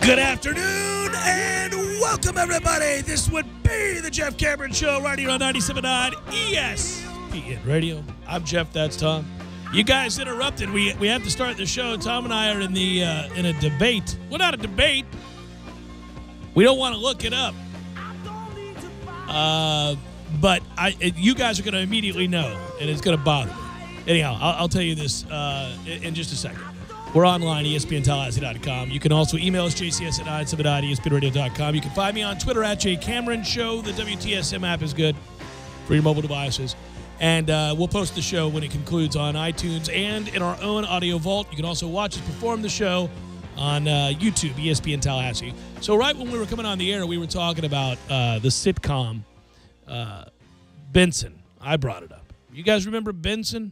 Good afternoon and welcome, everybody. This would be the Jeff Cameron Show right here on 97.9 ESPN Radio. I'm Jeff. That's Tom. You guys interrupted. We have to start the show. Tom and I are in a debate. Well, not a debate. We don't want to look it up. But you guys are going to immediately know, and it's going to bother me. Anyhow, I'll tell you this in just a second. We're online, ESPNTallahassee.com. You can also email us, jcs@979ESPNradio.com. You can find me on Twitter at JCameronShow. The WTSM app is good for your mobile devices. And we'll post the show when it concludes on iTunes and in our own audio vault. You can also watch us perform the show on YouTube, ESPN Tallahassee. So right when we were coming on the air, we were talking about the sitcom Benson. I brought it up. You guys remember Benson?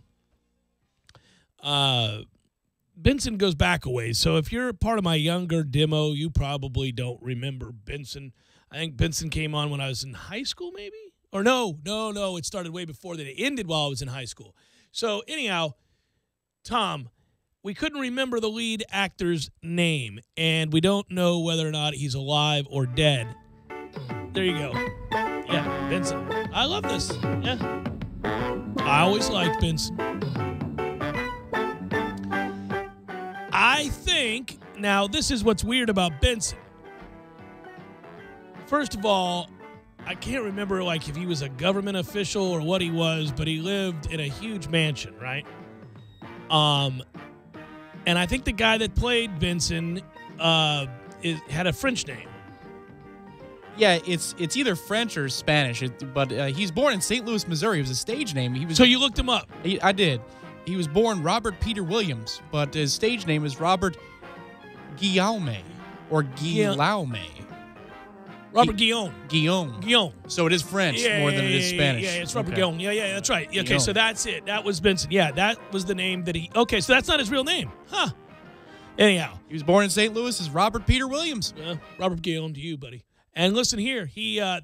Benson goes back a ways. So if you're part of my younger demo, you probably don't remember Benson. I think Benson came on when I was in high school, maybe? Or no. It started way before that. It ended while I was in high school. So anyhow, Tom, we couldn't remember the lead actor's name, and we don't know whether or not he's alive or dead. There you go. Yeah, Benson. I love this. Yeah. I always liked Benson. I think, now this is what's weird about Benson. First of all, I can't remember like if he was a government official or what he was, but he lived in a huge mansion, right? And I think the guy that played Benson had a French name. Yeah, it's either French or Spanish, but he's born in St. Louis, Missouri. It was a stage name. So you looked him up? I did. He was born Robert Peter Williams, but his stage name is Robert Guillaume or Guillaume. Robert Guillaume. Guillaume. So it is French more than it is Spanish. Yeah, it's Robert Guillaume. Yeah, that's right. Okay, Guillaume. So that's it. That was Benson. Yeah, that was the name that he... Okay, so that's not his real name. Huh. Anyhow. He was born in St. Louis as Robert Peter Williams. Robert Guillaume to you, buddy. And listen here,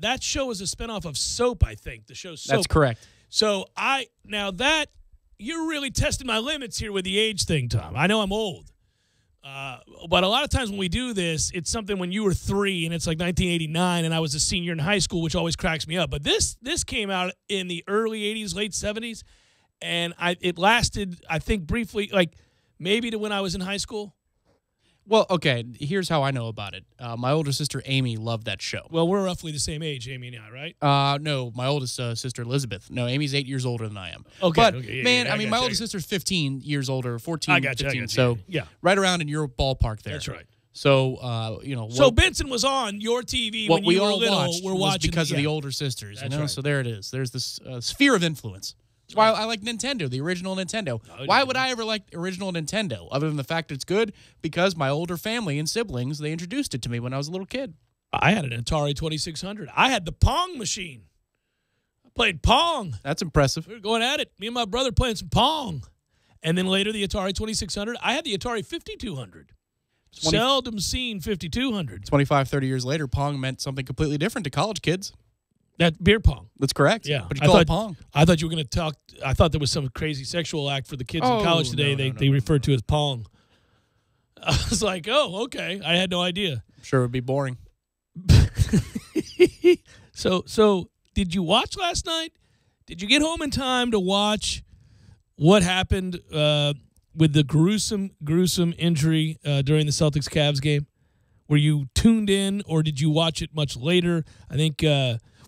that show is a spinoff of Soap, I think. The show's Soap. That's correct. So you're really testing my limits here with the age thing, Tom. I know I'm old. But a lot of times when we do this, it's something when you were 3 and it's like 1989 and I was a senior in high school, which always cracks me up. But this came out in the early 80s, late 70s, and it lasted, I think, briefly, like maybe to when I was in high school. Well, okay, here's how I know about it. My older sister, Amy, loved that show. Well, we're roughly the same age, Amy and I, right? No, my oldest sister, Elizabeth. No, Amy's 8 years older than I am. Okay. But, okay, man, yeah, I mean, my oldest sister's 15 years older, 14, I got you, 15. So, yeah. Right around in your ballpark there. That's right. So, So Benson was on your TV when you were little. We're watching because of the older sisters. That's right. So there it is. There's this sphere of influence. That's why I like Nintendo, the original Nintendo. Why would I ever like original Nintendo, other than the fact it's good? Because my older family and siblings, they introduced it to me when I was a little kid. I had an Atari 2600. I had the Pong machine. I played Pong. That's impressive. We were going at it. Me and my brother playing some Pong. And then later the Atari 2600. I had the Atari 5200. Seldom seen 5200. 25, 30 years later, Pong meant something completely different to college kids. That beer pong. That's correct. Yeah. But you call it Pong. I thought you were going to talk. I thought there was some crazy sexual act for the kids in college today. They referred to as Pong. I was like, oh, okay. I had no idea. I'm sure it would be boring. So did you watch last night? Did you get home in time to watch what happened with the gruesome injury during the Celtics-Cavs game? Were you tuned in, or did you watch it much later? I think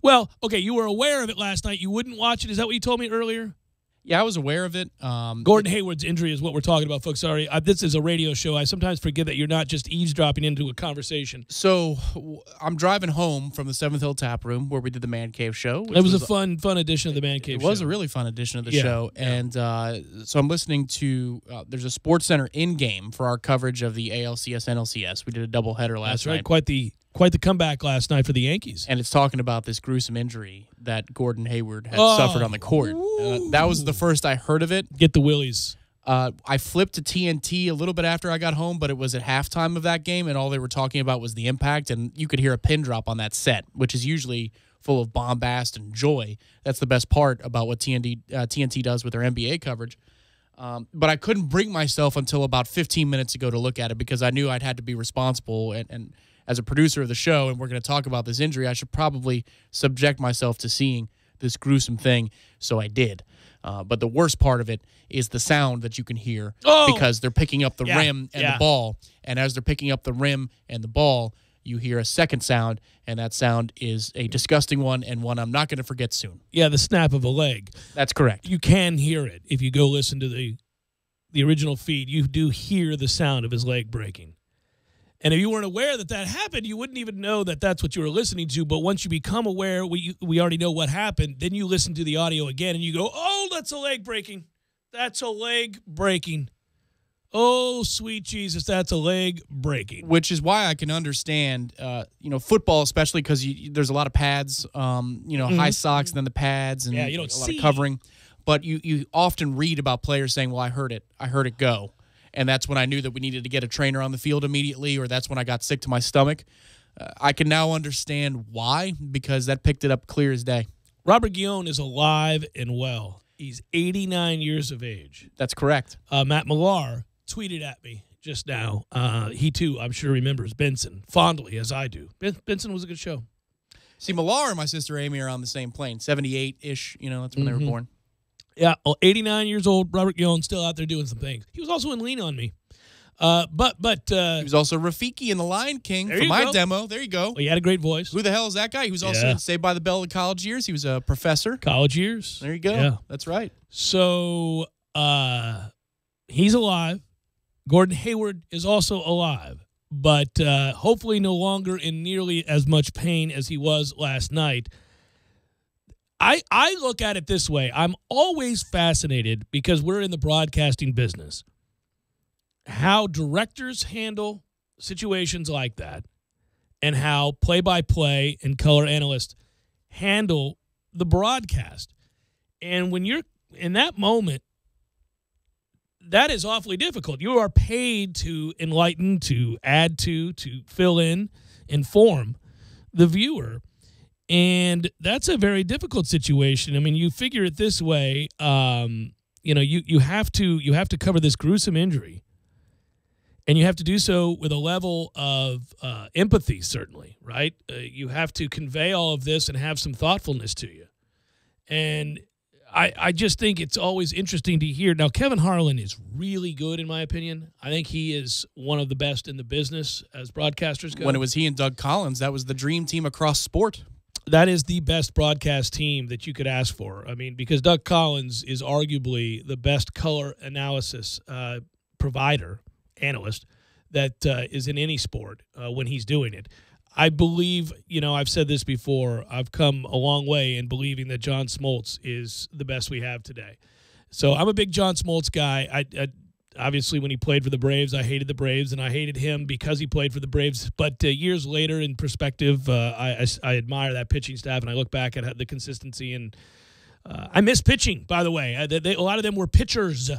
well, okay, you were aware of it last night. You wouldn't watch it. Is that what you told me earlier? Yeah, I was aware of it. Gordon Hayward's injury is what we're talking about, folks. Sorry, this is a radio show. I sometimes forget that you're not just eavesdropping into a conversation. So I'm driving home from the 7th Hill Tap Room where we did the Man Cave show. It was a fun edition of the Man Cave show. It was a really fun edition of the show. And so I'm listening to there's a Sports Center in-game for our coverage of the ALCS, NLCS. We did a doubleheader last night. Quite the comeback last night for the Yankees. And it's talking about this gruesome injury that Gordon Hayward had suffered on the court. That was the first I heard of it. Get the willies. I flipped to TNT a little bit after I got home, but it was at halftime of that game, and all they were talking about was the impact, and you could hear a pin drop on that set, which is usually full of bombast and joy. That's the best part about what TNT does with their NBA coverage. But I couldn't bring myself until about 15 minutes ago to look at it because I knew I'd had to be responsible. And as a producer of the show, and we're going to talk about this injury, I should probably subject myself to seeing this gruesome thing. So I did. But the worst part of it is the sound that you can hear because they're picking up the rim and the ball. And as they're picking up the rim and the ball, you hear a second sound, and that sound is a disgusting one and one I'm not going to forget soon. Yeah, the snap of a leg. That's correct. You can hear it. If you go listen to the original feed, you do hear the sound of his leg breaking. And if you weren't aware that that happened, you wouldn't even know that that's what you were listening to. But once you become aware, we already know what happened, then you listen to the audio again, and you go, oh, that's a leg breaking. That's a leg breaking. Oh, sweet Jesus, that's a leg breaking. Which is why I can understand, football, especially because there's a lot of pads, high socks, and then the pads, and you don't a lot see of covering. But you often read about players saying, well, I heard it go. And that's when I knew that we needed to get a trainer on the field immediately, or that's when I got sick to my stomach. I can now understand why, because that picked it up clear as day. Robert Guillaume is alive and well. He's 89 years of age. That's correct. Matt Millar tweeted at me just now. He, too, I'm sure remembers Benson fondly, as I do. Benson was a good show. See, Millar and my sister Amy are on the same plane, 78-ish. That's when they were born. Yeah, 89 years old. Robert Guillaume still out there doing some things. He was also in Lean on Me. But he was also Rafiki in The Lion King for my demo. There you go. Well, he had a great voice. Who the hell is that guy? He was also in Saved by the Bell in college years. He was a professor. College years. There you go. Yeah. That's right. So he's alive. Gordon Hayward is also alive, but hopefully no longer in nearly as much pain as he was last night. I look at it this way. I'm always fascinated, because we're in the broadcasting business, how directors handle situations like that and how play-by-play and color analysts handle the broadcast. And when you're in that moment, that is awfully difficult. You are paid to enlighten, to add to fill in, inform the viewer. And that's a very difficult situation. I mean, you figure it this way, you have to cover this gruesome injury. And you have to do so with a level of empathy, certainly, right? You have to convey all of this and have some thoughtfulness to you. And I just think it's always interesting to hear. Now, Kevin Harlan is really good, in my opinion. I think he is one of the best in the business as broadcasters go. When it was he and Doug Collins, that was the dream team across sport. That is the best broadcast team that you could ask for. I mean, because Doug Collins is arguably the best color analysis analyst that is in any sport when he's doing it. I believe, I've said this before, I've come a long way in believing that John Smoltz is the best we have today. So I'm a big John Smoltz guy. I obviously, when he played for the Braves, I hated the Braves, and I hated him because he played for the Braves. But years later, in perspective, I admire that pitching staff, and I look back at the consistency. And I miss pitching, by the way. A lot of them were pitchers.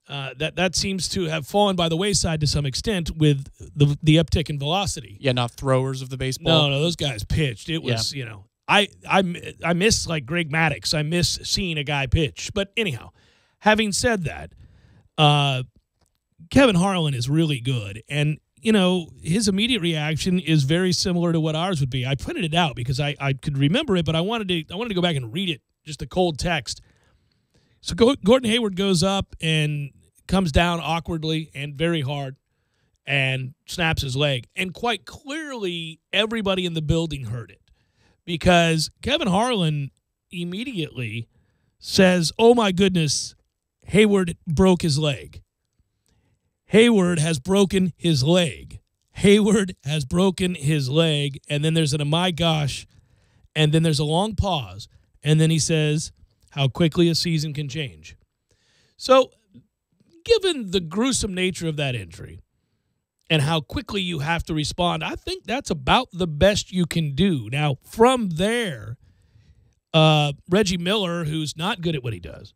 That seems to have fallen by the wayside to some extent with the uptick in velocity. Yeah, not throwers of the baseball. No, those guys pitched. It was, I miss like Greg Maddux. I miss seeing a guy pitch. But anyhow, having said that, Kevin Harlan is really good. And, his immediate reaction is very similar to what ours would be. I printed it out because I could remember it, but I wanted to go back and read it, just the cold text. So Gordon Hayward goes up and comes down awkwardly and very hard and snaps his leg. And quite clearly, everybody in the building heard it, because Kevin Harlan immediately says, "Oh, my goodness, Hayward broke his leg. Hayward has broken his leg. Hayward has broken his leg." And then there's a "my gosh," and then there's a long pause, and then he says, "How quickly a season can change." So, given the gruesome nature of that injury and how quickly you have to respond, I think that's about the best you can do. Now, from there, Reggie Miller, who's not good at what he does,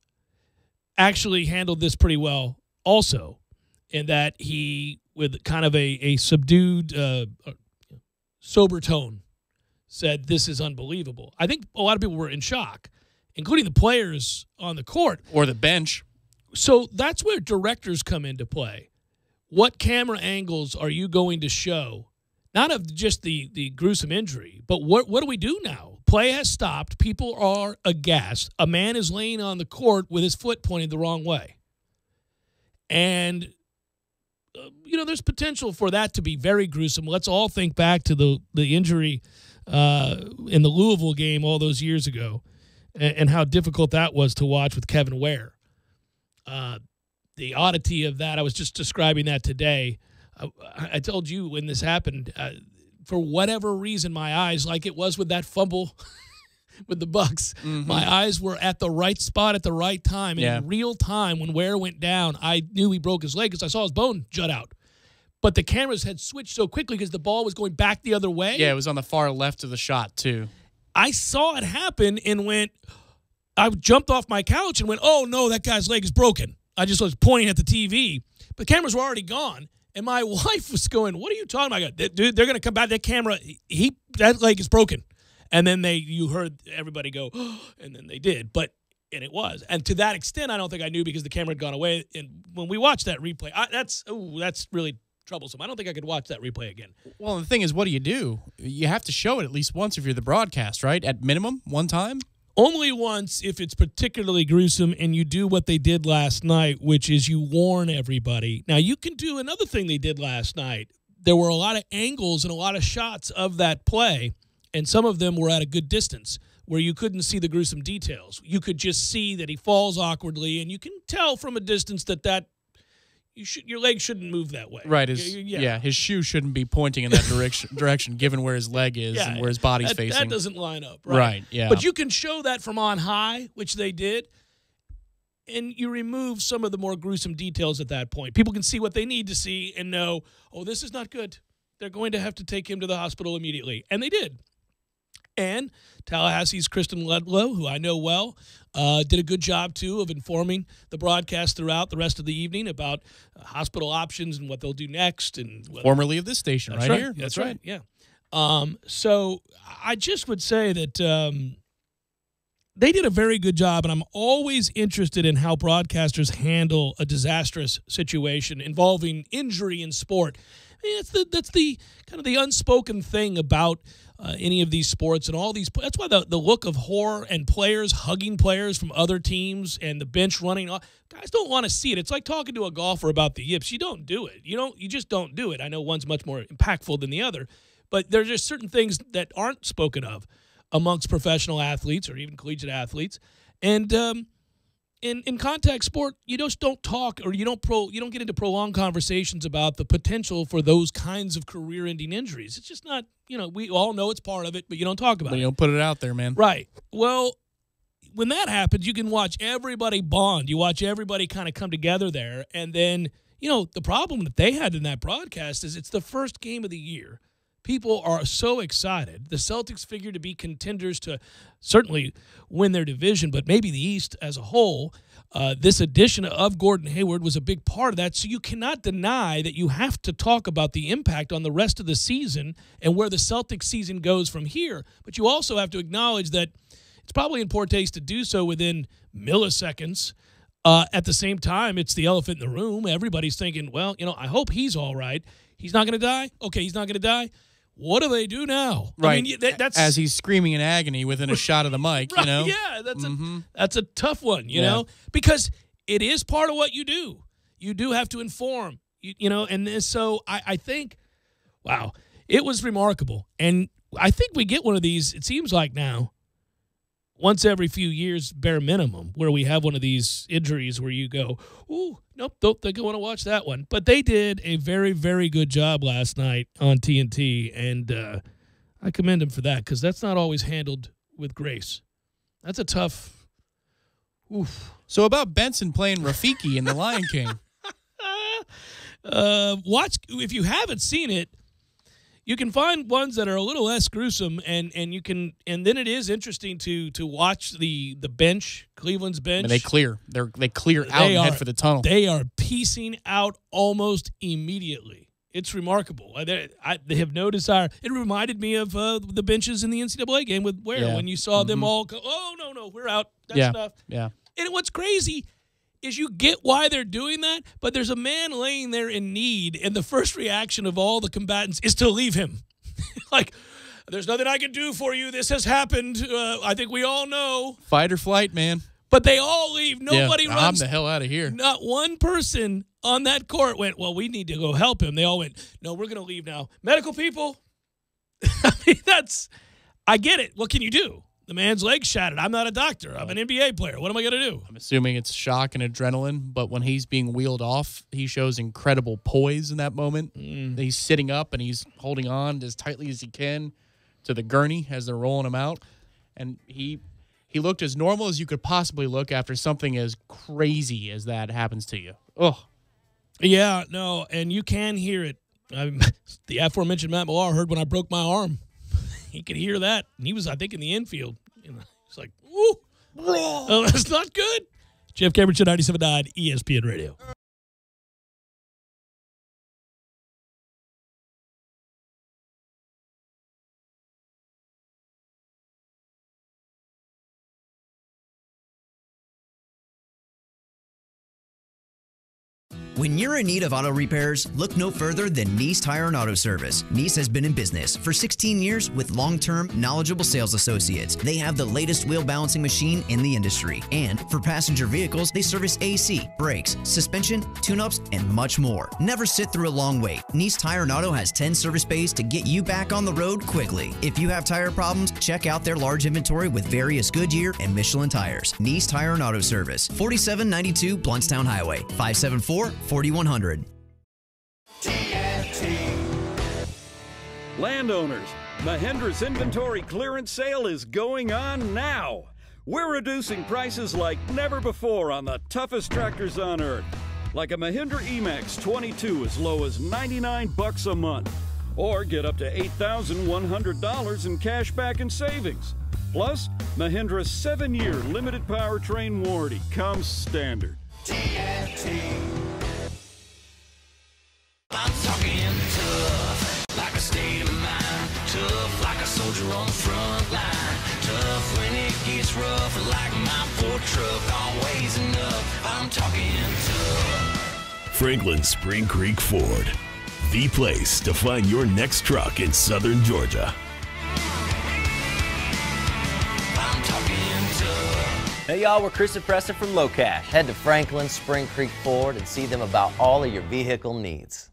actually handled this pretty well also, in that he, with kind of a subdued, sober tone, said, "This is unbelievable." I think a lot of people were in shock, including the players on the court. Or the bench. So that's where directors come into play. What camera angles are you going to show? Not of just the gruesome injury, but what do we do now? Play has stopped. People are aghast. A man is laying on the court with his foot pointed the wrong way. And, there's potential for that to be very gruesome. Let's all think back to the injury in the Louisville game all those years ago and how difficult that was to watch with Kevin Ware. The oddity of that, I was just describing that today. I told you when this happened, for whatever reason, my eyes, like it was with that fumble with the Bucks, my eyes were at the right spot at the right time. And in real time, when Ware went down, I knew he broke his leg because I saw his bone jut out. But the cameras had switched so quickly because the ball was going back the other way. Yeah, it was on the far left of the shot, too. I saw it happen and I jumped off my couch and went, oh, no, that guy's leg is broken. I just was pointing at the TV. But the cameras were already gone. And my wife was going, what are you talking about? I go, dude, they're going to come back. That camera, that leg is broken. And then you heard everybody go, oh, and then they did. And it was. And to that extent, I don't think I knew because the camera had gone away. And when we watched that replay, that's really troublesome. I don't think I could watch that replay again. Well, the thing is, what do? You have to show it at least once if you're the broadcast, right? At minimum, one time? Only once if it's particularly gruesome and you do what they did last night, which is you warn everybody. Now, you can do another thing they did last night. There were a lot of angles and a lot of shots of that play, and some of them were at a good distance where you couldn't see the gruesome details. You could just see that he falls awkwardly, and you can tell from a distance that your leg shouldn't move that way. Right. His shoe shouldn't be pointing in that direction given where his leg is and where his body's facing. That doesn't line up. Right? Right, yeah. But you can show that from on high, which they did, and you remove some of the more gruesome details at that point. People can see what they need to see and know, oh, this is not good. They're going to have to take him to the hospital immediately. And they did. And Tallahassee's Kristen Ludlow, who I know well, did a good job, too, of informing the broadcast throughout the rest of the evening about hospital options and what they'll do next. And formerly of this station, right here. That's right, yeah. So I just would say that they did a very good job, and I'm always interested in how broadcasters handle a disastrous situation involving injury in sport. I mean, that's the kind of the unspoken thing about any of these sports and all these. That's why the look of horror and players hugging players from other teams and the bench running off. Guys don't want to see it. It's like talking to a golfer about the yips. You don't do it. You just don't do it. I know one's much more impactful than the other, but there's just certain things that aren't spoken of amongst professional athletes or even collegiate athletes. And in contact sport, you just don't talk or you don't get into prolonged conversations about the potential for those kinds of career-ending injuries. It's just not, we all know it's part of it, but you don't talk about it. You don't put it out there, man. Right. Well, when that happens, you can watch everybody bond. You watch everybody kind of come together there. And then, the problem that they had in that broadcast is it's the first game of the year. People are so excited. The Celtics figure to be contenders to certainly win their division, but maybe the East as a whole. This addition of Gordon Hayward was a big part of that, so you cannot deny that you have to talk about the impact on the rest of the season and where the Celtics season goes from here. But you also have to acknowledge that it's probably in poor taste to do so within milliseconds. At the same time, it's the elephant in the room. Everybody's thinking, well, I hope he's all right. He's not going to die? Okay, he's not going to die. What do they do now? Right. I mean, that's as he's screaming in agony within a shot of the mic, right, Yeah, that's a tough one, you know, because it is part of what you do. You do have to inform, and so I think, wow, it was remarkable. And I think we get one of these, it seems like now, once every few years, bare minimum, where we have one of these injuries where you go, ooh, nope, don't think I want to watch that one. But they did a very, very good job last night on TNT, and I commend them for that because that's not always handled with grace. That's a tough, oof. So about Benson playing Rafiki in The Lion King. Watch, if you haven't seen it, you can find ones that are a little less gruesome, and then it is interesting to watch the bench, Cleveland's bench. And they clear out and head for the tunnel. They are piecing out almost immediately. It's remarkable. They have no desire. It reminded me of the benches in the NCAA game with Ware when you saw them all go, oh no, we're out. That's enough. Yeah. And what's crazy, is you get why they're doing that, but there's a man laying there in need, and the first reaction of all the combatants is to leave him. Like, there's nothing I can do for you. This has happened. I think we all know. Fight or flight, man. But they all leave. Nobody runs. I'm the hell out of here. Not one person on that court went, well, we need to go help him. They all went, no, we're going to leave now. Medical people. I mean, I get it. What can you do? The man's leg shattered. I'm not a doctor. I'm an NBA player. What am I going to do? I'm assuming it's shock and adrenaline, but when he's being wheeled off, he shows incredible poise in that moment. He's sitting up and he's holding on as tightly as he can to the gurney as they're rolling him out. And he looked as normal as you could possibly look after something as crazy as that happens to you. Oh. Yeah, no, and you can hear it. The aforementioned Matt Millar heard when I broke my arm. He could hear that. And he was, I think, in the infield. He's like, ooh, oh, that's not good. Jeff Cameron, 97.9 ESPN Radio. When you're in need of auto repairs, look no further than NEECE Tire and Auto Service. NEECE has been in business for 16 years with long-term, knowledgeable sales associates. They have the latest wheel balancing machine in the industry. And for passenger vehicles, they service AC, brakes, suspension, tune-ups, and much more. Never sit through a long wait. NEECE Tire and Auto has 10 service bays to get you back on the road quickly. If you have tire problems, check out their large inventory with various Goodyear and Michelin tires. NEECE Tire and Auto Service, 4792 Bluntstown Highway, 574-4100. Landowners, Mahindra's inventory clearance sale is going on now. We're reducing prices like never before on the toughest tractors on earth. Like a Mahindra E-Max 22 as low as $99 a month. Or get up to $8,100 in cash back and savings. Plus, Mahindra's 7-year limited powertrain warranty comes standard. I'm talking tough, like a state of mind. Tough, like a soldier on the front line. Tough when it gets rough, like my Ford truck, always enough. I'm talking tough. Franklin Spring Creek Ford, the place to find your next truck in southern Georgia. I'm talking tough. Hey y'all, we're Chris and Preston from Low Cash. Head to Franklin Spring Creek Ford and see them about all of your vehicle needs.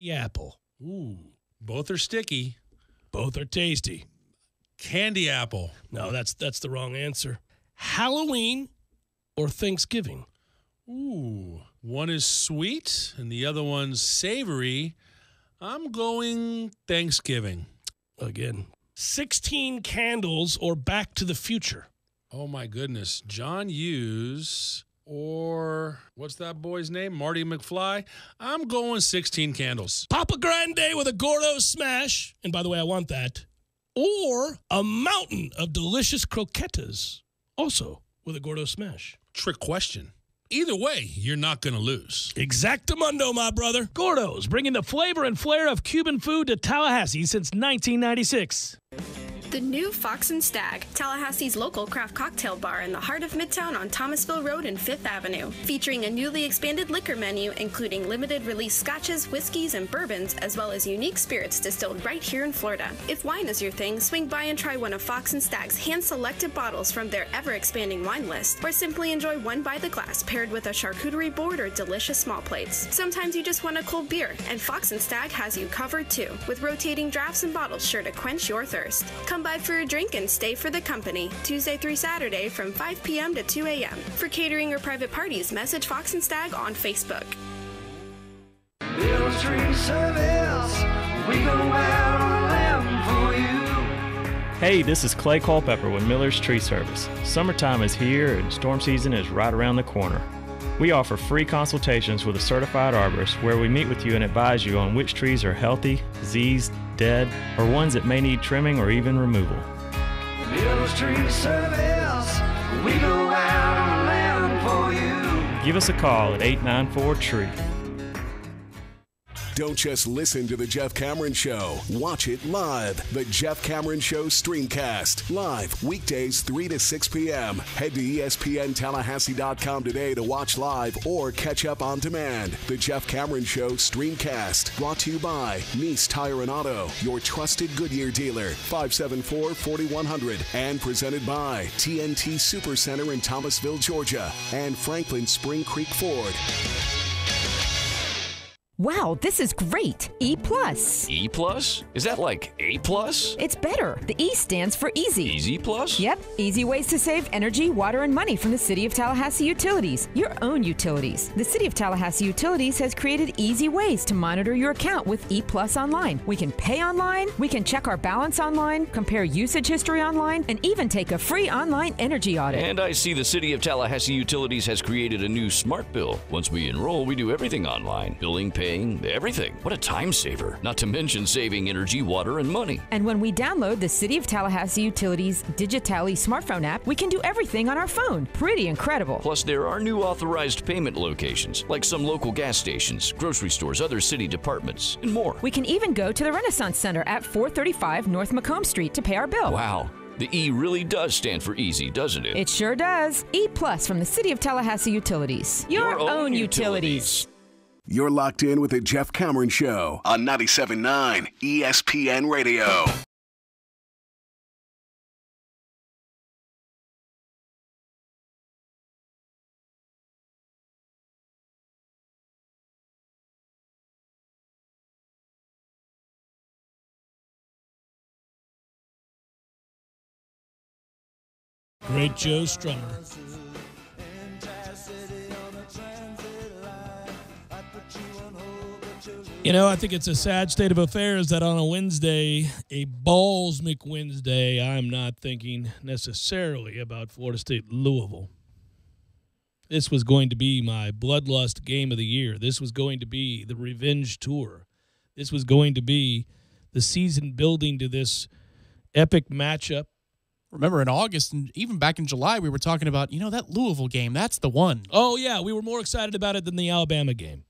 The apple. Ooh, both are sticky. Both are tasty. Candy apple. No, that's the wrong answer. Halloween or Thanksgiving? Ooh, one is sweet and the other one's savory. I'm going Thanksgiving. Again. 16 Candles or Back to the Future? Oh, my goodness. John Hughes or what's that boy's name? Marty McFly. I'm going 16 Candles. Papa Grande with a Gordo smash. And by the way, I want that. Or a mountain of delicious croquetas, also with a Gordo smash. Trick question. Either way, you're not going to lose. Exactamundo, my brother. Gordo's, bringing the flavor and flair of Cuban food to Tallahassee since 1996. The new Fox and Stag, Tallahassee's local craft cocktail bar in the heart of Midtown on Thomasville Road and 5th Avenue, featuring a newly expanded liquor menu including limited release scotches, whiskeys, and bourbons, as well as unique spirits distilled right here in Florida. If wine is your thing, swing by and try one of Fox and Stag's hand-selected bottles from their ever-expanding wine list, or simply enjoy one by the glass paired with a charcuterie board or delicious small plates. Sometimes you just want a cold beer, and Fox and Stag has you covered too, with rotating drafts and bottles sure to quench your thirst. Come by for a drink and stay for the company, Tuesday through Saturday from 5 p.m. to 2 a.m. For catering or private parties, message Fox and Stag on Facebook. Miller's Tree Service, we go out on a limb for you. Hey, this is Clay Culpepper with Miller's Tree Service. Summertime is here and storm season is right around the corner. We offer free consultations with a certified arborist where we meet with you and advise you on which trees are healthy, diseased, dead, or ones that may need trimming or even removal. Miller's Tree Service, we go out on a limb for you. Give us a call at 894-TREE. Don't just listen to The Jeff Cameron Show. Watch it live. The Jeff Cameron Show Streamcast. Live weekdays 3 to 6 p.m. Head to ESPNTallahassee.com today to watch live or catch up on demand. The Jeff Cameron Show Streamcast. Brought to you by NEECE Tire and Auto, your trusted Goodyear dealer. 574-4100. And presented by TNT Supercenter in Thomasville, Georgia. And Franklin Spring Creek Ford. Wow, this is great. E+. E+? Is that like A+? It's better. The E stands for easy. Easy Plus? Yep. Easy ways to save energy, water, and money from the City of Tallahassee Utilities. Your own utilities. The City of Tallahassee Utilities has created easy ways to monitor your account with E+ online. We can pay online, we can check our balance online, compare usage history online, and even take a free online energy audit. And I see the City of Tallahassee Utilities has created a new smart bill. Once we enroll, we do everything online. Billing, paying, everything. What a time saver. Not to mention saving energy, water, and money. And when we download the City of Tallahassee Utilities Digitally smartphone app, we can do everything on our phone. Pretty incredible. Plus, there are new authorized payment locations, like some local gas stations, grocery stores, other city departments, and more. We can even go to the Renaissance Center at 435 North Macomb Street to pay our bill. Wow. The E really does stand for easy, doesn't it? It sure does. E+ from the City of Tallahassee Utilities. Your own utilities. You're locked in with The Jeff Cameron Show on 97.9 ESPN Radio. Great Joe Strummer. You know, I think it's a sad state of affairs that on a Wednesday, a Balls McWednesday, I'm not thinking necessarily about Florida State Louisville. This was going to be my bloodlust game of the year. This was going to be the revenge tour. This was going to be the season building to this epic matchup. Remember in August and even back in July, we were talking about, that Louisville game, that's the one. Oh, yeah, we were more excited about it than the Alabama game.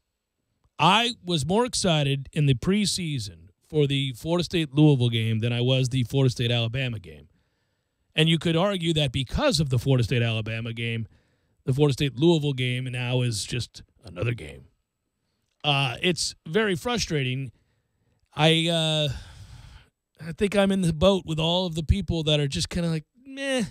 I was more excited in the preseason for the Florida State-Louisville game than I was the Florida State-Alabama game. And you could argue that because of the Florida State-Alabama game, the Florida State-Louisville game now is just another game. It's very frustrating. I think I'm in the boat with all of the people that are just kind of like, meh.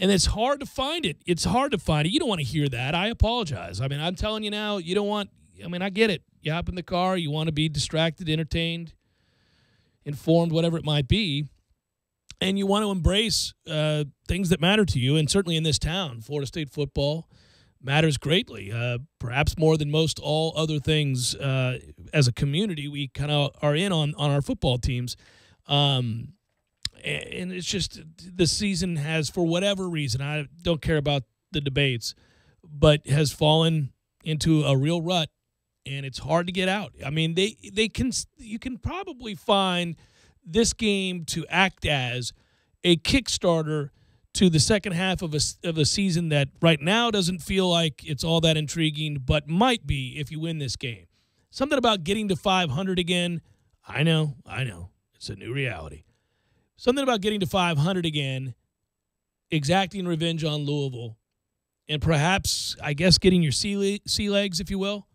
And it's hard to find it. It's hard to find it. You don't want to hear that. I apologize. I mean, I'm telling you now, you don't want – I get it. You hop in the car, you want to be distracted, entertained, informed, whatever it might be, and you want to embrace things that matter to you. And certainly in this town, Florida State football matters greatly, perhaps more than most all other things as a community we kind of are in on our football teams. And it's just the season has, for whatever reason, I don't care about the debates, but has fallen into a real rut. And it's hard to get out. I mean, you can probably find this game to act as a Kickstarter to the second half of a season that right now doesn't feel like it's all that intriguing, but might be if you win this game. Something about getting to 500 again. I know. It's a new reality. Something about getting to 500 again, exacting revenge on Louisville, and perhaps, I guess, getting your sea legs, if you will,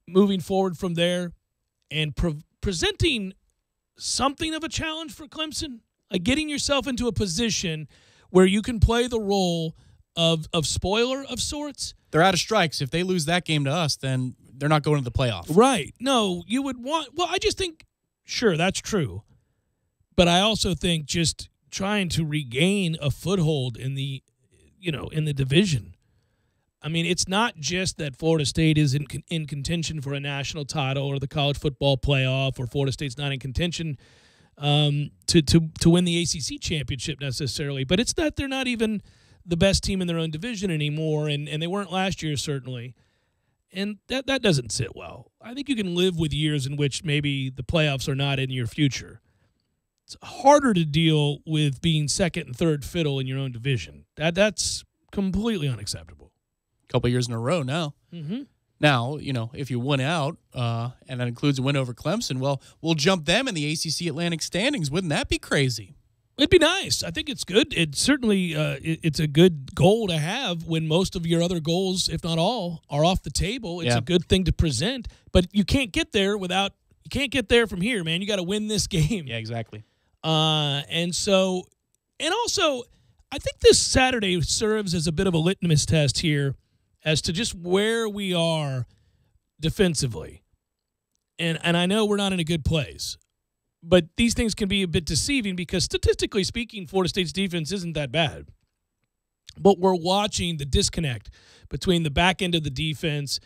moving forward from there and presenting something of a challenge for Clemson, like getting yourself into a position where you can play the role of spoiler of sorts. They're out of strikes. If they lose that game to us, then they're not going to the playoff. Right. No, you would want – well, I just think, sure, that's true. But I also think just trying to regain a foothold in the division. I mean, it's not just that Florida State is in contention for a national title or the college football playoff, or Florida State's not in contention to win the ACC championship necessarily, but it's that they're not even the best team in their own division anymore, and they weren't last year certainly, and that doesn't sit well. I think you can live with years in which maybe the playoffs are not in your future. It's harder to deal with being second and third fiddle in your own division. That's completely unacceptable. Couple years in a row now. Mm-hmm. Now, if you win out, and that includes a win over Clemson, well, we'll jump them in the ACC Atlantic standings. Wouldn't that be crazy? It'd be nice. I think it's good. It certainly it's a good goal to have when most of your other goals, if not all, are off the table. It's a good thing to present, but you can't get there from here, man. You got to win this game. Yeah, exactly. And also, I think this Saturday serves as a bit of a litmus test here as to just where we are defensively. And I know we're not in a good place. But these things can be a bit deceiving because statistically speaking, Florida State's defense isn't that bad. But we're watching the disconnect between the back end of the defense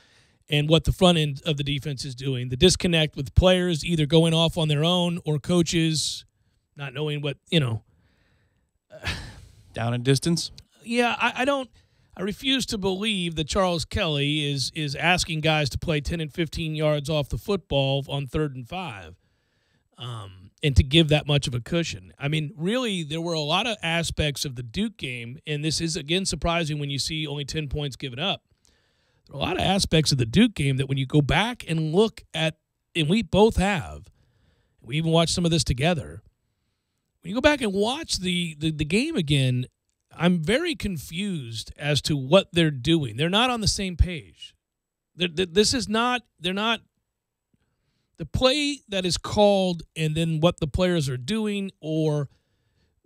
and what the front end of the defense is doing. The disconnect with players either going off on their own or coaches not knowing what, down in distance. Yeah, I refuse to believe that Charles Kelly is asking guys to play 10 and 15 yards off the football on 3rd and 5. And to give that much of a cushion. I mean, really, there were a lot of aspects of the Duke game, and this is, again, surprising when you see only 10 points given up. There are a lot of aspects of the Duke game that when you go back and look at, and we both have, we even watched some of this together, when you go back and watch the game again, I'm very confused as to what they're doing. They're not on the same page. They're not. The play that is called and then what the players are doing or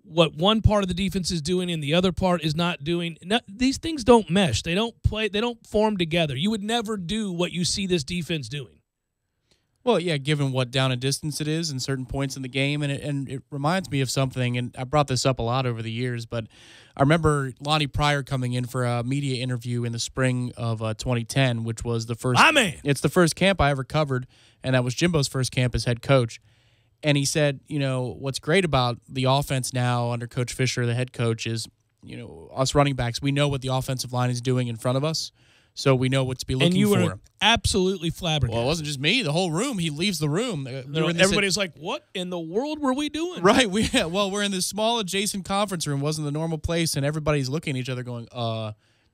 what one part of the defense is doing and the other part is not doing, these things don't mesh. They don't form together. You would never do what you see this defense doing. Well, yeah, given what down and distance it is and certain points in the game, and it reminds me of something, and I brought this up a lot over the years, but I remember Lonnie Pryor coming in for a media interview in the spring of 2010, which was the first. It's the first camp I ever covered, and that was Jimbo's first camp as head coach. And he said, what's great about the offense now under Coach Fisher, the head coach, is, us running backs, we know what the offensive line is doing in front of us. So we know what to be looking for. And you were absolutely flabbergasted. Well, it wasn't just me. The whole room. He leaves the room. Everybody's like, what in the world were we doing? Right. We're in this small adjacent conference room. Wasn't the normal place. And everybody's looking at each other going,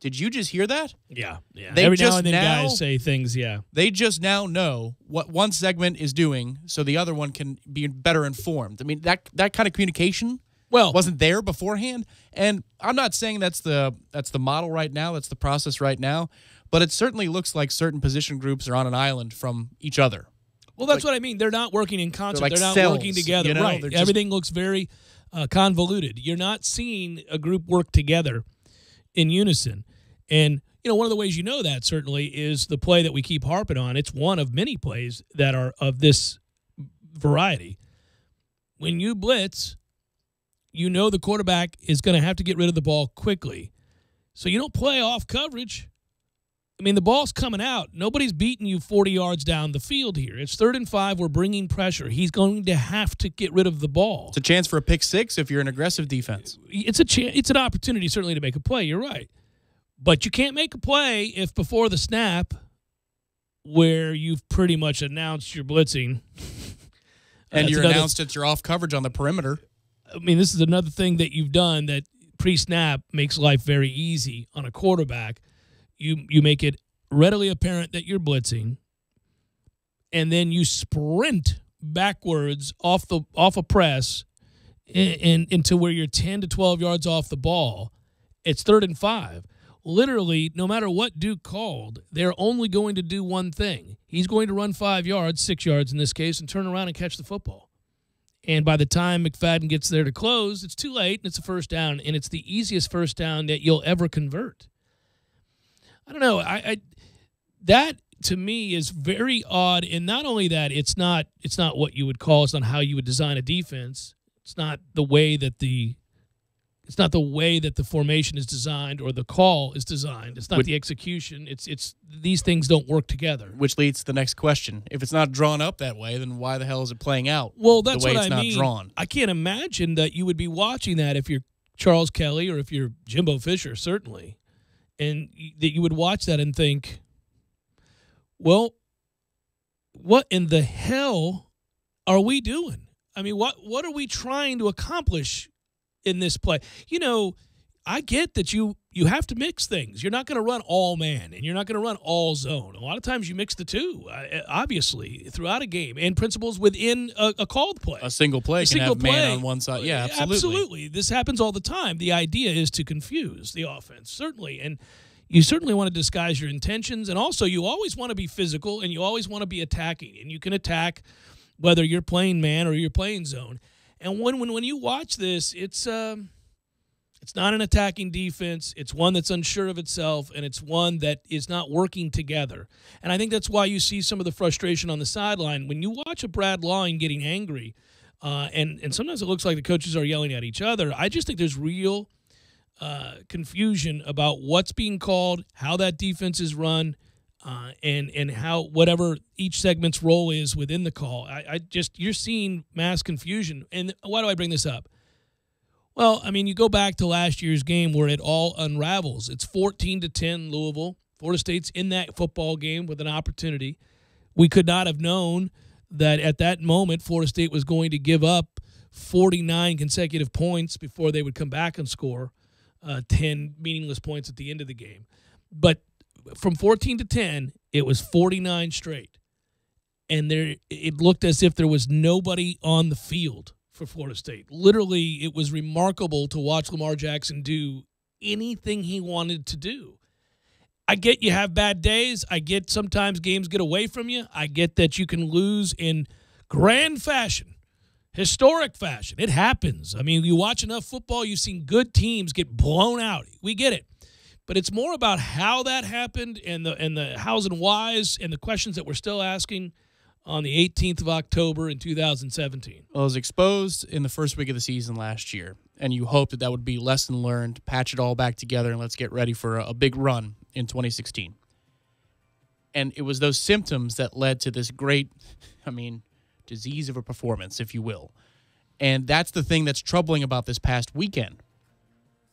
did you just hear that? Yeah. Every now and then guys say things, yeah. They just now know what one segment is doing so the other one can be better informed. I mean, that kind of communication wasn't there beforehand. And I'm not saying that's the model right now. That's the process right now. But it certainly looks like certain position groups are on an island from each other. Well, that's what I mean. They're not working in concert. They're not cells, working together. Right. Everything looks very convoluted. You're not seeing a group work together in unison. And, one of the ways you know that certainly is the play that we keep harping on. It's one of many plays that are of this variety. When you blitz, the quarterback is going to have to get rid of the ball quickly. So you don't play off coverage. I mean, the ball's coming out. Nobody's beating you 40 yards down the field here. It's 3rd and 5. We're bringing pressure. He's going to have to get rid of the ball. It's a chance for a pick six if you're an aggressive defense. It's an opportunity certainly to make a play. You're right. But you can't make a play if before the snap where you've pretty much announced you're blitzing. And you're announced that you're off coverage on the perimeter. I mean, this is another thing that you've done that pre-snap makes life very easy on a quarterback. You make it readily apparent that you're blitzing, and then you sprint backwards off a press into where you're 10 to 12 yards off the ball. It's 3rd and 5. Literally, no matter what Duke called, they're only going to do one thing. He's going to run 5 yards, 6 yards in this case, and turn around and catch the football. And by the time McFadden gets there to close, it's too late, and it's a first down, and it's the easiest first down that you'll ever convert. I don't know. That to me is very odd, and not only that, it's not what you would call. It's not how you would design a defense. It's not the way that the formation is designed or the call is designed. It's not the execution. It's these things don't work together. Which leads to the next question: if it's not drawn up that way, then why the hell is it playing out? Well, that's the way what it's I not mean. Drawn. I can't imagine that you would be watching that if you're Charles Kelly or if you're Jimbo Fisher, certainly. And that you would watch that and think, well, what in the hell are we doing? I mean, what are we trying to accomplish in this play? I get that you you have to mix things. You're not going to run all man, and you're not going to run all zone. A lot of times you mix the two, obviously, throughout a game, and principles within a called play. A single play can have man on one side. Yeah, absolutely. Absolutely. This happens all the time. The idea is to confuse the offense, certainly, and you certainly want to disguise your intentions, and also you always want to be physical, and you always want to be attacking, and you can attack whether you're playing man or you're playing zone. And when you watch this, it's not an attacking defense. It's one that's unsure of itself, and it's one that is not working together. And I think that's why you see some of the frustration on the sideline. When you watch a Brad Line getting angry, and sometimes it looks like the coaches are yelling at each other, I just think there's real confusion about what's being called, how that defense is run, and how whatever each segment's role is within the call. You're seeing mass confusion. And why do I bring this up? Well, I mean, you go back to last year's game where it all unravels. It's 14-10 Louisville. Florida State's in that football game with an opportunity. We could not have known that at that moment Florida State was going to give up 49 consecutive points before they would come back and score 10 meaningless points at the end of the game. But from 14-10, it was 49 straight. And it looked as if there was nobody on the field for Florida State. Literally, it was remarkable to watch Lamar Jackson do anything he wanted to do. I get you have bad days. I get sometimes games get away from you. I get that you can lose in grand fashion, historic fashion. It happens. I mean, you watch enough football, you've seen good teams get blown out. We get it. But it's more about how that happened and the hows and whys and the questions that we're still asking on the 18th of October in 2017. Well, it was exposed in the first week of the season last year, and you hope that would be lesson learned, patch it all back together, and let's get ready for a big run in 2016. And it was those symptoms that led to this great, disease of a performance, if you will. And that's the thing that's troubling about this past weekend,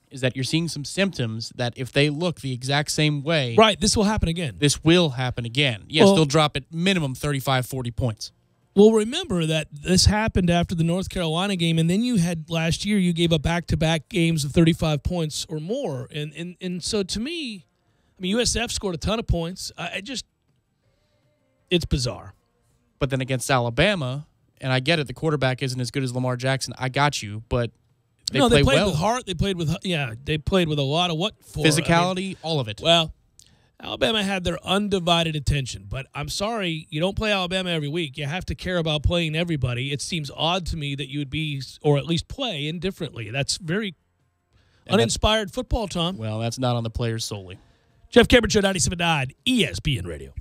is that you're seeing some symptoms that if they look the exact same way... Right, this will happen again. This will happen again. Yes, they'll drop at minimum 35, 40 points. Well, remember that this happened after the North Carolina game, and then you had last year, you gave up back-to-back games of 35 points or more. And so to me, USF scored a ton of points. It's bizarre. But then against Alabama, and I get it, the quarterback isn't as good as Lamar Jackson. I got you, but... They played well. With heart. They played with a lot of physicality, all of it. Well, Alabama had their undivided attention, but I'm sorry, you don't play Alabama every week. You have to care about playing everybody. It seems odd to me that you would be, or at least play indifferently. That's very uninspired football, Tom. Well, that's not on the players solely. Jeff Cameron Show, 97.9 ESPN Radio.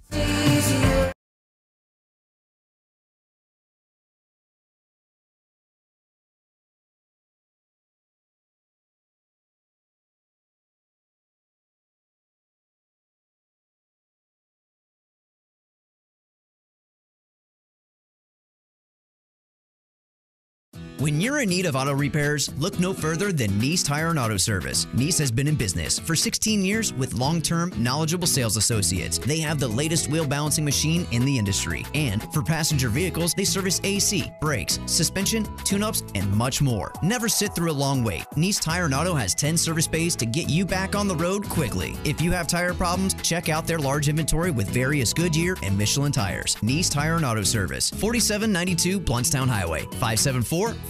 When you're in need of auto repairs, look no further than NEECE Tire and Auto Service. NEECE has been in business for 16 years with long-term, knowledgeable sales associates. They have the latest wheel balancing machine in the industry. And for passenger vehicles, they service AC, brakes, suspension, tune-ups, and much more. Never sit through a long wait. NEECE Tire and Auto has 10 service bays to get you back on the road quickly. If you have tire problems, check out their large inventory with various Goodyear and Michelin tires. NEECE Tire and Auto Service, 4792 Bluntstown Highway, 574-4100.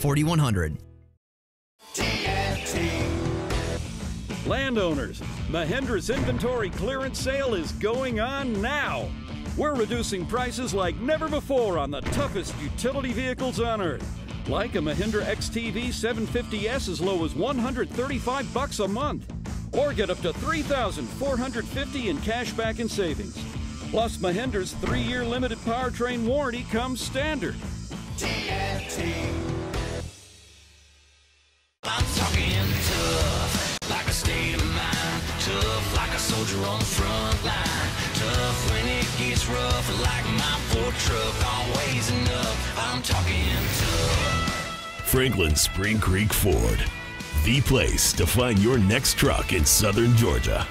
Landowners, Mahindra's inventory clearance sale is going on now. We're reducing prices like never before on the toughest utility vehicles on earth. Like a Mahindra XTV 750S as low as $135 a month. Or get up to $3,450 in cash back and savings. Plus, Mahindra's 3-year limited powertrain warranty comes standard. I'm talking tough, like a state of mind. Tough, like a soldier on the front line. Tough when it gets rough, like my Ford truck, always enough. I'm talking tough. Franklin Spring Creek Ford, the place to find your next truck in southern Georgia.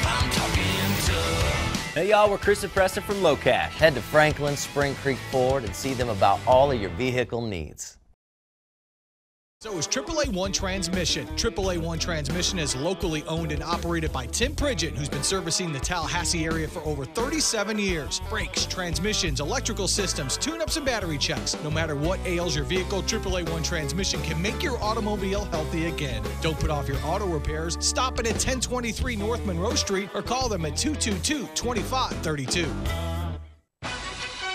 I'm talking tough. Hey y'all, we're Chris and Preston from Low Cash. Head to Franklin Spring Creek Ford and see them about all of your vehicle needs. So is AAA One Transmission. AAA One Transmission is locally owned and operated by Tim Pridgett, who's been servicing the Tallahassee area for over 37 years. Brakes, transmissions, electrical systems, tune-ups, and battery checks. No matter what ails your vehicle, AAA One Transmission can make your automobile healthy again. Don't put off your auto repairs. Stop it at 1023 North Monroe Street or call them at 222-2532.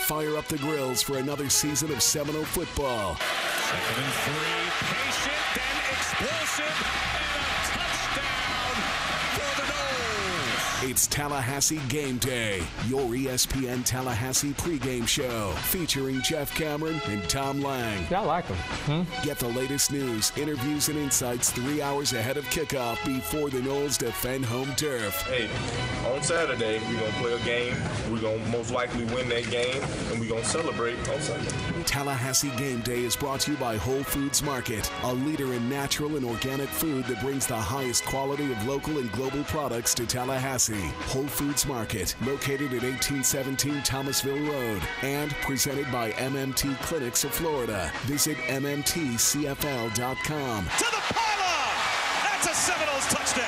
Fire up the grills for another season of Seminole football. 2nd and 3, patient, then explosive, and a touchdown for the Noles. It's Tallahassee Game Day, your ESPN Tallahassee pregame show featuring Jeff Cameron and Tom Lang. Yeah, I like them. Get the latest news, interviews, and insights 3 hours ahead of kickoff before the Noles defend home turf. Hey, on Saturday, we're going to play a game. We're going to most likely win that game, and we're going to celebrate on Sunday. Tallahassee Game Day is brought to you by Whole Foods Market, a leader in natural and organic food that brings the highest quality of local and global products to Tallahassee. Whole Foods Market, located at 1817 Thomasville Road, and presented by MMT Clinics of Florida. Visit mmtcfl.com. To the pylon! That's a Seminoles touchdown!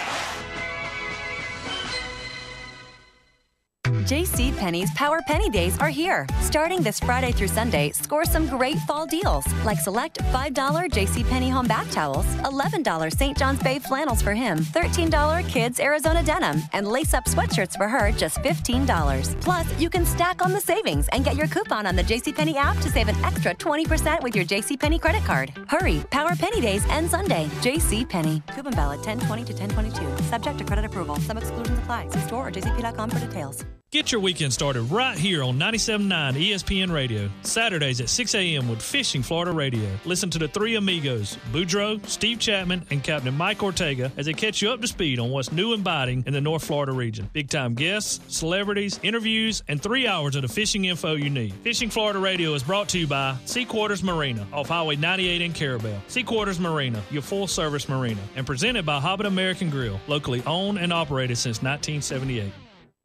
JCPenney's Power Penny Days are here. Starting this Friday through Sunday, score some great fall deals, like select $5 JCPenney home bath towels, $11 St. John's Bay flannels for him, $13 Kids Arizona denim, and lace-up sweatshirts for her, just $15. Plus, you can stack on the savings and get your coupon on the JCPenney app to save an extra 20% with your JCPenney credit card. Hurry, Power Penny Days end Sunday. JCPenney. Coupon valid 10/20 to 10/22. Subject to credit approval. Some exclusions apply. See store or jcp.com for details. Get your weekend started right here on 97.9 ESPN Radio. Saturdays at 6 a.m. with Fishing Florida Radio. Listen to the three amigos, Boudreaux, Steve Chapman, and Captain Mike Ortega as they catch you up to speed on what's new and biting in the North Florida region. Big-time guests, celebrities, interviews, and 3 hours of the fishing info you need. Fishing Florida Radio is brought to you by Sea Quarters Marina off Highway 98 in Carabel. Sea Quarters Marina, your full-service marina. And presented by Hobbit American Grill, locally owned and operated since 1978.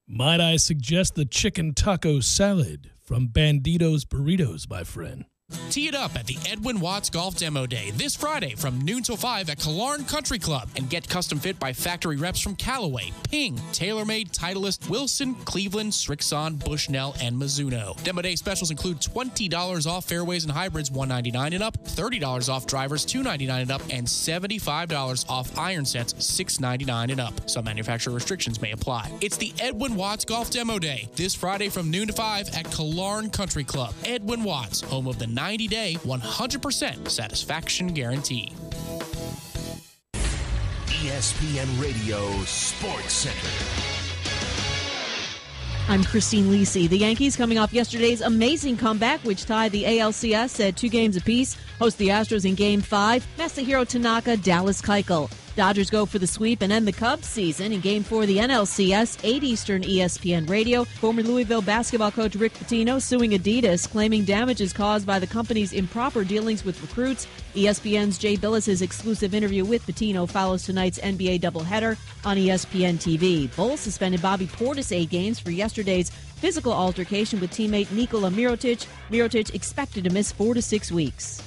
Might I suggest the chicken taco salad from Bandito's Burritos, my friend? Tee it up at the Edwin Watts Golf Demo Day this Friday from noon till 5 at Killearn Country Club and get custom fit by factory reps from Callaway, Ping, TaylorMade, Titleist, Wilson, Cleveland, Srixon, Bushnell, and Mizuno. Demo Day specials include $20 off fairways and hybrids, $199 and up, $30 off drivers, $299 and up, and $75 off iron sets, $699 and up. Some manufacturer restrictions may apply. It's the Edwin Watts Golf Demo Day this Friday from noon to 5 at Killearn Country Club. Edwin Watts, home of the 90-day, 100% satisfaction guarantee. ESPN Radio Sports Center. I'm Christine Lisi. The Yankees, coming off yesterday's amazing comeback, which tied the ALCS at 2 games apiece, host the Astros in Game 5. Masahiro Tanaka, Dallas Keuchel. Dodgers go for the sweep and end the Cubs season in Game 4 of the NLCS, 8 Eastern ESPN Radio. Former Louisville basketball coach Rick Pitino suing Adidas, claiming damages caused by the company's improper dealings with recruits. ESPN's Jay Billis' exclusive interview with Pitino follows tonight's NBA doubleheader on ESPN TV. Bulls suspended Bobby Portis 8 games for yesterday's physical altercation with teammate Nikola Mirotic. Mirotic expected to miss 4 to 6 weeks.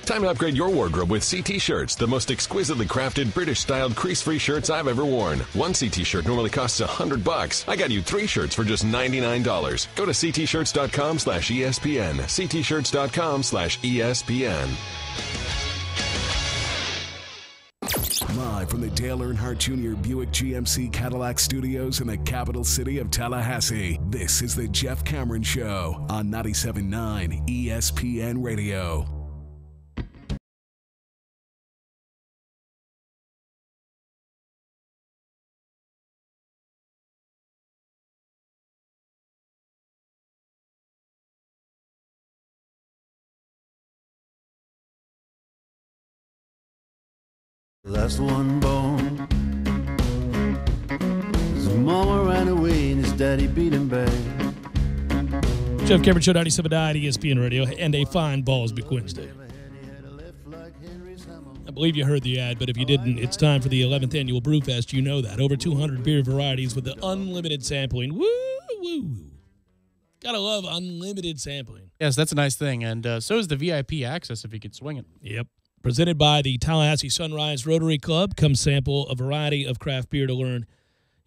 Time to upgrade your wardrobe with CT Shirts, the most exquisitely crafted, British-styled, crease-free shirts I've ever worn. One CT shirt normally costs $100. I got you 3 shirts for just $99. Go to ctshirts.com/ESPN. ctshirts.com/ESPN. Live from the Dale Earnhardt Jr. Buick GMC Cadillac Studios in the capital city of Tallahassee, this is the Jeff Cameron Show on 97.9 ESPN Radio. Last one born. His mama ran away and his daddy beat him back. Jeff Cameron Show, 97.9 ESPN Radio, and a fine Ballsby Wednesday. I believe you heard the ad, but if you didn't, it's time for the 11th Annual Brewfest. You know that. Over 200 beer varieties with the unlimited sampling. Woo, woo, woo. Gotta love unlimited sampling. Yes, that's a nice thing, and so is the VIP access if you could swing it. Yep. presented by the Tallahassee Sunrise Rotary Club. Come sample a variety of craft beer to learn,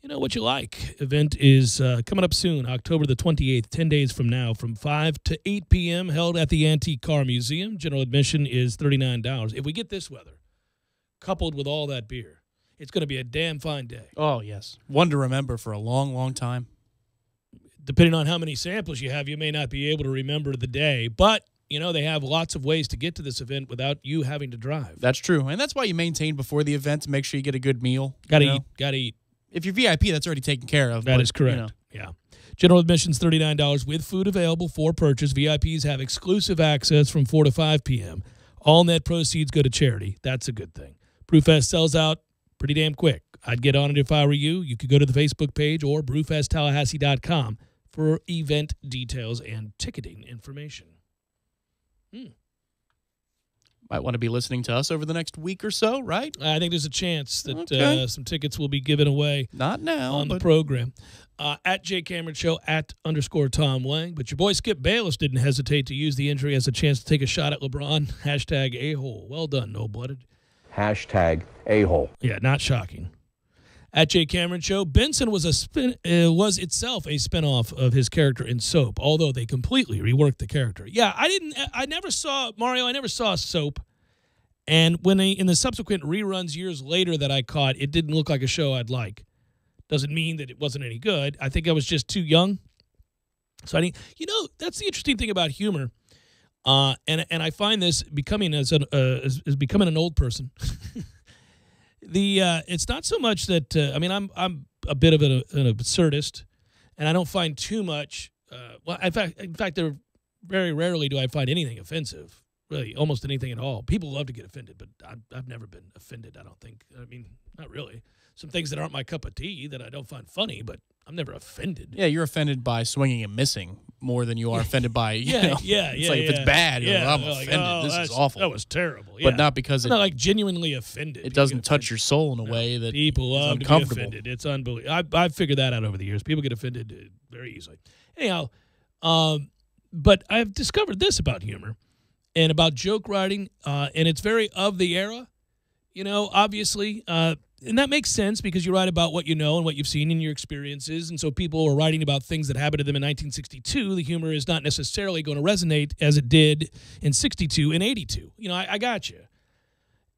what you like. Event is coming up soon, October the 28th, 10 days from now, from 5 to 8 p.m., held at the Antique Car Museum. General admission is $39. If we get this weather, coupled with all that beer, it's going to be a damn fine day. Oh, yes. One to remember for a long, long time. Depending on how many samples you have, you may not be able to remember the day, but they have lots of ways to get to this event without you having to drive. That's true, and that's why you maintain before the event to make sure you get a good meal. Got to eat. If you're VIP, that's already taken care of. That is correct. Yeah. General admission's $39 with food available for purchase. VIPs have exclusive access from 4 to 5 p.m. All net proceeds go to charity. That's a good thing. Brewfest sells out pretty damn quick. I'd get on it if I were you. You could go to the Facebook page or brewfesttallahassee.com for event details and ticketing information. Might want to be listening to us over the next week or so, right? I think there's a chance that some tickets will be given away. Not now. On the program. At Jay Cameron Show, @_Tom Lang. But your boy Skip Bayless didn't hesitate to use the injury as a chance to take a shot at LeBron. #A-hole. Well done, no-blooded. #A-hole. Yeah, not shocking. At Jay Cameron Show, Benson was itself a spinoff of his character in Soap, although they completely reworked the character. Yeah, I never saw Soap, and when in the subsequent reruns years later that I caught, it didn't look like a show I'd like. Doesn't mean that it wasn't any good. I think I was just too young. So that's the interesting thing about humor, and I find this becoming as becoming an old person. It's not so much that I'm a bit of an absurdist, and I don't find too much. In fact, there very rarely do I find anything offensive. Really, almost anything at all. People love to get offended, but I've never been offended. I don't think. Not really. Some things that aren't my cup of tea that I don't find funny, but I'm never offended. Yeah, you're offended by swinging and missing more than you are offended by, yeah. It's like if it's bad, you're like, I'm offended. This is awful. That was terrible. But not because I'm not like genuinely offended. It doesn't touch your soul in a way that people love is to get offended. It's unbelievable. I've figured that out over the years. People get offended very easily. Anyhow, but I've discovered this about humor and about joke writing, and it's very of the era. Obviously, and that makes sense because you write about what you know and what you've seen in your experiences. And so people are writing about things that happened to them in 1962. The humor is not necessarily going to resonate as it did in 62 and 82. I got you.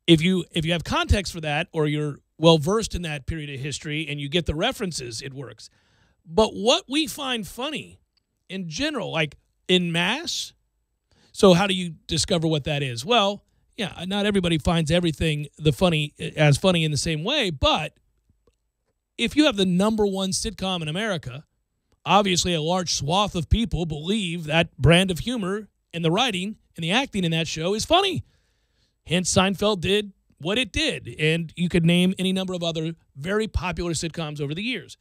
If you have context for that, or you're well-versed in that period of history and you get the references, it works. But what we find funny in general, like en masse, so how do you discover what that is? Well, yeah, not everybody finds everything funny in the same way, but if you have the #1 sitcom in America, obviously a large swath of people believe that brand of humor and the writing and the acting in that show is funny. Hence, Seinfeld did what it did, and you could name any number of other very popular sitcoms over the years.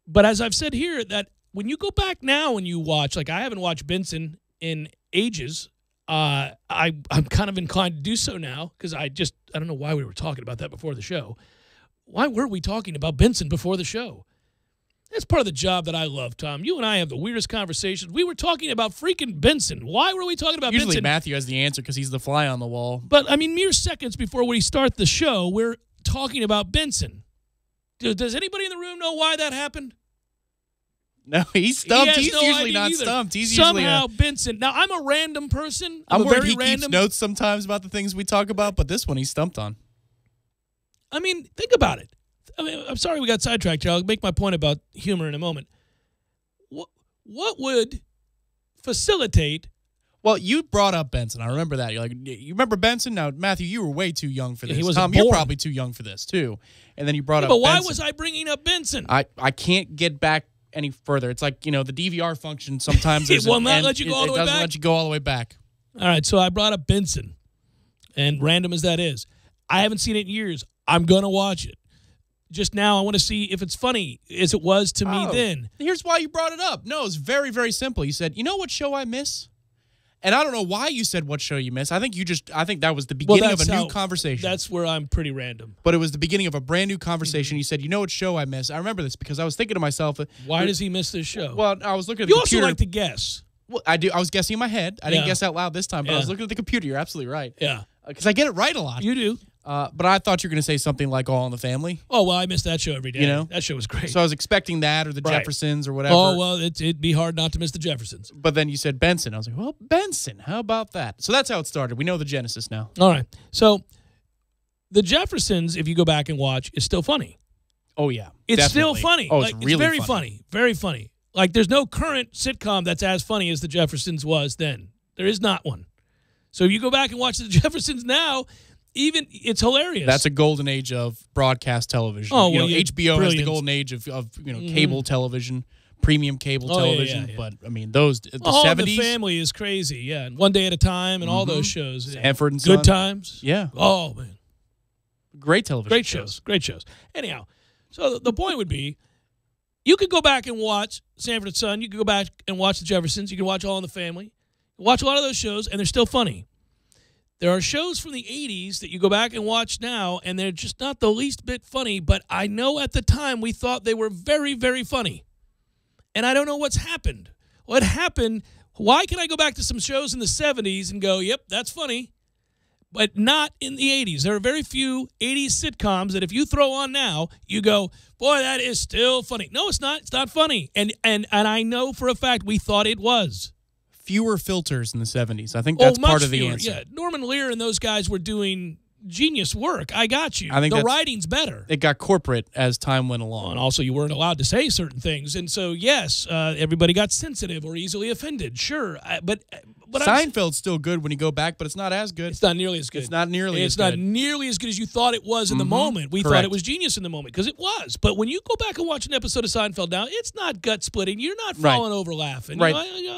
But as I've said here, that when you go back now and you watch, like I haven't watched Benson in ages. I'm kind of inclined to do so now because I don't know why we were talking about that before the show. Why were we talking about Benson before the show? That's part of the job that I love, Tom. You and I have the weirdest conversations. We were talking about freaking Benson. Why were we talking about Benson? Usually Matthew has the answer because he's the fly on the wall. But, mere seconds before we start the show, we're talking about Benson. Does anybody in the room know why that happened? No, he's stumped. He's usually not stumped. He's somehow Benson. Now, I'm a random person. I'm worried he keeps notes sometimes about the things we talk about, but this one he's stumped on. Think about it. I'm sorry we got sidetracked here. I'll make my point about humor in a moment. What would facilitate? Well, you brought up Benson. I remember that. You're like, you remember Benson? Now, Matthew, you were way too young for this. He was Tom, you're probably too young for this, too. And then you brought up Benson. But why Benson. was I bringing up Benson? I can't get back any further. It's like, the DVR function sometimes it will not let you go all the way back. It doesn't let you go all the way back. All right, so I brought up Benson, and random as that is, I haven't seen it in years. I'm going to watch it. Just now, I want to see if it's funny as it was to me then. Here's why you brought it up. No, it's very, very simple. You said, you know what show I miss? And I don't know why you said what show you miss. I think that was the beginning of a new conversation. That's where I'm pretty random. But it was the beginning of a brand new conversation. You said, you know what show I miss? I remember this because I was thinking to myself. Why does he miss this show? Well, I was looking at the computer. You also like to guess. Well, I do. I was guessing in my head. I didn't guess out loud this time, but I was looking at the computer. You're absolutely right. Yeah. because I get it right a lot. You do. But I thought you were going to say something like All in the Family. Oh, well, I missed that show every day. You know? That show was great. So I was expecting that or the Right. Jeffersons or whatever. Oh, well, it'd be hard not to miss the Jeffersons. But then you said Benson. I was like, well, Benson, how about that? So that's how it started. We know the genesis now. All right. So the Jeffersons, if you go back and watch, is still funny. Oh, yeah. It's definitely. still funny. Oh, Like, it's really very funny. Very funny. Like, there's no current sitcom that's as funny as the Jeffersons was then. There is not one. So if you go back and watch the Jeffersons now, even it's hilarious. That's a golden age of broadcast television. Oh, you well, know, yeah, HBO has brilliant. the golden age of cable television, premium cable television. yeah. But I mean, those the All 70s. the Family is crazy. Yeah, and One Day at a Time and all those shows. Sanford and Good Son. Times. Yeah. Oh man, Great television. great shows. Great shows. Anyhow, so the point would be, you could go back and watch Sanford and Son. You could go back and watch the Jeffersons. You can watch All in the Family. Watch a lot of those shows, and they're still funny. There are shows from the 80s that you go back and watch now, and they're just not the least bit funny, but I know at the time we thought they were very, very funny. And I don't know what's happened. What happened? Why can I go back to some shows in the 70s and go, yep, that's funny, but not in the 80s? There are very few 80s sitcoms that if you throw on now, you go, boy, that is still funny. No, it's not. It's not funny. And I know for a fact we thought it was. Fewer filters in the 70s. I think that's much part of the fewer. answer. Yeah, Norman Lear and those guys were doing genius work. I got you. I think the that's- writing's better. It got corporate as time went along. And also, you weren't allowed to say certain things. And so, yes, everybody got sensitive or easily offended. Sure. But Seinfeld's still good when you go back, but it's not as good. It's not nearly as good. It's not nearly It's as not good. nearly as good as you thought it was in the moment. We thought Correct. it was genius in the moment because it was. But when you go back and watch an episode of Seinfeld now, it's not gut splitting. You're not Right. falling over laughing. Right.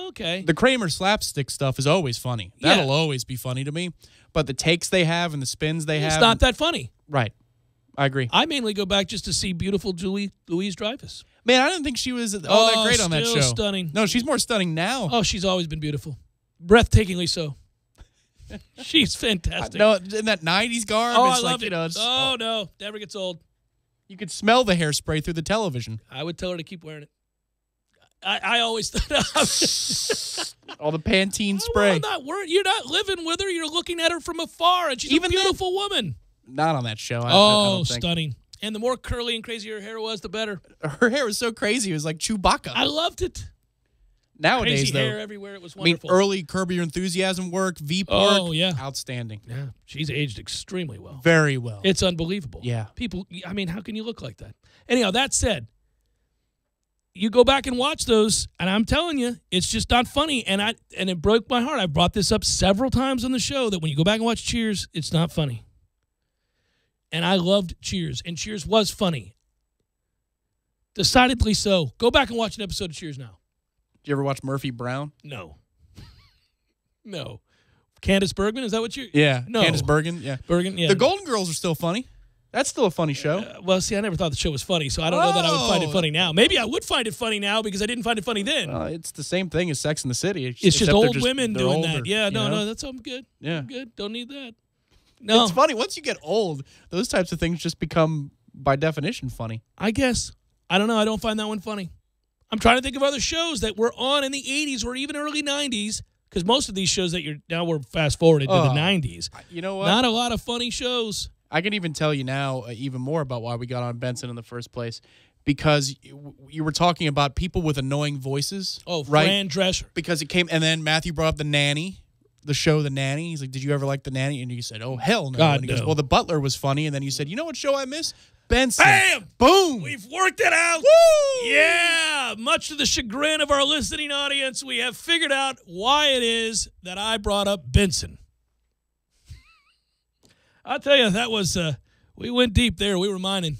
Okay. The Kramer slapstick stuff is always funny. Yeah. That'll always be funny to me. But the takes they have and the spins they have. It's not that funny. Right. I agree. I mainly go back just to see beautiful Louise Dreyfus. Man, I didn't think she was all that great on that still show. Stunning. No, she's more stunning now. Oh, she's always been beautiful. Breathtakingly so. She's fantastic. No, in that 90s garb. Oh, it's I like, love it. you know, it's, Oh, no. Never gets old. you could smell the hairspray through the television. I would tell her to keep wearing it. I always thought All the Pantene spray. I'm not worried. You're not living with her. You're looking at her from afar, and she's Even a beautiful woman. Not on that show. I Oh, don't think. stunning. And the more curly and crazy her hair was, the better. Her hair was so crazy. It was like Chewbacca. I loved it. Nowadays, Crazy though, hair everywhere. It was I mean, wonderful. early Curb Your Enthusiasm work, V-Pork, Oh, yeah. outstanding. Yeah, she's aged extremely well. Very well. It's unbelievable. Yeah. People, I mean, how can you look like that? Anyhow, that said, you go back and watch those, and I'm telling you, it's just not funny. And it broke my heart. I brought this up several times on the show that when you go back and watch Cheers, it's not funny. And I loved Cheers, and Cheers was funny. Decidedly so. Go back and watch an episode of Cheers now. Did you ever watch Murphy Brown? No. No. Candace Bergman, is that what you? Yeah. No. Candace Bergen, yeah. Bergen, yeah. The Golden Girls are still funny. That's still a funny show. Well, see, I never thought the show was funny, so I don't know that I would find it funny now. Maybe I would find it funny now because I didn't find it funny then. It's the same thing as Sex in the City. It's just except they're old women they're doing older, that. Yeah, you no, know? no, that's I'm good. Yeah. I'm good. Don't need that. No. It's funny. Once you get old, those types of things just become, by definition, funny. I guess. I don't know. I don't find that one funny. I'm trying to think of other shows that were on in the 80s or even early 90s, because most of these shows that you're now we're fast forwarded to the 90s. You know what? Not a lot of funny shows. I can even tell you now even more about why we got on Benson in the first place. Because you were talking about people with annoying voices. Oh, right? Fran Drescher. Because it came, and then Matthew brought up The Nanny, the show The Nanny. He's like, did you ever like The Nanny? And you said, oh, hell no. God, and he goes, no. well, The Butler was funny. And then you said, you know what show I miss? Benson. Bam! Boom! We've worked it out. Woo! Yeah! Much to the chagrin of our listening audience, we have figured out why it is that I brought up Benson. I'll tell you, that was, we went deep there. We were mining.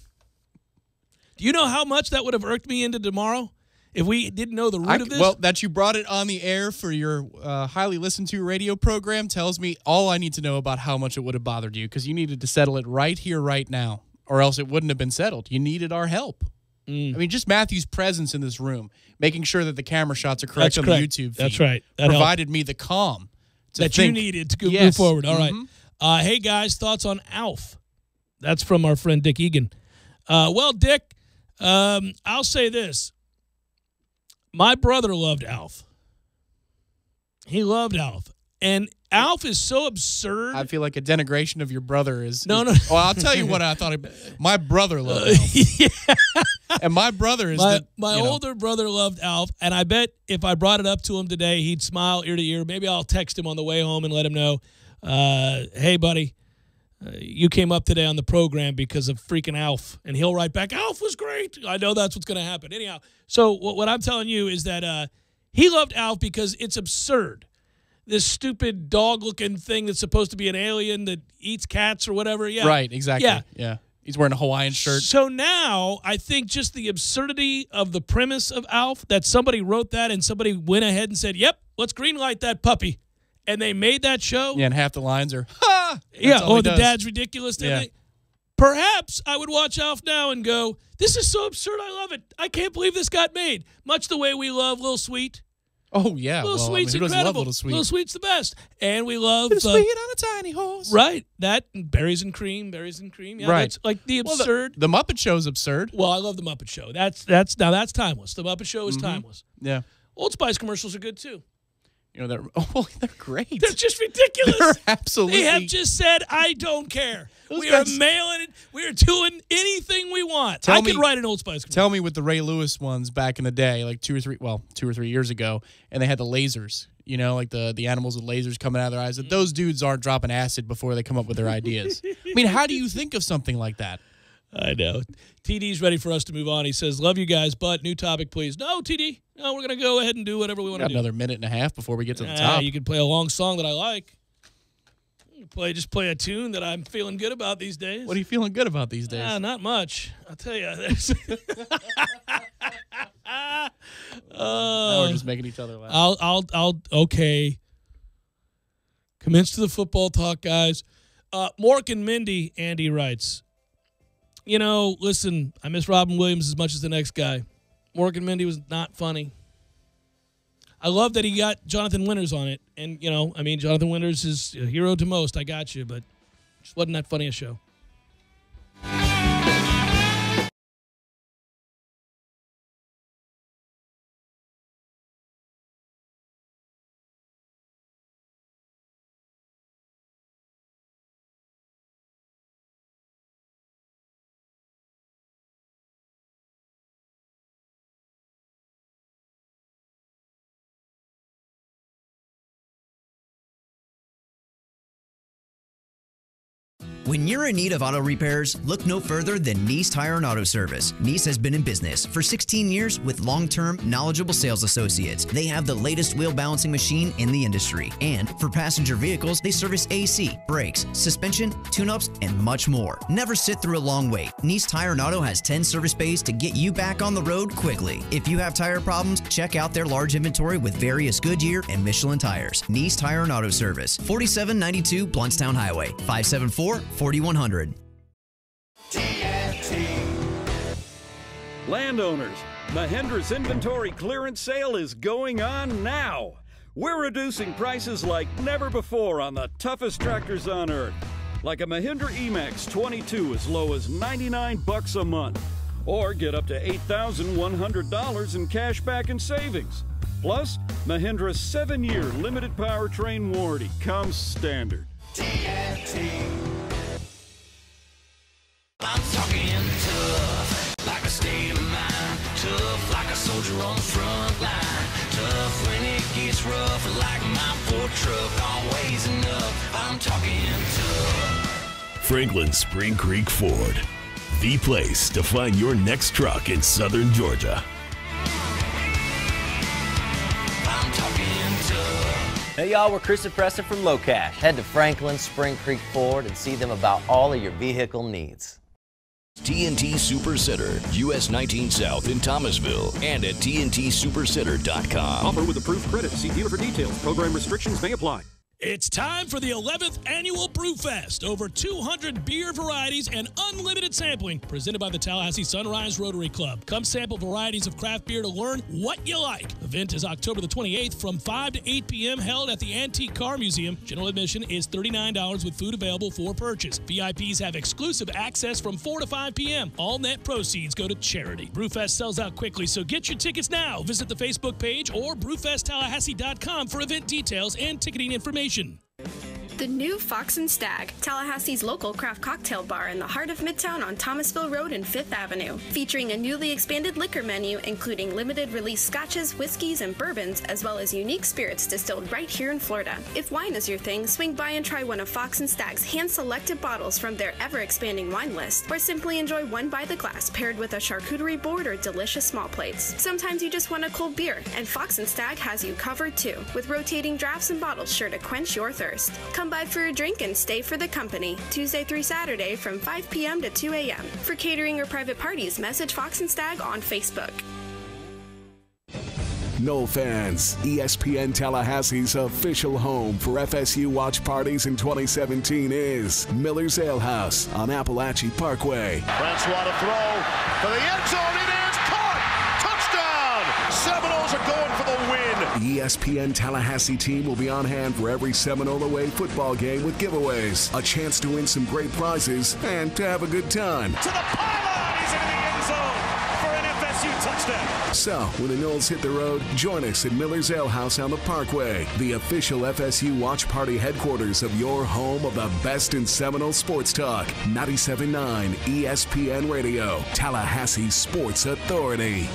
Do you know how much that would have irked me into tomorrow if we didn't know the root of this? Well, that you brought it on the air for your highly listened to radio program tells me all I need to know about how much it would have bothered you, because you needed to settle it right here, right now, or else it wouldn't have been settled. You needed our help. I mean, just Matthew's presence in this room, making sure that the camera shots are correct That's on correct. the YouTube feed. That's right. That provided me the calm to that think. you needed to Yes. move forward. All right. Mhm. Hey, guys, thoughts on Alf? That's from our friend Dick Egan. Well, Dick, I'll say this. My brother loved Alf. He loved Alf. And Alf is so absurd. I feel like a denigration of your brother is. No. Well, I'll tell you what I thought. My brother loved Alf. Yeah. And my brother is my older brother loved Alf, and I bet if I brought it up to him today, he'd smile ear to ear. Maybe I'll text him on the way home and let him know, hey, buddy, you came up today on the program because of freaking Alf. And he'll write back, Alf was great. I know that's what's going to happen. Anyhow, so what I'm telling you is that he loved Alf because it's absurd. This stupid dog-looking thing that's supposed to be an alien that eats cats or whatever. Yeah. Right, exactly. Yeah. He's wearing a Hawaiian shirt. So now I think just the absurdity of the premise of Alf, that somebody wrote that and somebody went ahead and said, yep, let's greenlight that puppy. And they made that show. Yeah, and half the lines are, ha! The dad's ridiculous. Yeah. Perhaps I would watch Alf now and go, this is so absurd, I love it. I can't believe this got made. Much the way we love Lil Sweet. Oh, yeah. Little Sweet's who doesn't incredible. love Little Sweet? Little Sweet's the best. And we love... Little Sweet on a tiny horse. Right. That, and Berries and Cream. Yeah, right. That's like the absurd. The Muppet Show is absurd. Well, I love the Muppet Show. That's timeless. The Muppet Show is timeless. Yeah. Old Spice commercials are good, too. You know, they're great. They're just ridiculous. They're absolutely. They have just said, I don't care. We guys- are mailing it. We are doing anything we want. I could write an Old Spice commercial. Tell me with the Ray Lewis ones back in the day, like 2 or 3 years ago, and they had the lasers, you know, like the animals with lasers coming out of their eyes. That those dudes aren't dropping acid before they come up with their ideas. I mean, how do you think of something like that? I know. TD's ready for us to move on. He says, love you guys, but new topic, please. No, TD. No, we're going to go ahead and do whatever we want to do. Another minute and a half before we get to the top. You can play a long song that I like. Just play a tune that I'm feeling good about these days. What are you feeling good about these days? Not much. I'll tell you. Now we're just making each other laugh. Okay. Commence to the football talk, guys. Mork and Mindy, Andy writes. You know, listen, I miss Robin Williams as much as the next guy. Mork and Mindy was not funny. I love that he got Jonathan Winters on it. And, you know, I mean, Jonathan Winters is a hero to most. I got you, but just wasn't that funny a show. When you're in need of auto repairs, look no further than NEECE Tire and Auto Service. NEECE has been in business for 16 years with long-term, knowledgeable sales associates. They have the latest wheel balancing machine in the industry. And for passenger vehicles, they service AC, brakes, suspension, tune-ups, and much more. Never sit through a long wait. NEECE Tire and Auto has 10 service bays to get you back on the road quickly. If you have tire problems, check out their large inventory with various Goodyear and Michelin tires. NEECE Tire and Auto Service, 4792 Bluntstown Highway, 574-4100. Landowners, Mahindra's inventory clearance sale is going on now. We're reducing prices like never before on the toughest tractors on earth. Like a Mahindra EMAX 22 as low as $99 a month. Or get up to $8,100 in cash back and savings. Plus, Mahindra's 7-year limited powertrain warranty comes standard. I'm talking tough, like a state of mind. Tough, like a soldier on the front line. Tough when it gets rough, like my Ford truck. Always enough, I'm talking tough. Franklin Spring Creek Ford, the place to find your next truck in southern Georgia. I'm talking tough. Hey y'all, we're Chris and Preston from Low Cash. Head to Franklin Spring Creek Ford and see them about all of your vehicle needs. TNT Super Center, US 19 South in Thomasville, and at TNTSuperCenter.com. Offer with approved credit. See dealer for details. Program restrictions may apply. It's time for the 11th annual Brewfest. Over 200 beer varieties and unlimited sampling presented by the Tallahassee Sunrise Rotary Club. Come sample varieties of craft beer to learn what you like. Event is October the 28th from 5 to 8 p.m. held at the Antique Car Museum. General admission is $39 with food available for purchase. VIPs have exclusive access from 4 to 5 p.m. All net proceeds go to charity. Brewfest sells out quickly, so get your tickets now. Visit the Facebook page or brewfesttallahassee.com for event details and ticketing information. The new Fox and Stag, Tallahassee's local craft cocktail bar in the heart of Midtown on Thomasville Road and 5th Avenue. Featuring a newly expanded liquor menu, including limited release scotches, whiskeys, and bourbons, as well as unique spirits distilled right here in Florida. If wine is your thing, swing by and try one of Fox and Stag's hand-selected bottles from their ever-expanding wine list, or simply enjoy one by the glass paired with a charcuterie board or delicious small plates. Sometimes you just want a cold beer, and Fox and Stag has you covered too, with rotating drafts and bottles sure to quench your thirst. Come by for a drink and stay for the company, Tuesday through Saturday from 5 p.m. to 2 a.m. For catering or private parties, message Fox and Stag on Facebook. Noel fans, ESPN Tallahassee's official home for FSU watch parties in 2017 is Miller's Ale House on Appalachia Parkway. Francois to throw for the end zone. It is caught. Touchdown. Seminoles are going for the win. The ESPN Tallahassee team will be on hand for every Seminole away football game with giveaways, a chance to win some great prizes, and to have a good time. To the pylon. He's into the end zone for an FSU touchdown. So, when the Noles hit the road, join us at Miller's Ale House on the Parkway, the official FSU watch party headquarters of your home of the best in Seminole sports talk. 97.9 ESPN Radio, Tallahassee Sports Authority.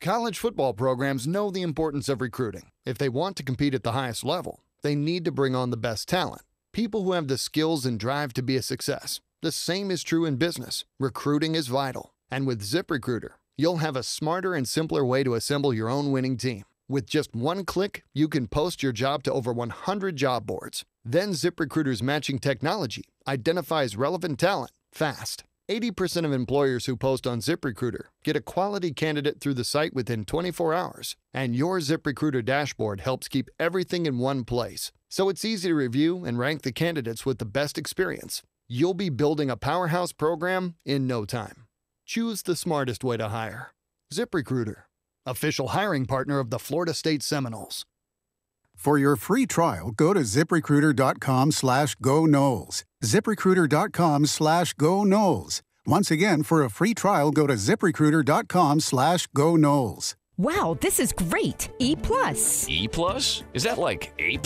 College football programs know the importance of recruiting. If they want to compete at the highest level, they need to bring on the best talent, people who have the skills and drive to be a success. The same is true in business. Recruiting is vital. And with ZipRecruiter, you'll have a smarter and simpler way to assemble your own winning team. With just one click, you can post your job to over 100 job boards. Then ZipRecruiter's matching technology identifies relevant talent fast. 80% of employers who post on ZipRecruiter get a quality candidate through the site within 24 hours. And your ZipRecruiter dashboard helps keep everything in one place, so it's easy to review and rank the candidates with the best experience. You'll be building a powerhouse program in no time. Choose the smartest way to hire. ZipRecruiter, official hiring partner of the Florida State Seminoles. For your free trial, go to ZipRecruiter.com/GoNoles. ZipRecruiter.com/GoNoles. Once again, for a free trial, go to ZipRecruiter.com/GoNoles. Wow, this is great. E+. E+? Is that like A+?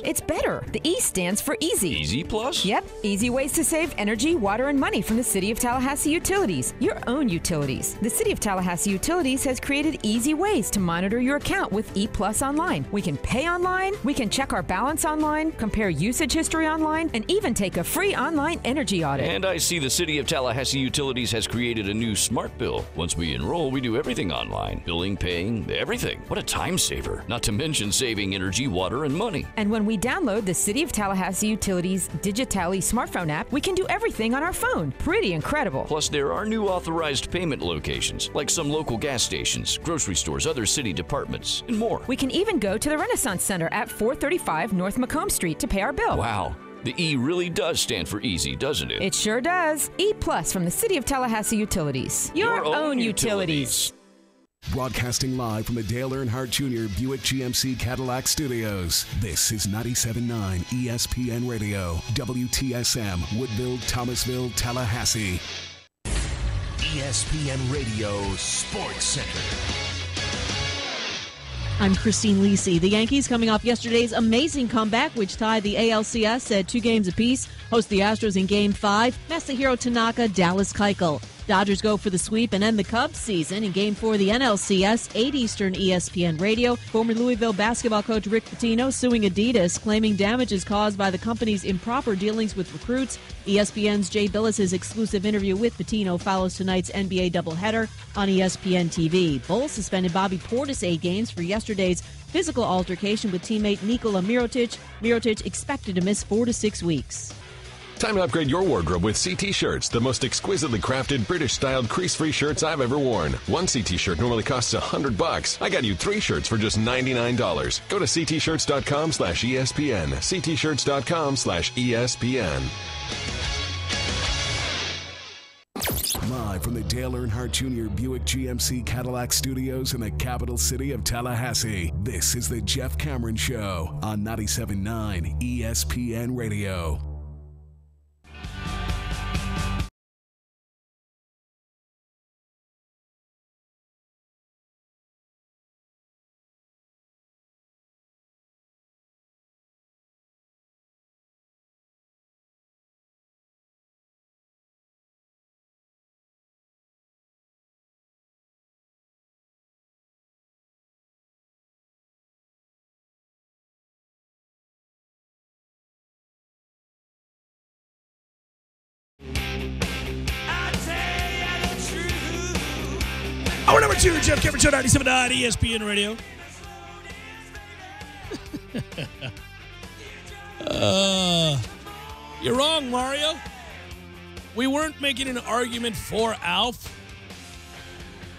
It's better. The E stands for easy. Easy Plus? Yep. Easy ways to save energy, water, and money from the City of Tallahassee Utilities. Your own utilities. The City of Tallahassee Utilities has created easy ways to monitor your account with E+ online. We can pay online, we can check our balance online, compare usage history online, and even take a free online energy audit. And I see the City of Tallahassee Utilities has created a new smart bill. Once we enroll, we do everything online. Billing, paying, everything. What a time saver. Not to mention saving energy, water, and money. And when we download the City of Tallahassee Utilities Digitally smartphone app, we can do everything on our phone. Pretty incredible. Plus, there are new authorized payment locations, like some local gas stations, grocery stores, other city departments, and more. We can even go to the Renaissance Center at 435 North Macomb Street to pay our bill. Wow. The E really does stand for easy, doesn't it? It sure does. E+ from the City of Tallahassee Utilities. Your own utilities. Broadcasting live from the Dale Earnhardt Jr. Buick GMC Cadillac Studios. This is 97.9 ESPN Radio, WTSM, Woodville, Thomasville, Tallahassee. ESPN Radio Sports Center. I'm Christine Lisi. The Yankees, coming off yesterday's amazing comeback, which tied the ALCS at 2 games apiece, host the Astros in Game 5. Masahiro Tanaka, Dallas Keuchel. Dodgers go for the sweep and end the Cubs season in Game 4 of the NLCS, 8 Eastern ESPN Radio. Former Louisville basketball coach Rick Pitino suing Adidas, claiming damages caused by the company's improper dealings with recruits. ESPN's Jay Billis' exclusive interview with Pitino follows tonight's NBA doubleheader on ESPN TV. Bulls suspended Bobby Portis 8 games for yesterday's physical altercation with teammate Nikola Mirotic. Mirotic expected to miss 4 to 6 weeks. Time to upgrade your wardrobe with CT Shirts, the most exquisitely crafted British-styled crease-free shirts I've ever worn. One CT shirt normally costs $100. I got you 3 shirts for just $99. Go to ctshirts.com/ESPN. ctshirts.com/ESPN. Live from the Dale Earnhardt Jr. Buick GMC Cadillac Studios in the capital city of Tallahassee, this is the Jeff Cameron Show on 97.9 ESPN Radio. Sports here, Jeff Cameron Show, 97.9 ESPN Radio. You're wrong, Mario. We weren't making an argument for Alf.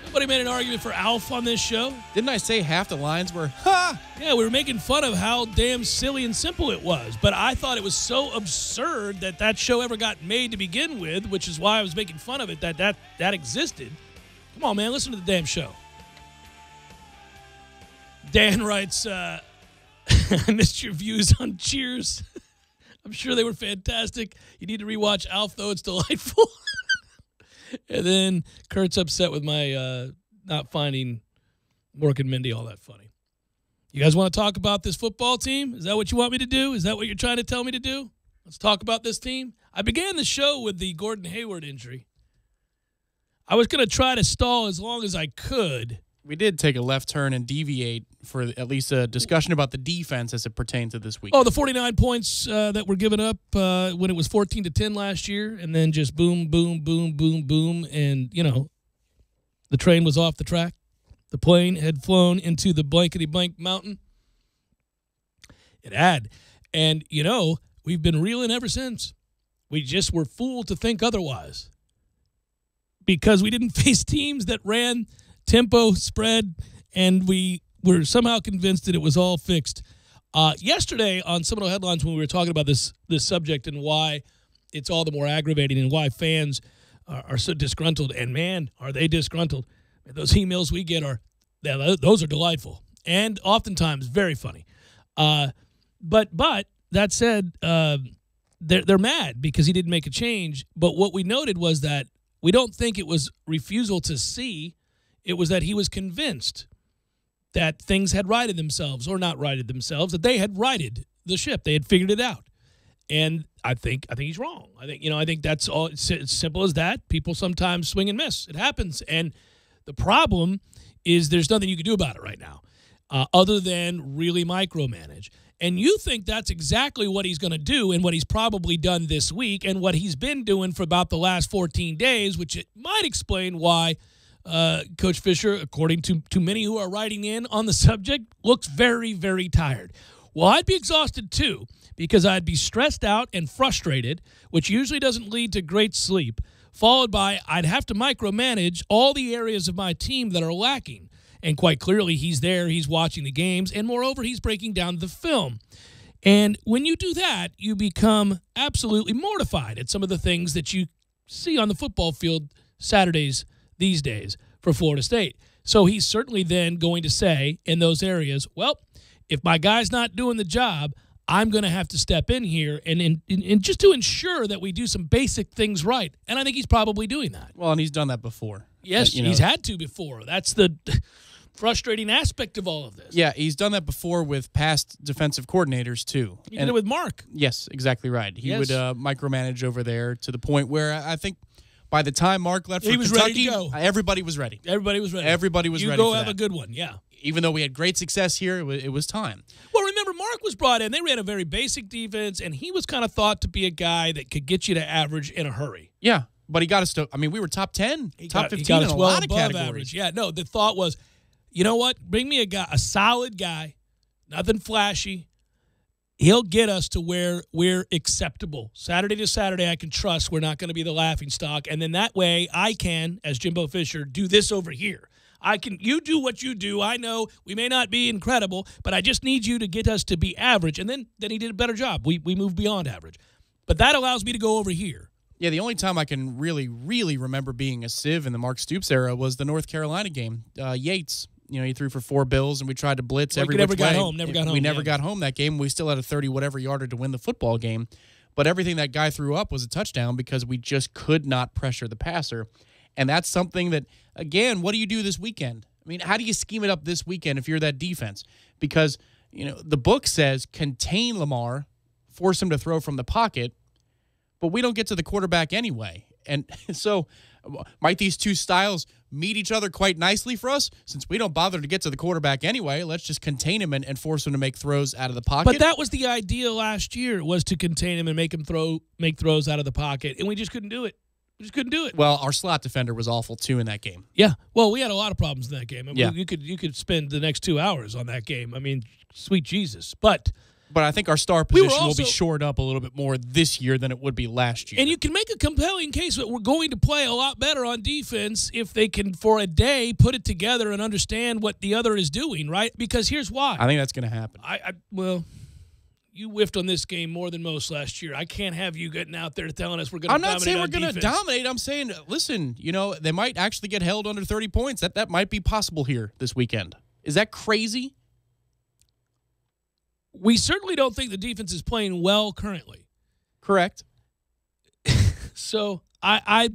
Nobody made an argument for Alf on this show. Didn't I say half the lines were, ha? Yeah, we were making fun of how damn silly and simple it was. But I thought it was so absurd that show ever got made to begin with, which is why I was making fun of it, that existed. Come on, man, listen to the damn show. Dan writes, I missed your views on Cheers. I'm sure they were fantastic. You need to rewatch Alf, though. It's delightful. And then Kurt's upset with my not finding Mork and Mindy all that funny. You guys want to talk about this football team? Is that what you want me to do? Is that what you're trying to tell me to do? Let's talk about this team. I began the show with the Gordon Hayward injury. I was going to try to stall as long as I could. We did take a left turn and deviate for at least a discussion about the defense as it pertains to this week. Oh, the 49 points that were given up when it was 14-10 last year, and then just boom, boom, boom, boom, boom, and, you know, the train was off the track. The plane had flown into the blankety-blank mountain. It had. And, you know, we've been reeling ever since. We just were fooled to think otherwise because we didn't face teams that ran tempo, spread, and we were somehow convinced that it was all fixed. Yesterday on Seminole Headlines, when we were talking about this subject and why it's all the more aggravating and why fans are so disgruntled, and man, are they disgruntled. Those emails we get those are delightful and oftentimes very funny. But that said, they're mad because he didn't make a change. But what we noted was that we don't think it was refusal to see. It was that he was convinced that things had righted themselves, or not righted themselves, that they had righted the ship. They had figured it out. And I think he's wrong. I think that's all. It's as simple as that. People sometimes swing and miss. It happens. And the problem is there's nothing you can do about it right now other than really micromanage. And you think that's exactly what he's going to do and what he's probably done this week and what he's been doing for about the last 14 days, which it might explain why Coach Fisher, according to many who are writing in on the subject, looks very, very tired. Well, I'd be exhausted too because I'd be stressed out and frustrated, which usually doesn't lead to great sleep, followed by I'd have to micromanage all the areas of my team that are lacking. And quite clearly, he's there, he's watching the games, and moreover, he's breaking down the film. And when you do that, you become absolutely mortified at some of the things that you see on the football field Saturdays these days for Florida State. So he's certainly then going to say in those areas, well, if my guy's not doing the job, I'm going to have to step in here and just to ensure that we do some basic things right. And I think he's probably doing that. Well, and he's done that before. Yes, he's had to before. That's the frustrating aspect of all of this. Yeah, he's done that before with past defensive coordinators, too. He did it with Mark. Yes, exactly right. He would micromanage over there to the point where I think by the time Mark left for Kentucky, ready to go. Everybody was ready. Everybody was ready. Everybody was ready You go for have that. a good one, yeah. Even though we had great success here, it was time. Well, remember, Mark was brought in. They ran a very basic defense, and he was kind of thought to be a guy that could get you to average in a hurry. Yeah, but he got us to, we were top 10, top 15 he got in us a well lot of above categories. average. Yeah, no, the thought was, you know what? Bring me a solid guy, nothing flashy. He'll get us to where we're acceptable. Saturday to Saturday, I can trust we're not going to be the laughing stock. And then that way I can, as Jimbo Fisher, do this over here. You do what you do. I know we may not be incredible, but I just need you to get us to be average. And then he did a better job. We moved beyond average. But that allows me to go over here. Yeah, the only time I can really, really remember being a sieve in the Mark Stoops era was the North Carolina game. Yates, he threw for 4 bills, and we tried to blitz every which way. Never got home. We never got home that game. We still had a 30-whatever yarder to win the football game. But everything that guy threw up was a touchdown because we just could not pressure the passer. And that's something that, again, what do you do this weekend? How do you scheme it up this weekend if you're that defense? Because, the book says contain Lamar, force him to throw from the pocket, but we don't get to the quarterback anyway. And so might these two styles meet each other quite nicely for us? Since we don't bother to get to the quarterback anyway, let's just contain him and force him to make throws out of the pocket. But that was the idea last year, was to contain him and make throws out of the pocket, and we just couldn't do it. We just couldn't do it. Well, our slot defender was awful, too, in that game. Yeah. Well, we had a lot of problems in that game. I mean, Yeah. you could spend the next 2 hours on that game. I mean, sweet Jesus. But I think our star position will be shored up a little bit more this year than it would be last year. And you can make a compelling case that we're going to play a lot better on defense if they can, for a day, put it together and understand what the other is doing, right? Because here's why. I think that's going to happen. Well, you whiffed on this game more than most last year. I can't have you getting out there telling us we're going to dominate on defense. I'm not saying we're going to dominate. I'm saying, listen, they might actually get held under 30 points. That might be possible here this weekend. Is that crazy? We certainly don't think the defense is playing well currently. Correct. So I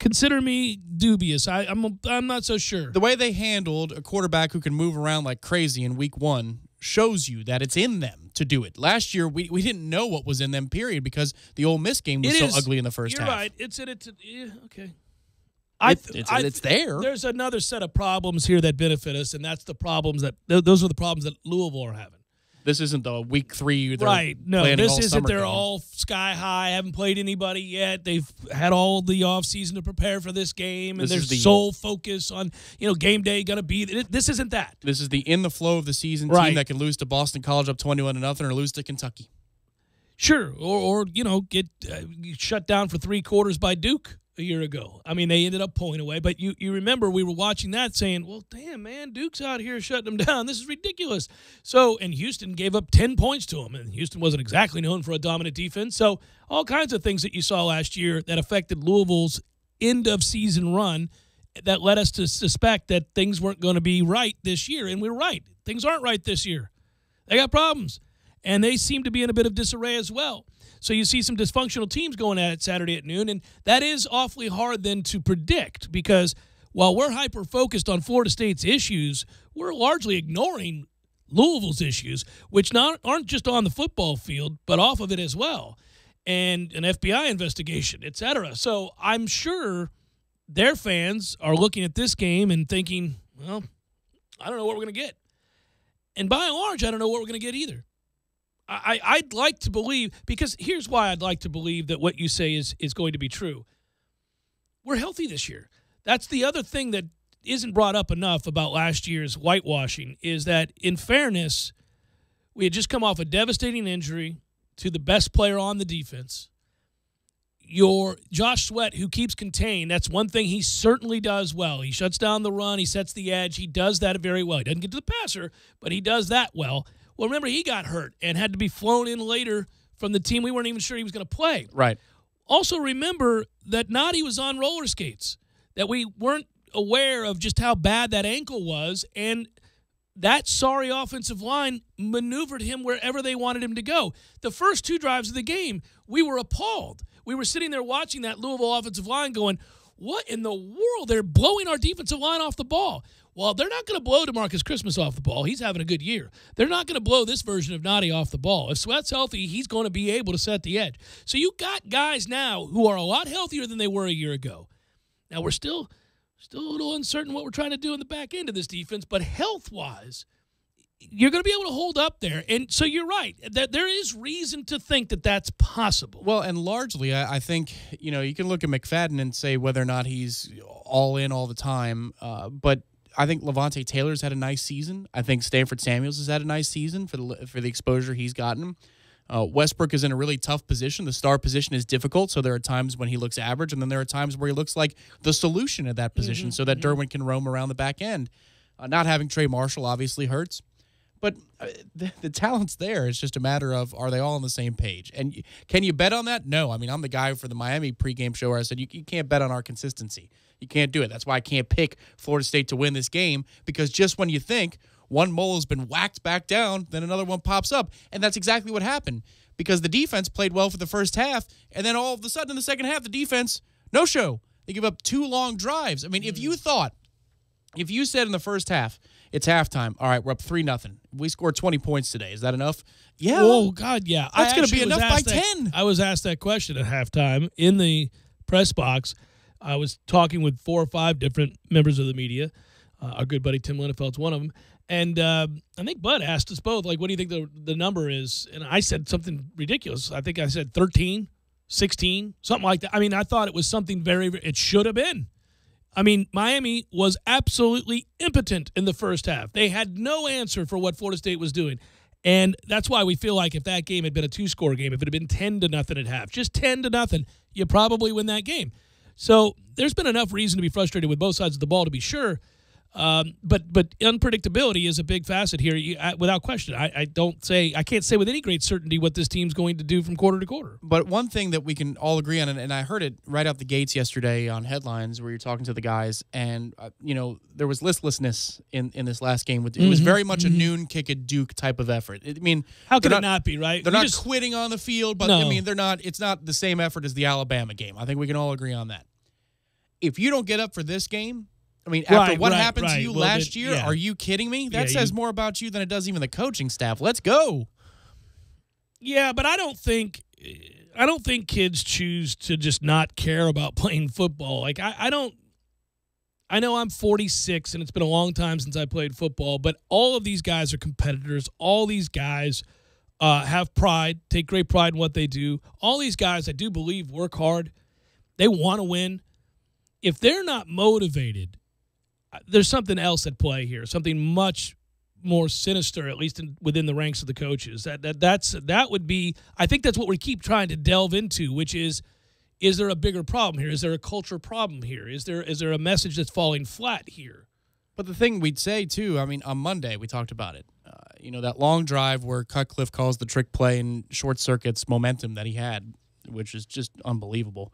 consider me dubious. I'm not so sure. The way they handled a quarterback who can move around like crazy in week 1 shows you that it's in them to do it. Last year, we didn't know what was in them, period, because the Ole Miss game was so ugly in the first half. You're right. It's in it. Okay. It's there. There's another set of problems here that benefit us, and that's the problems those are the problems that Louisville are having. This isn't the week 3. Right. No, this isn't. They're game. all sky high. Haven't played anybody yet. They've had all the offseason to prepare for this game, and their sole focus on game day going to be. This isn't that. This is the in the flow of the season team that can lose to Boston College up 21-0 or lose to Kentucky. Sure, or get shut down for 3 quarters by Duke a year ago. I mean, they ended up pulling away, but you remember we were watching that saying, well, damn, man, Duke's out here shutting them down. This is ridiculous. So, and Houston gave up 10 points to them, and Houston wasn't exactly known for a dominant defense. So all kinds of things that you saw last year that affected Louisville's end-of-season run that led us to suspect that things weren't going to be right this year, and we were right. Things aren't right this year. They got problems, and they seem to be in a bit of disarray as well. So you see some dysfunctional teams going at it Saturday at noon, and that is awfully hard then to predict because while we're hyper-focused on Florida State's issues, we're largely ignoring Louisville's issues, which aren't just on the football field, but off of it as well, and an FBI investigation, et cetera. So I'm sure their fans are looking at this game and thinking, well, I don't know what we're going to get. And by and large, I don't know what we're going to get either. I'd like to believe, because here's why I'd like to believe that what you say is going to be true. We're healthy this year. That's the other thing that isn't brought up enough about last year's whitewashing is that, in fairness, we had just come off a devastating injury to the best player on the defense. Your Josh Sweat, who keeps contained, that's one thing he certainly does well. He shuts down the run. He sets the edge. He does that very well. He doesn't get to the passer, but he does that well. Well, remember, he got hurt and had to be flown in later from the team we weren't even sure he was going to play. Right. Also, remember that Noddy was on roller skates, that we weren't aware of just how bad that ankle was, and that sorry offensive line maneuvered him wherever they wanted him to go. The first 2 drives of the game, we were appalled. We were sitting there watching that Louisville offensive line going, what in the world? They're blowing our defensive line off the ball. Well, they're not going to blow DeMarcus Christmas off the ball. He's having a good year. They're not going to blow this version of Noddy off the ball. If Sweat's healthy, he's going to be able to set the edge. So you got guys now who are a lot healthier than they were a year ago. Now, we're still a little uncertain what we're trying to do in the back end of this defense, but health-wise, you're going to be able to hold up there. And so you're right. That there is reason to think that that's possible. Well, and largely, I think, you can look at McFadden and say whether or not he's all in all the time, but I think Levante Taylor's had a nice season. I think Stanford Samuels has had a nice season for the exposure he's gotten. Westbrook is in a really tough position. The star position is difficult, so there are times when he looks average, and then there are times where he looks like the solution at that position so that Derwin can roam around the back end. Not having Trey Marshall obviously hurts, but the talent's there. It's just a matter of, are they all on the same page? And can you bet on that? No. I mean, I'm the guy for the Miami pregame show where I said you can't bet on our consistency. You can't do it. That's why I can't pick Florida State to win this game, because just when you think one mole has been whacked back down, then another one pops up. And that's exactly what happened, because the defense played well for the first half, and then all of a sudden in the second half, the defense, no show. They give up 2 long drives. I mean, if you said in the first half, it's halftime, all right, we're up 3-0. We scored 20 points today. Is that enough? Yeah. Oh, God, yeah. That's going to be enough by 10. I was asked that question at halftime in the press box. I was talking with 4 or 5 different members of the media. Our good buddy Tim Linnefeld's one of them. And I think Bud asked us both, like, what do you think the number is? And I said something ridiculous. I think I said 13. 16, something like that. I mean, I thought it was something it should have been. I mean, Miami was absolutely impotent in the first half. They had no answer for what Florida State was doing. And that's why we feel like if that game had been a 2-score game, if it had been 10-0 at half, just 10-0, you probably win that game. So there's been enough reason to be frustrated with both sides of the ball, to be sure. But unpredictability is a big facet here, without question. I can't say with any great certainty what this team's going to do from quarter to quarter. But one thing that we can all agree on, and I heard it right out the gates yesterday on headlines where you're talking to the guys, and there was listlessness in this last game. It was very much a noon kick at Duke type of effort. I mean, how could it not be, right? They're not quitting on the field, but I mean, they're not. It's not the same effort as the Alabama game. I think we can all agree on that. If you don't get up for this game. I mean, after what happened to you last year, are you kidding me? That says more about you than it does even the coaching staff. Let's go. Yeah, but I don't think kids choose to just not care about playing football. Like I know I'm 46 and it's been a long time since I played football, but all of these guys are competitors. All these guys have pride, take great pride in what they do. All these guys, I do believe, work hard. They want to win. If they're not motivated, there's something else at play here, something much more sinister, at least within the ranks of the coaches. That would be, I think that's what we keep trying to delve into, which is there a bigger problem here? Is there a culture problem here? Is there a message that's falling flat here? But the thing we'd say, too, I mean, on Monday we talked about it. That long drive where Cutcliffe calls the trick play and short circuits momentum that he had, which is just unbelievable.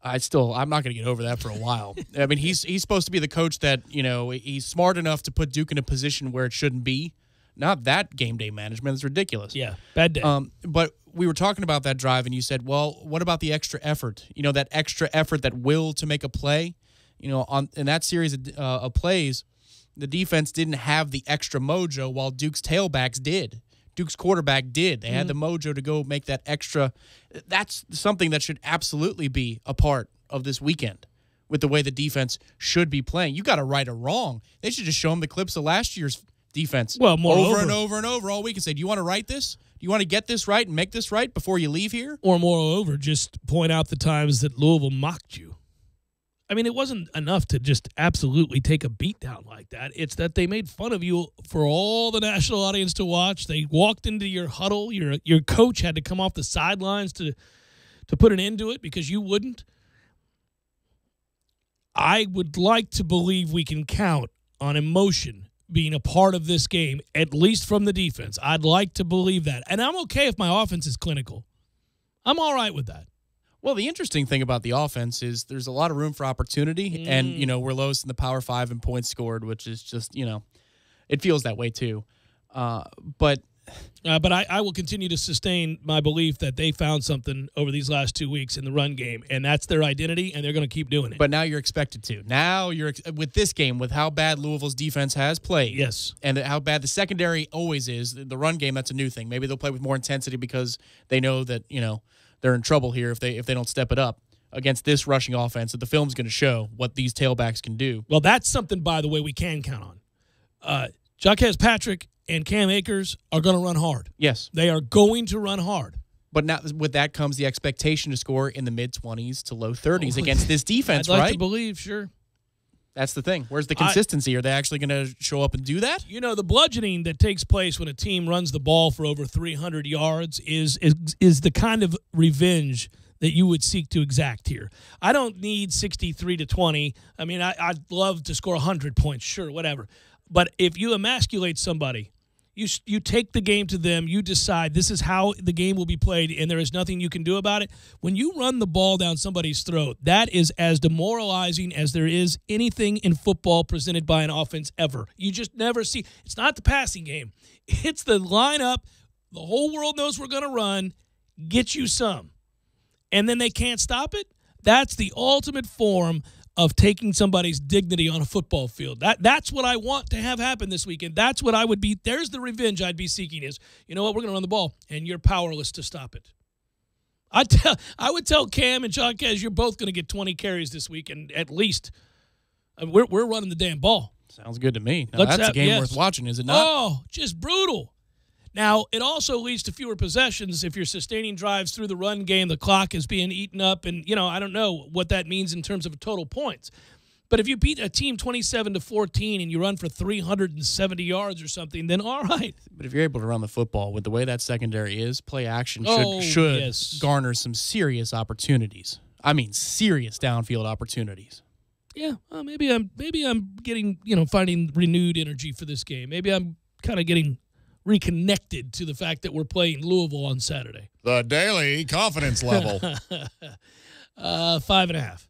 I'm not going to get over that for a while. I mean, he's supposed to be the coach that, he's smart enough to put Duke in a position where it shouldn't be. Not that game day management. It's ridiculous. Yeah, bad day. But we were talking about that drive, and you said, well, what about the extra effort? That extra effort, that will to make a play. In that series of plays, the defense didn't have the extra mojo while Duke's tailbacks did. Duke's quarterback did. They had the mojo to go make that extra. That's something that should absolutely be a part of this weekend with the way the defense should be playing. You got a right or wrong. They should just show them the clips of last year's defense over and over and over all week and say, do you want to write this? Do you want to get this right and make this right before you leave here? Or moreover, just point out the times that Louisville mocked you. I mean, it wasn't enough to just absolutely take a beat down like that. It's that they made fun of you for all the national audience to watch. They walked into your huddle. Your coach had to come off the sidelines to put an end to it because you wouldn't. I would like to believe we can count on emotion being a part of this game, at least from the defense. I'd like to believe that. And I'm okay if my offense is clinical. I'm all right with that. Well, the interesting thing about the offense is there's a lot of room for opportunity, and, we're lowest in the Power 5 in points scored, which is just, it feels that way too. But I will continue to sustain my belief that they found something over these last 2 weeks in the run game, and that's their identity, and they're going to keep doing it. But now you're expected to. Now you're with this game, with how bad Louisville's defense has played. Yes. And how bad the secondary always is. The run game, that's a new thing. Maybe they'll play with more intensity because they know that, they're in trouble here if they don't step it up against this rushing offense, that the film's going to show what these tailbacks can do. Well, that's something, by the way, we can count on. Jaquez Patrick and Cam Akers are going to run hard. Yes. They are going to run hard. But now with that comes the expectation to score in the mid-20s to low 30s against this defense, I'd like right? to believe, sure. That's the thing. Where's the consistency? Are they actually going to show up and do that? The bludgeoning that takes place when a team runs the ball for over 300 yards is the kind of revenge that you would seek to exact here. I don't need 63-20. I mean, I'd love to score 100 points, sure, whatever. But if you emasculate somebody, you take the game to them, you decide this is how the game will be played, and there is nothing you can do about it. When you run the ball down somebody's throat, that is as demoralizing as there is anything in football presented by an offense ever. You just never see. It's not the passing game. It's the lineup. The whole world knows we're going to run. Get you some. And then they can't stop it. That's the ultimate form of taking somebody's dignity on a football field. That's what I want to have happen this weekend. That's what I would be. There's the revenge I'd be seeking is, you know what, we're going to run the ball, and you're powerless to stop it. I would tell Cam and Jaquez, you're both going to get 20 carries this week, and at least we're running the damn ball. Sounds good to me. Now, that's a game worth watching, is it not? Oh, just brutal. Now, it also leads to fewer possessions if you're sustaining drives through the run game. The clock is being eaten up, and, I don't know what that means in terms of total points. But if you beat a team 27-14 and you run for 370 yards or something, then all right. But if you're able to run the football with the way that secondary is, play action should garner some serious opportunities. I mean, serious downfield opportunities. Yeah, well, maybe I'm getting, finding renewed energy for this game. Maybe I'm kind of getting reconnected to the fact that we're playing Louisville on Saturday. The daily confidence level. 5.5.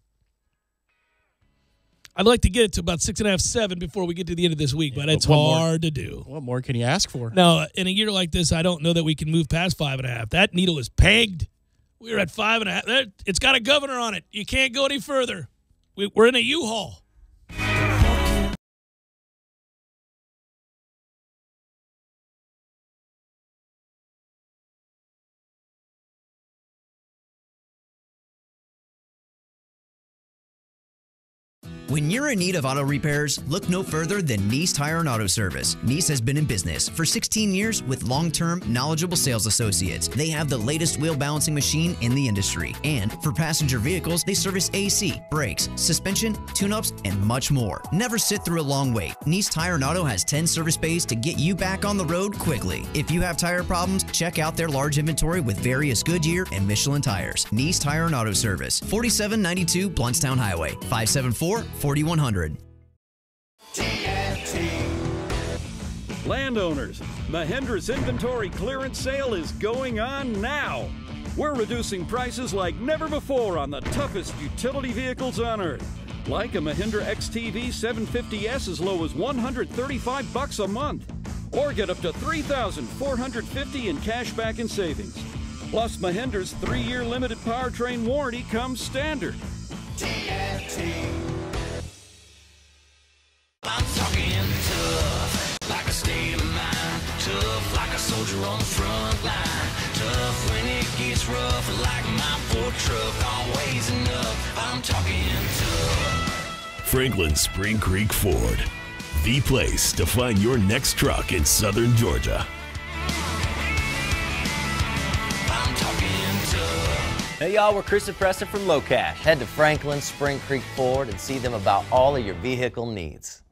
I'd like to get it to about 6.5, 7 before we get to the end of this week, but it's hard to do. What more can you ask for? No, in a year like this, I don't know that we can move past 5.5. That needle is pegged. We're at 5.5. It's got a governor on it. You can't go any further. We're in a U-Haul. When you're in need of auto repairs, look no further than NEECE Tire and Auto Service. NEECE has been in business for 16 years with long-term, knowledgeable sales associates. They have the latest wheel balancing machine in the industry. And for passenger vehicles, they service AC, brakes, suspension, tune-ups, and much more. Never sit through a long wait. NEECE Tire and Auto has 10 service bays to get you back on the road quickly. If you have tire problems, check out their large inventory with various Goodyear and Michelin tires. NEECE Tire and Auto Service, 4792 Bluntstown Highway, 574-4100. Landowners, Mahindra's inventory clearance sale is going on now. We're reducing prices like never before on the toughest utility vehicles on earth. Like a Mahindra XTV 750S as low as $135 a month. Or get up to $3,450 in cash back and savings. Plus, Mahindra's 3-year limited powertrain warranty comes standard. I'm talking tough, like a state of mind. Tough, like a soldier on the front line. Tough when it gets rough, like my Ford truck. Always enough, I'm talking tough. Franklin Spring Creek Ford, the place to find your next truck in southern Georgia. I'm talking tough. Hey y'all, we're Chris and Preston from Low Cash. Head to Franklin Spring Creek Ford and see them about all of your vehicle needs.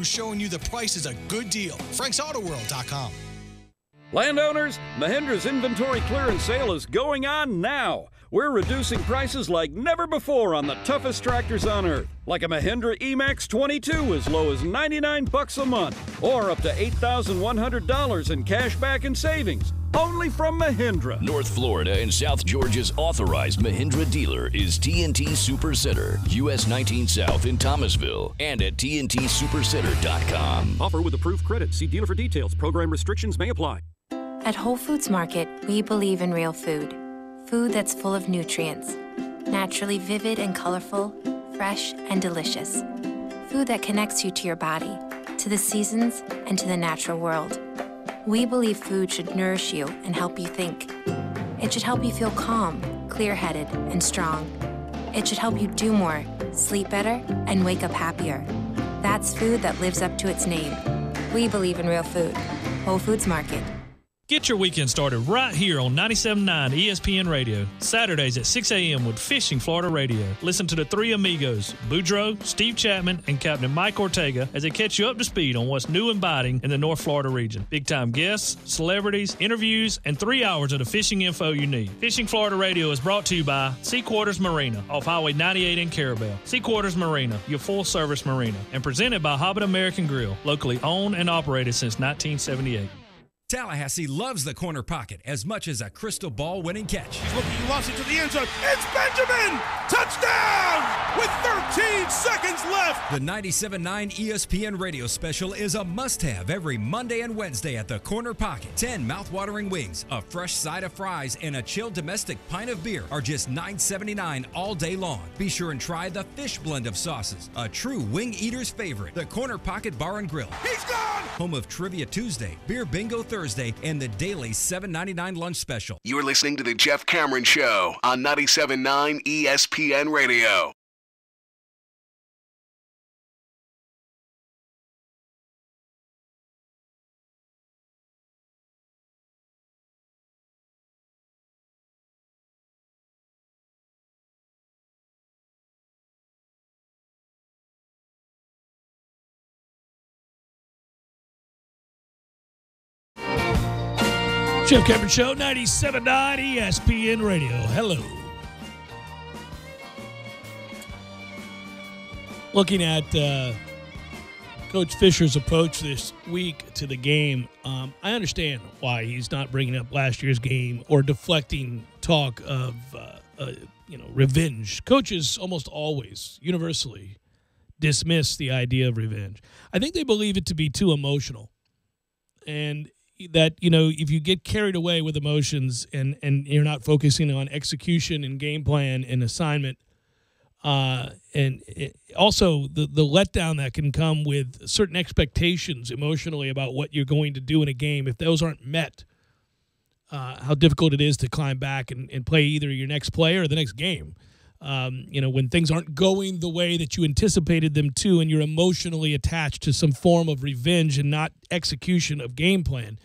Showing you the price is a good deal. FranksAutoWorld.com. Landowners, Mahindra's inventory clearance sale is going on now. We're reducing prices like never before on the toughest tractors on earth. Like a Mahindra E-Max 22 as low as $99 a month. Or up to $8,100 in cash back and savings. Only from Mahindra. North Florida and South Georgia's authorized Mahindra dealer is TNT Super Center, US 19 South in Thomasville, and at TNTSuperCenter.com. Offer with approved credit. See dealer for details. Program restrictions may apply. At Whole Foods Market, we believe in real food. Food that's full of nutrients. Naturally vivid and colorful, fresh and delicious. Food that connects you to your body, to the seasons, and to the natural world. We believe food should nourish you and help you think. It should help you feel calm, clear-headed, and strong. It should help you do more, sleep better, and wake up happier. That's food that lives up to its name. We believe in real food. Whole Foods Market. Get your weekend started right here on 97.9 ESPN Radio. Saturdays at 6 a.m. with Fishing Florida Radio. Listen to the three amigos, Boudreaux, Steve Chapman, and Captain Mike Ortega as they catch you up to speed on what's new and biting in the North Florida region. Big-time guests, celebrities, interviews, and 3 hours of the fishing info you need. Fishing Florida Radio is brought to you by Sea Quarters Marina off Highway 98 in Carabel. Sea Quarters Marina, your full-service marina, and presented by Hobbit American Grill, locally owned and operated since 1978. Tallahassee loves the corner pocket as much as a crystal ball winning catch. He's looking, he lost it to the end zone. It's Benjamin! Touchdown! With 13 seconds left. The 97.9 ESPN radio special is a must-have every Monday and Wednesday at the Corner Pocket. 10 mouth-watering wings, a fresh side of fries, and a chilled domestic pint of beer are just $9.79 all day long. Be sure and try the fish blend of sauces, a true wing eater's favorite. The Corner Pocket Bar and Grill. He's gone! Home of Trivia Tuesday, Beer Bingo Thursday, and the daily $7.99 lunch special. You're listening to The Jeff Cameron Show on 97.9 ESPN Radio. Jeff Cameron Show, 97.9 ESPN Radio. Hello. Looking at Coach Fisher's approach this week to the game, I understand why he's not bringing up last year's game or deflecting talk of revenge. Coaches almost always, universally, dismiss the idea of revenge. I think they believe it to be too emotional. And that, if you get carried away with emotions and you're not focusing on execution and game plan and assignment, also the letdown that can come with certain expectations emotionally about what you're going to do in a game, if those aren't met, how difficult it is to climb back and play either your next play or the next game. When things aren't going the way that you anticipated them to and you're emotionally attached to some form of revenge and not execution of game plan,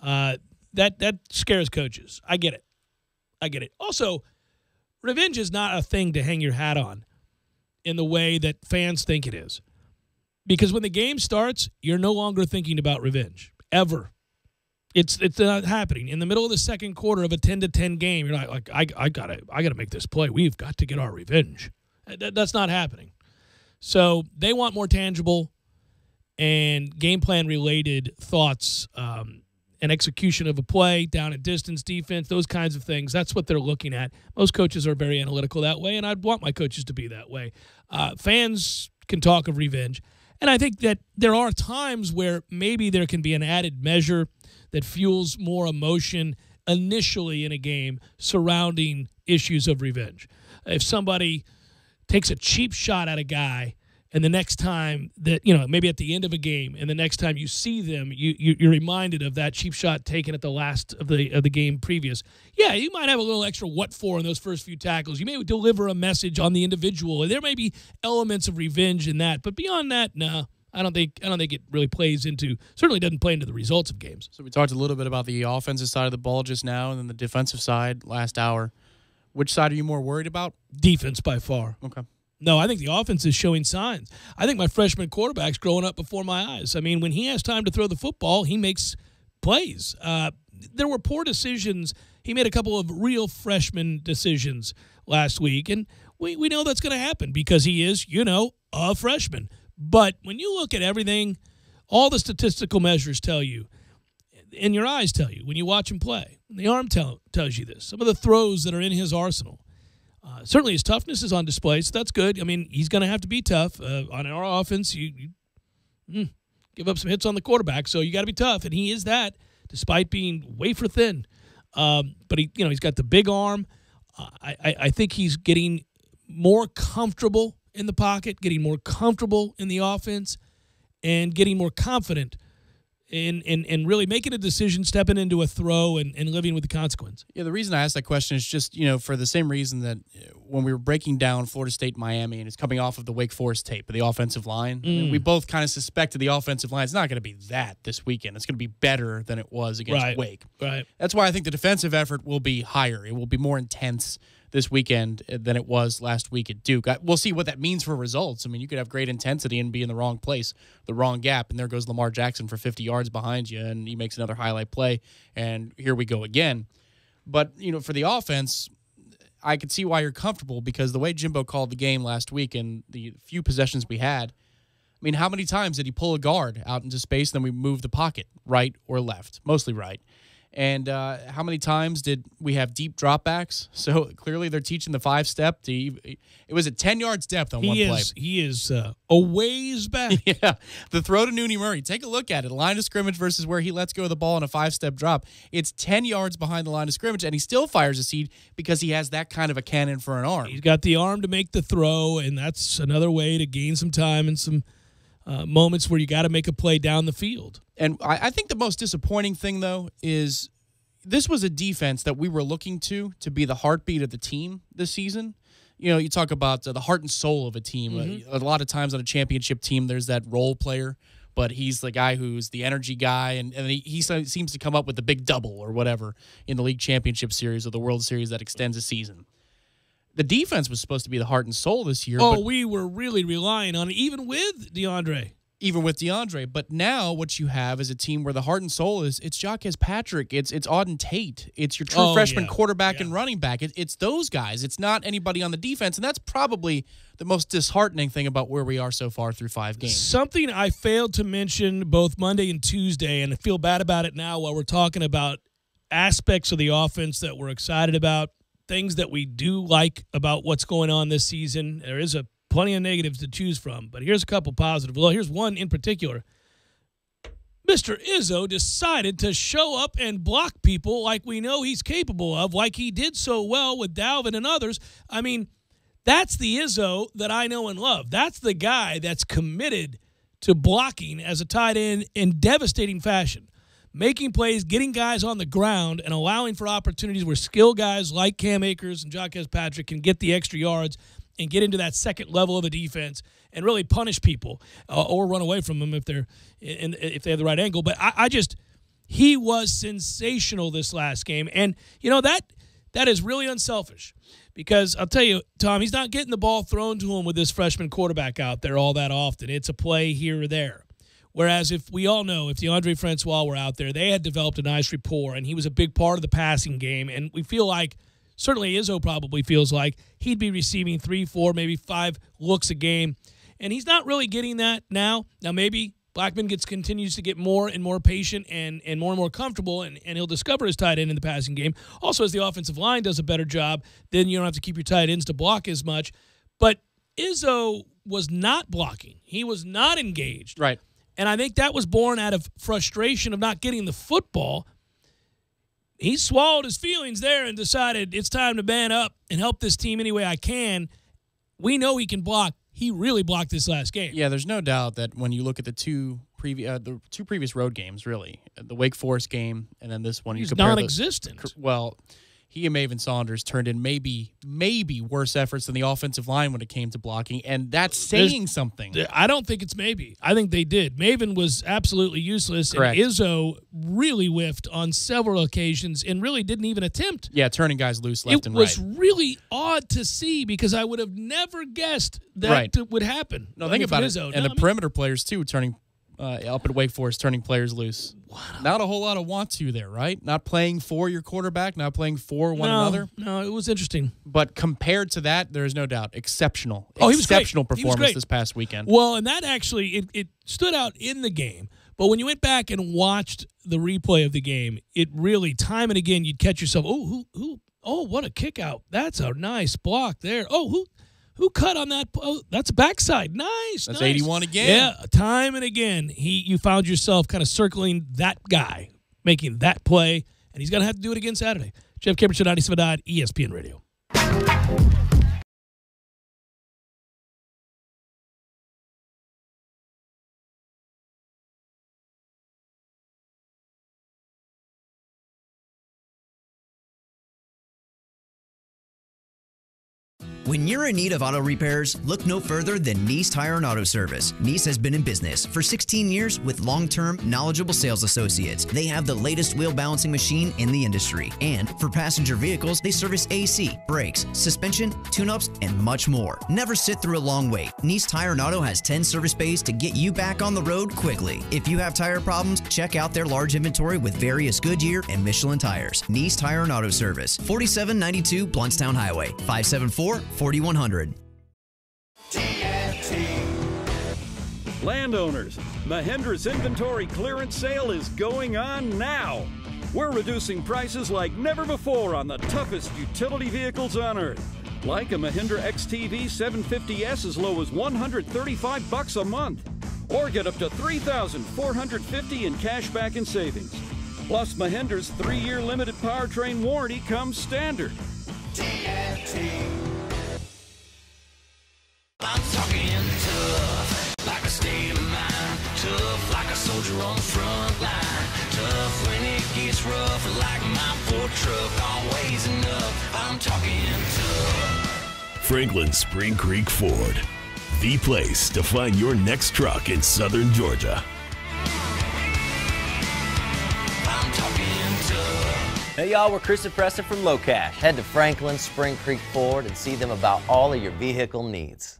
that scares coaches. I get it. Also, revenge is not a thing to hang your hat on in the way that fans think it is. Because when the game starts, you're no longer thinking about revenge, ever. It's not happening. In the middle of the second quarter of a 10-10 game, you're not like, I gotta make this play. We've got to get our revenge. That's not happening. So they want more tangible and game plan related thoughts and execution of a play, down at distance, defense, those kinds of things. That's what they're looking at. Most coaches are very analytical that way, and I'd want my coaches to be that way. Fans can talk of revenge. And I think that there are times where maybe there can be an added measure that fuels more emotion initially in a game surrounding issues of revenge. If somebody takes a cheap shot at a guy and the next time that, maybe at the end of a game and the next time you see them, you're reminded of that cheap shot taken at the last of the game previous. Yeah, you might have a little extra what for in those first few tackles. You may deliver a message on the individual, and there may be elements of revenge in that. But beyond that, no. I don't think it really plays into, certainly doesn't play into the results of games. So we talked a little bit about the offensive side of the ball just now and then the defensive side last hour. Which side are you more worried about? Defense by far. Okay. No, I think the offense is showing signs. I think my freshman quarterback's growing up before my eyes. I mean, when he has time to throw the football, he makes plays. There were poor decisions. He made a couple of real freshman decisions last week, and we know that's going to happen because he is, a freshman. But when you look at everything, all the statistical measures tell you, and your eyes tell you when you watch him play. The arm tells you this. Some of the throws that are in his arsenal. Certainly his toughness is on display, so that's good. I mean, he's going to have to be tough. On our offense, you give up some hits on the quarterback, so you got to be tough, and he is that despite being wafer thin. But he's got the big arm. I think he's getting more comfortable in the pocket, getting more comfortable in the offense, and getting more confident in really making a decision, stepping into a throw, and living with the consequence. Yeah, the reason I asked that question is just, for the same reason that when we were breaking down Florida State, Miami, and it's coming off of the Wake Forest tape of the offensive line, I mean, we both kind of suspected the offensive line is not going to be that this weekend. It's going to be better than it was against Wake. Right. That's why I think the defensive effort will be higher. It will be more intense this weekend than it was last week at Duke. We'll see what that means for results. I mean, you could have great intensity and be in the wrong place, the wrong gap, and there goes Lamar Jackson for 50 yards behind you, and he makes another highlight play, and here we go again. But, for the offense, I could see why you're comfortable because the way Jimbo called the game last week and the few possessions we had, I mean, how many times did he pull a guard out into space and then we move the pocket right or left? Mostly right. And how many times did we have deep dropbacks? So clearly they're teaching the 5-step. It was at 10 yards depth on one play. He is a ways back. Yeah, the throw to Nooney Murray. Take a look at it. Line of scrimmage versus where he lets go of the ball in a 5-step drop. It's 10 yards behind the line of scrimmage, and he still fires a seed because he has that kind of a cannon for an arm. He's got the arm to make the throw, and that's another way to gain some time and some moments where you got to make a play down the field. And I think the most disappointing thing, though, is this was a defense that we were looking to be the heartbeat of the team this season. You know, you talk about the heart and soul of a team. Mm-hmm. A lot of times on a championship team, there's that role player, but he's the guy who's the energy guy, and he seems to come up with the big double or whatever in the league championship series or the World Series that extends a season. The defense was supposed to be the heart and soul this year. Oh, we were really relying on it, even with DeAndre. But now what you have is a team where the heart and soul is it's Jacques Patrick, it's Auden Tate, it's your true freshman quarterback and running back. It's those guys. It's not anybody on the defense, and that's probably the most disheartening thing about where we are so far through 5 games. Something I failed to mention both Monday and Tuesday, and I feel bad about it now while we're talking about aspects of the offense that we're excited about, things that we do like about what's going on this season. There is plenty of negatives to choose from, but here's a couple positive. Well, here's one in particular. Mr. Izzo decided to show up and block people like we know he's capable of, like he did so well with Dalvin and others. I mean, that's the Izzo that I know and love. That's the guy that's committed to blocking as a tight end in devastating fashion, making plays, getting guys on the ground, and allowing for opportunities where skill guys like Cam Akers and Jacques Patrick can get the extra yards and get into that second level of the defense and really punish people or run away from them if they have the right angle. But he was sensational this last game. And, you know, that is really unselfish because I'll tell you, Tom, he's not getting the ball thrown to him with this freshman quarterback out there all that often. It's a play here or there. Whereas if we all know, if DeAndre Francois were out there, they had developed a nice rapport, and he was a big part of the passing game. And we feel like, certainly Izzo probably feels like he'd be receiving 3, 4, maybe 5 looks a game. And he's not really getting that now. Now, maybe Blackman continues to get more and more patient and more comfortable, and he'll discover his tight end in the passing game. Also, as the offensive line does a better job, then you don't have to keep your tight ends to block as much. But Izzo was not blocking. He was not engaged. Right. And I think that was born out of frustration of not getting the football. He swallowed his feelings there and decided it's time to man up and help this team any way I can. We know he can block. He really blocked this last game. Yeah, there's no doubt that when you look at the two previous road games, really, the Wake Forest game and then this one, he's non-existent. Well, he and Maven Saunders turned in maybe worse efforts than the offensive line when it came to blocking, and that's saying something. I don't think it's maybe. I think they did. Maven was absolutely useless, Correct. And Izzo really whiffed on several occasions and really didn't even attempt. Yeah, turning guys loose left and right. It was really odd to see because I would have never guessed that would happen. No, think about it. And the perimeter players, too, turning up at Wake Forest, turning players loose. Wow. Not a whole lot of want to there, right? Not playing for your quarterback, not playing for one another. No, it was interesting. But compared to that, there is no doubt. Exceptional. Oh, he was exceptional great. Performance this past weekend. Well, and that actually, it stood out in the game. But when you went back and watched the replay of the game, it really, time and again, you'd catch yourself, what a kick out. That's a nice block there. Oh, who cut on that? Oh, that's a backside. Nice. That's nice. 81 again. Yeah, time and again, you found yourself kind of circling that guy, making that play, and he's going to have to do it again Saturday. Jeff Cameron Show, 97.9 ESPN Radio. When you're in need of auto repairs, look no further than NEECE Tire and Auto Service. NEECE has been in business for 16 years with long-term, knowledgeable sales associates. They have the latest wheel balancing machine in the industry. And for passenger vehicles, they service AC, brakes, suspension, tune-ups, and much more. Never sit through a long wait. NEECE Tire and Auto has 10 service bays to get you back on the road quickly. If you have tire problems, check out their large inventory with various Goodyear and Michelin tires. NEECE Tire and Auto Service, 4792 Bluntstown Highway, 574-4100. Landowners, Mahindra's inventory clearance sale is going on now. We're reducing prices like never before on the toughest utility vehicles on earth. Like a Mahindra XTV 750S as low as $135 a month. Or get up to $3,450 in cash back and savings. Plus, Mahindra's 3-year limited powertrain warranty comes standard. TNT. I'm talking tough, like a state of mind. Tough, like a soldier on the front line. Tough when it gets rough, like my Ford truck. Always enough. I'm talking tough. Franklin Spring Creek Ford, the place to find your next truck in southern Georgia. I'm talking tough. Hey y'all, we're Chris and Preston from Low Cash. Head to Franklin Spring Creek Ford and see them about all of your vehicle needs.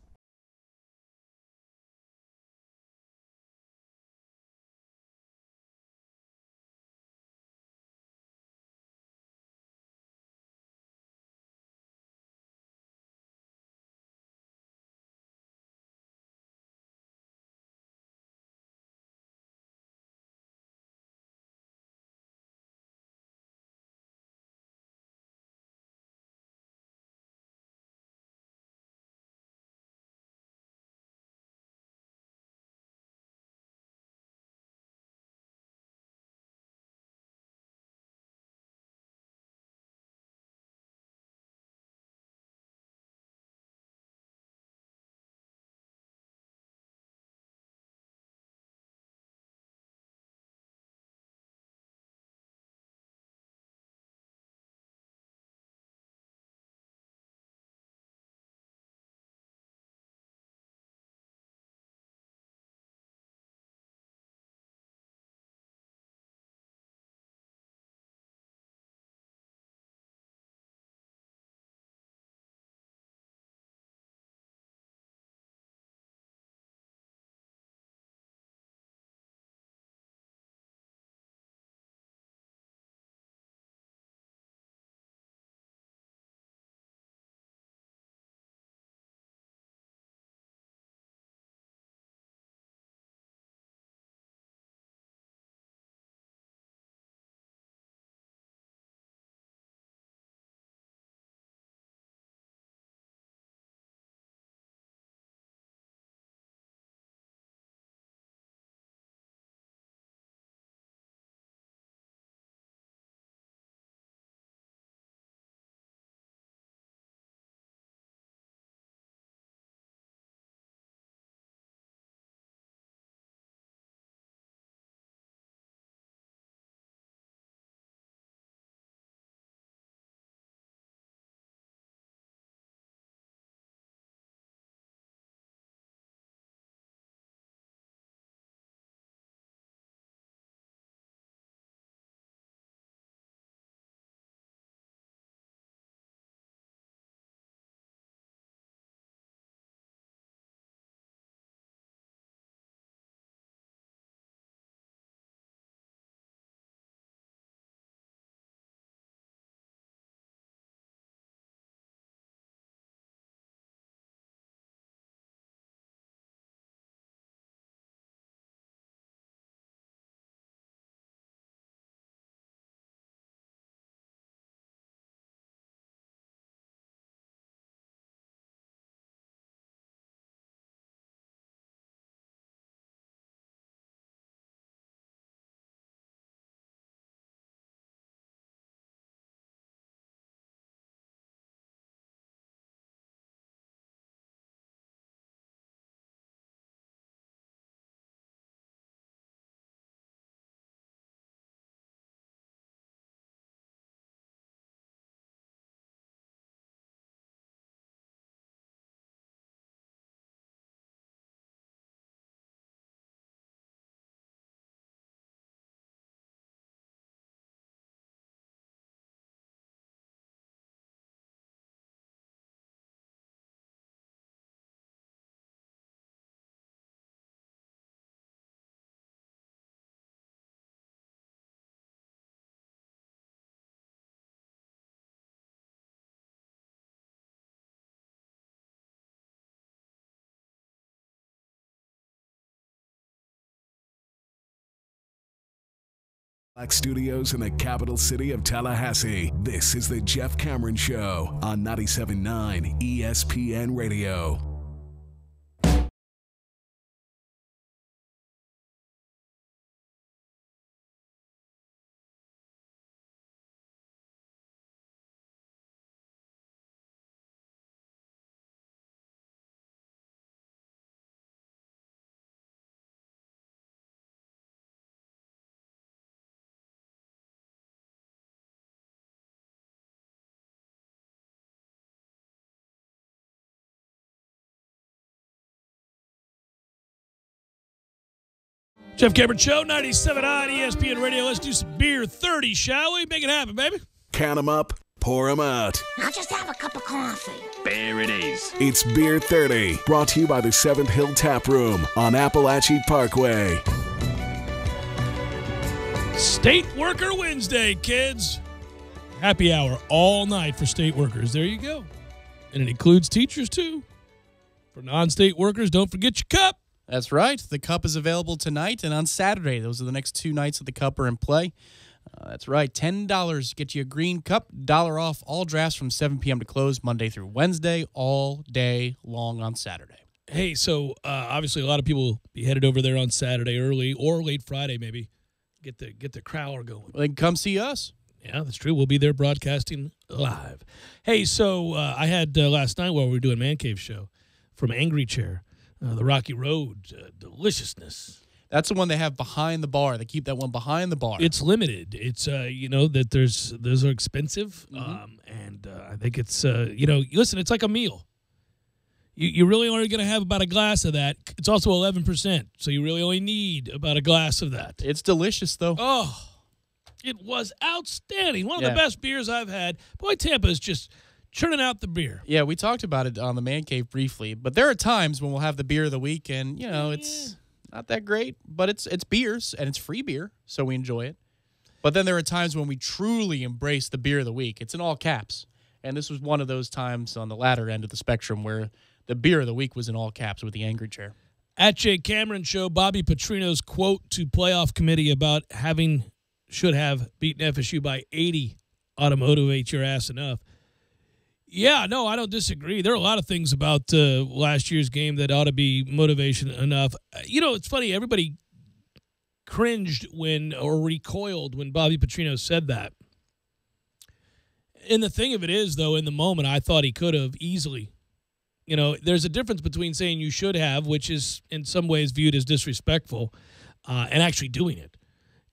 Studios in the capital city of Tallahassee. This is the Jeff Cameron Show on 97.9 ESPN Radio. Jeff Cameron Show, 97.9 ESPN Radio. Let's do some beer 30, shall we? Make it happen, baby. Count 'em up, pour 'em out. I'll just have a cup of coffee. There it is. It's Beer 30, brought to you by the 7th Hill Tap Room on Appalachie Parkway. State Worker Wednesday, kids. Happy hour all night for state workers. There you go. And it includes teachers, too. For non-state workers, don't forget your cup. That's right. The Cup is available tonight and on Saturday. Those are the next 2 nights that the Cup are in play. That's right. $10 to get you a green cup. $1 off all drafts from 7 p.m. to close Monday through Wednesday, all day long on Saturday. Hey, so obviously a lot of people will be headed over there on Saturday early or late Friday maybe. Get the crowler going. Well, they can come see us. Yeah, that's true. We'll be there broadcasting live. Hey, so I had last night while we were doing Man Cave show from Angry Chair. The Rocky Road deliciousness. That's the one they have behind the bar. They keep that one behind the bar. It's limited. It's that those are expensive, and I think it's listen. It's like a meal. You really only going to have about a glass of that. It's also 11%, so you really only need about a glass of that. It's delicious though. Oh, it was outstanding. One of the best beers I've had. Boy, Tampa is just churning out the beer. Yeah, we talked about it on the Man Cave briefly, but there are times when we'll have the beer of the week, and it's not that great, but it's beers and it's free beer, so we enjoy it. But then there are times when we truly embrace the beer of the week. It's in all caps, and this was one of those times on the latter end of the spectrum where the beer of the week was in all caps with the Angry Chair. At Jay Cameron Show, Bobby Petrino's quote to playoff committee about should have beaten FSU by 80 ought to motivate your ass enough. Yeah, no, I don't disagree. There are a lot of things about last year's game that ought to be motivation enough. It's funny. Everybody cringed or recoiled when Bobby Petrino said that. And the thing of it is, though, in the moment, I thought he could have easily. There's a difference between saying you should have, which is in some ways viewed as disrespectful, and actually doing it.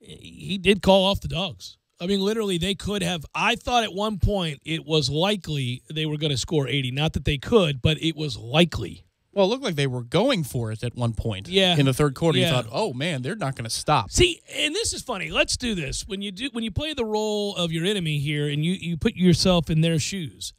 He did call off the dogs. I mean, literally, they could have. I thought at one point it was likely they were going to score 80. Not that they could, but it was likely. Well, it looked like they were going for it at one point. Yeah. In the third quarter, you thought, oh, man, they're not going to stop. See, and this is funny. Let's do this. When you play the role of your enemy here and you put yourself in their shoes,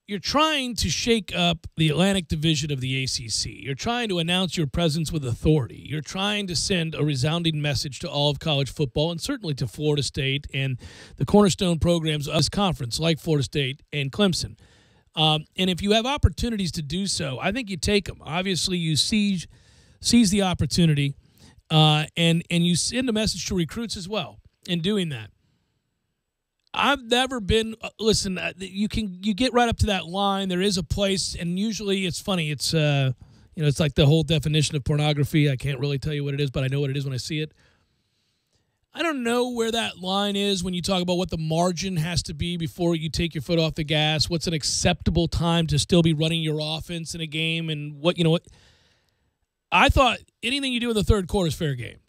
you're trying to shake up the Atlantic Division of the ACC. You're trying to announce your presence with authority. You're trying to send a resounding message to all of college football and certainly to Florida State and the cornerstone programs of this conference like Florida State and Clemson. And if you have opportunities to do so, I think you take them. Obviously, you seize the opportunity and you send a message to recruits as well in doing that. I've never been. Listen, you get right up to that line. There is a place, and usually it's funny. It's it's like the whole definition of pornography. I can't really tell you what it is, but I know what it is when I see it. I don't know where that line is when you talk about what the margin has to be before you take your foot off the gas. What's an acceptable time to still be running your offense in a game, and what. I thought anything you do in the third quarter is fair game.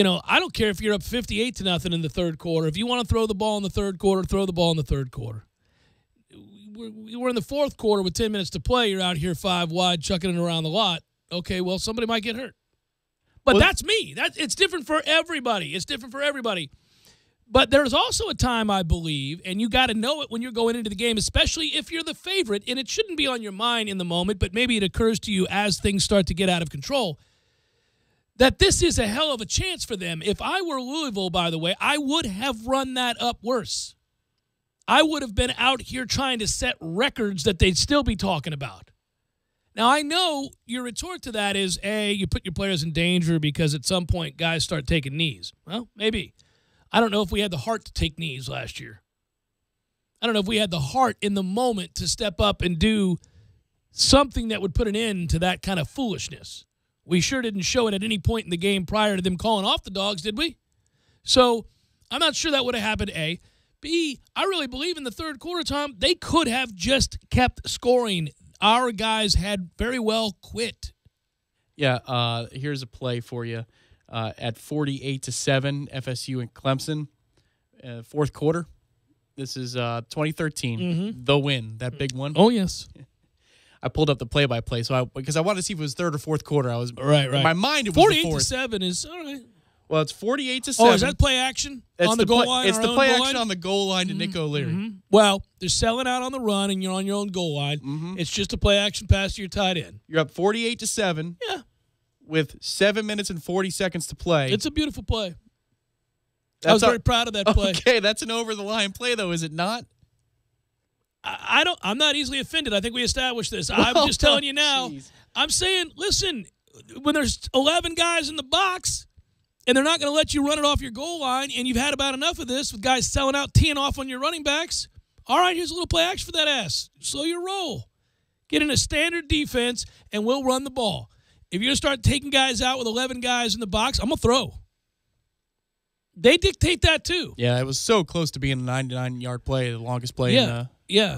I don't care if you're up 58-0 in the third quarter. If you want to throw the ball in the third quarter, throw the ball in the third quarter. We're in the fourth quarter with 10 minutes to play. You're out here 5 wide, chucking it around the lot. Okay, well, somebody might get hurt. But that's me. It's different for everybody. It's different for everybody. But there's also a time, I believe, and you got to know it when you're going into the game, especially if you're the favorite, and it shouldn't be on your mind in the moment, but maybe it occurs to you as things start to get out of control, that this is a hell of a chance for them. If I were Louisville, by the way, I would have run that up worse. I would have been out here trying to set records that they'd still be talking about. Now, I know your retort to that is, A, you put your players in danger because at some point guys start taking knees. Well, maybe. I don't know if we had the heart to take knees last year. I don't know if we had the heart in the moment to step up and do something that would put an end to that kind of foolishness. We sure didn't show it at any point in the game prior to them calling off the Dogs, did we? So I'm not sure that would have happened, A. B, I really believe in the third quarter, Tom, they could have just kept scoring. Our guys had very well quit. Yeah, here's a play for you. At 48-7, FSU and Clemson, fourth quarter. This is 2013, the win, that big one. Oh, yes. I pulled up the play-by-play because I wanted to see if it was third or fourth quarter. I was right. In my mind, it was the fourth. 48-7 is all right. Well, it's 48-7. Oh, is that play action on the goal line? It's the play action on the goal line to Nick O'Leary. Well, they're selling out on the run, and you're on your own goal line. It's just a play action pass to your tight end. You're up 48-7. Yeah. With 7 minutes and 40 seconds to play. It's a beautiful play. I was very proud of that play. Okay, that's an over-the-line play, though, is it not? I'm not easily offended. I think we established this. I'm just telling you now. Geez. I'm saying, listen, when there's 11 guys in the box and they're not going to let you run it off your goal line and you've had about enough of this with guys selling out, teeing off on your running backs, all right, here's a little play action for that ass. Slow your roll. Get in a standard defense, and we'll run the ball. If you're going to start taking guys out with 11 guys in the box, I'm going to throw. They dictate that too. Yeah, it was so close to being a 99-yard play, the longest play in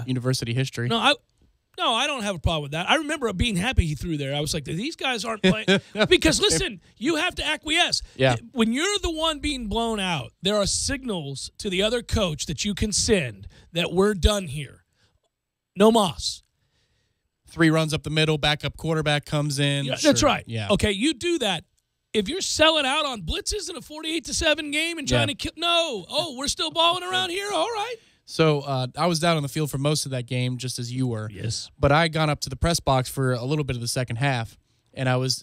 university history. No, I don't have a problem with that. I remember being happy he threw there. I was like, these guys aren't playing. Because, listen, you have to acquiesce. Yeah. When you're the one being blown out, there are signals to the other coach that you can send that we're done here. No mas. 3 runs up the middle, backup quarterback comes in. Yeah, that's right. Yeah. Okay, you do that. If you're selling out on blitzes in a 48-7 game and trying to kill, we're still balling around here? All right. So I was down on the field for most of that game, just as you were. Yes. But I got up to the press box for a little bit of the second half, and I was,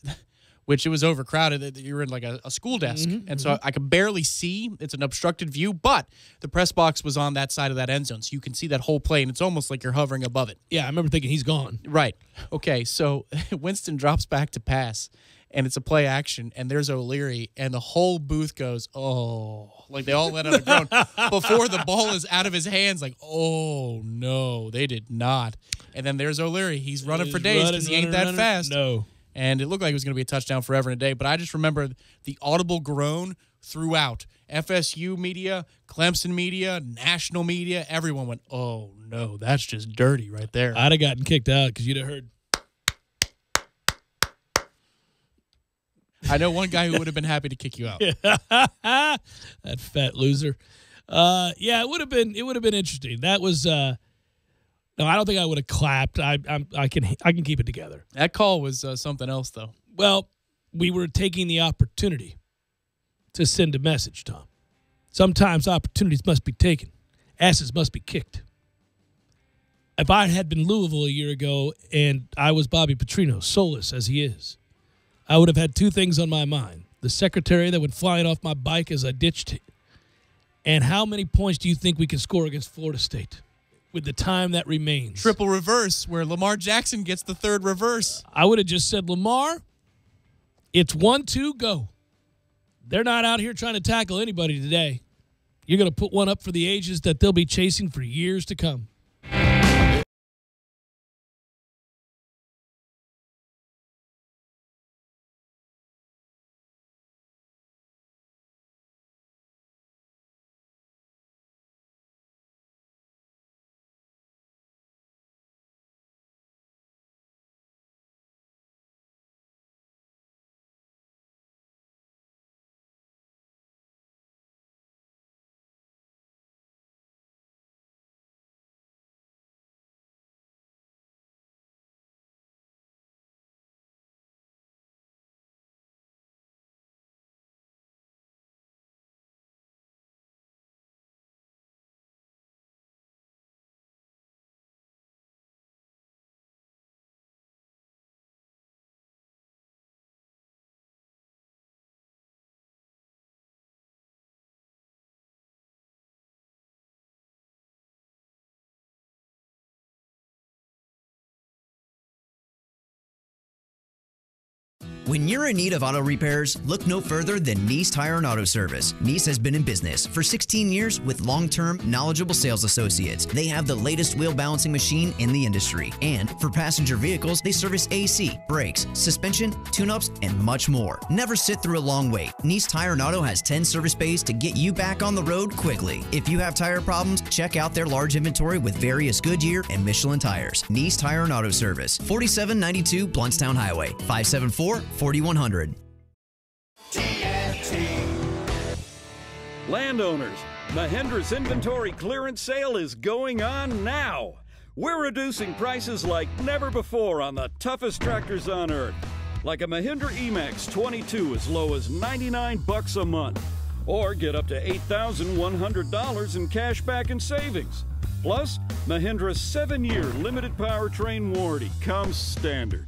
which it was overcrowded. You were in like a school desk, and so I could barely see. It's an obstructed view, but the press box was on that side of that end zone, so you can see that whole play, and it's almost like you're hovering above it. Yeah, I remember thinking he's gone. Right. Okay, so Winston drops back to pass, and it's a play action, and there's O'Leary, and the whole booth goes, oh, like they all let out a groan before the ball is out of his hands, like, oh, no, they did not. And then there's O'Leary. He's running for days because he ain't that fast. No. And it looked like it was going to be a touchdown forever and a day, but I just remember the audible groan throughout. FSU media, Clemson media, national media, everyone went, oh, no, that's just dirty right there. I'd have gotten kicked out because you'd have heard. I know one guy who would have been happy to kick you out. That fat loser. Yeah, it would have been interesting. That was no, I don't think I would have clapped. I can keep it together. That call was something else, though. Well, we were taking the opportunity to send a message, Tom. Sometimes opportunities must be taken. Asses must be kicked. If I had been Louisville a year ago and I was Bobby Petrino, soulless as he is, I would have had 2 things on my mind. The secretary that went flying off my bike as I ditched it. And how many points do you think we can score against Florida State with the time that remains? Triple reverse, where Lamar Jackson gets the 3rd reverse. I would have just said, Lamar, it's 1-2, go. They're not out here trying to tackle anybody today. You're going to put one up for the ages that they'll be chasing for years to come. When you're in need of auto repairs, look no further than NEECE Tire and Auto Service. NEECE has been in business for 16 years with long-term, knowledgeable sales associates. They have the latest wheel balancing machine in the industry. And for passenger vehicles, they service AC, brakes, suspension, tune-ups, and much more. Never sit through a long wait. NEECE Tire and Auto has 10 service bays to get you back on the road quickly. If you have tire problems, check out their large inventory with various Goodyear and Michelin tires. NEECE Tire and Auto Service, 4792 Bluntstown Highway, 574-4100. Landowners, Mahindra's inventory clearance sale is going on now. We're reducing prices like never before on the toughest tractors on earth. Like a Mahindra EMAX 22 as low as $99 a month. Or get up to $8,100 in cash back and savings. Plus, Mahindra's 7-year limited powertrain warranty comes standard.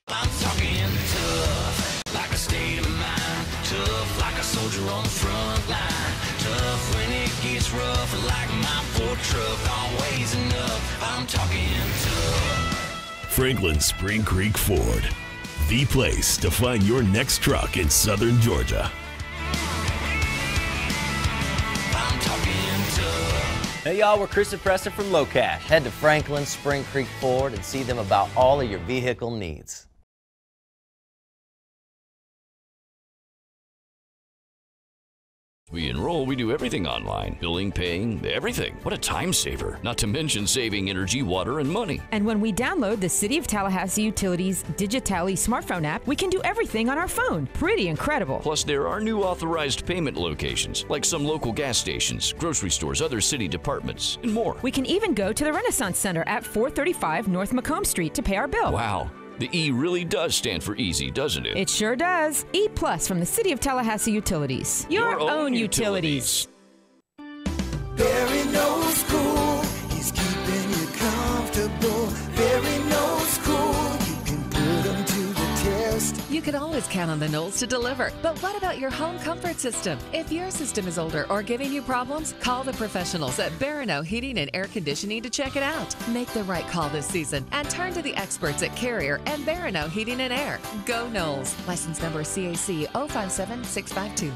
I'm talking tough, like a state of mind. Tough, like a soldier on the front line. Tough when it gets rough, like my poor truck. Always enough, I'm talking tough. Franklin Spring Creek Ford, the place to find your next truck in southern Georgia. I'm talking tough. Hey y'all, we're Chris and Preston from Low Cash. Head to Franklin Spring Creek Ford and see them about all of your vehicle needs. We enroll, we do everything online. Billing, paying, everything. What a time saver. Not to mention saving energy, water, and money. And when we download the City of Tallahassee Utilities Digitally smartphone app, we can do everything on our phone. Pretty incredible. Plus, there are new authorized payment locations, like some local gas stations, grocery stores, other city departments, and more. We can even go to the Renaissance Center at 435 North Macomb Street to pay our bill. Wow. The E really does stand for easy, doesn't it? It sure does. E Plus from the City of Tallahassee Utilities. Your own utilities. Barry knows cool. He's keeping you comfortable. Barry knows cool. You can put him to the test. You can always count on the Knolls to deliver. But what about your home comfort system? If your system is older or giving you problems, call the professionals at Barano Heating and Air Conditioning to check it out. Make the right call this season and turn to the experts at Carrier and Barano Heating and Air. Go Knolls. License number CAC 057652.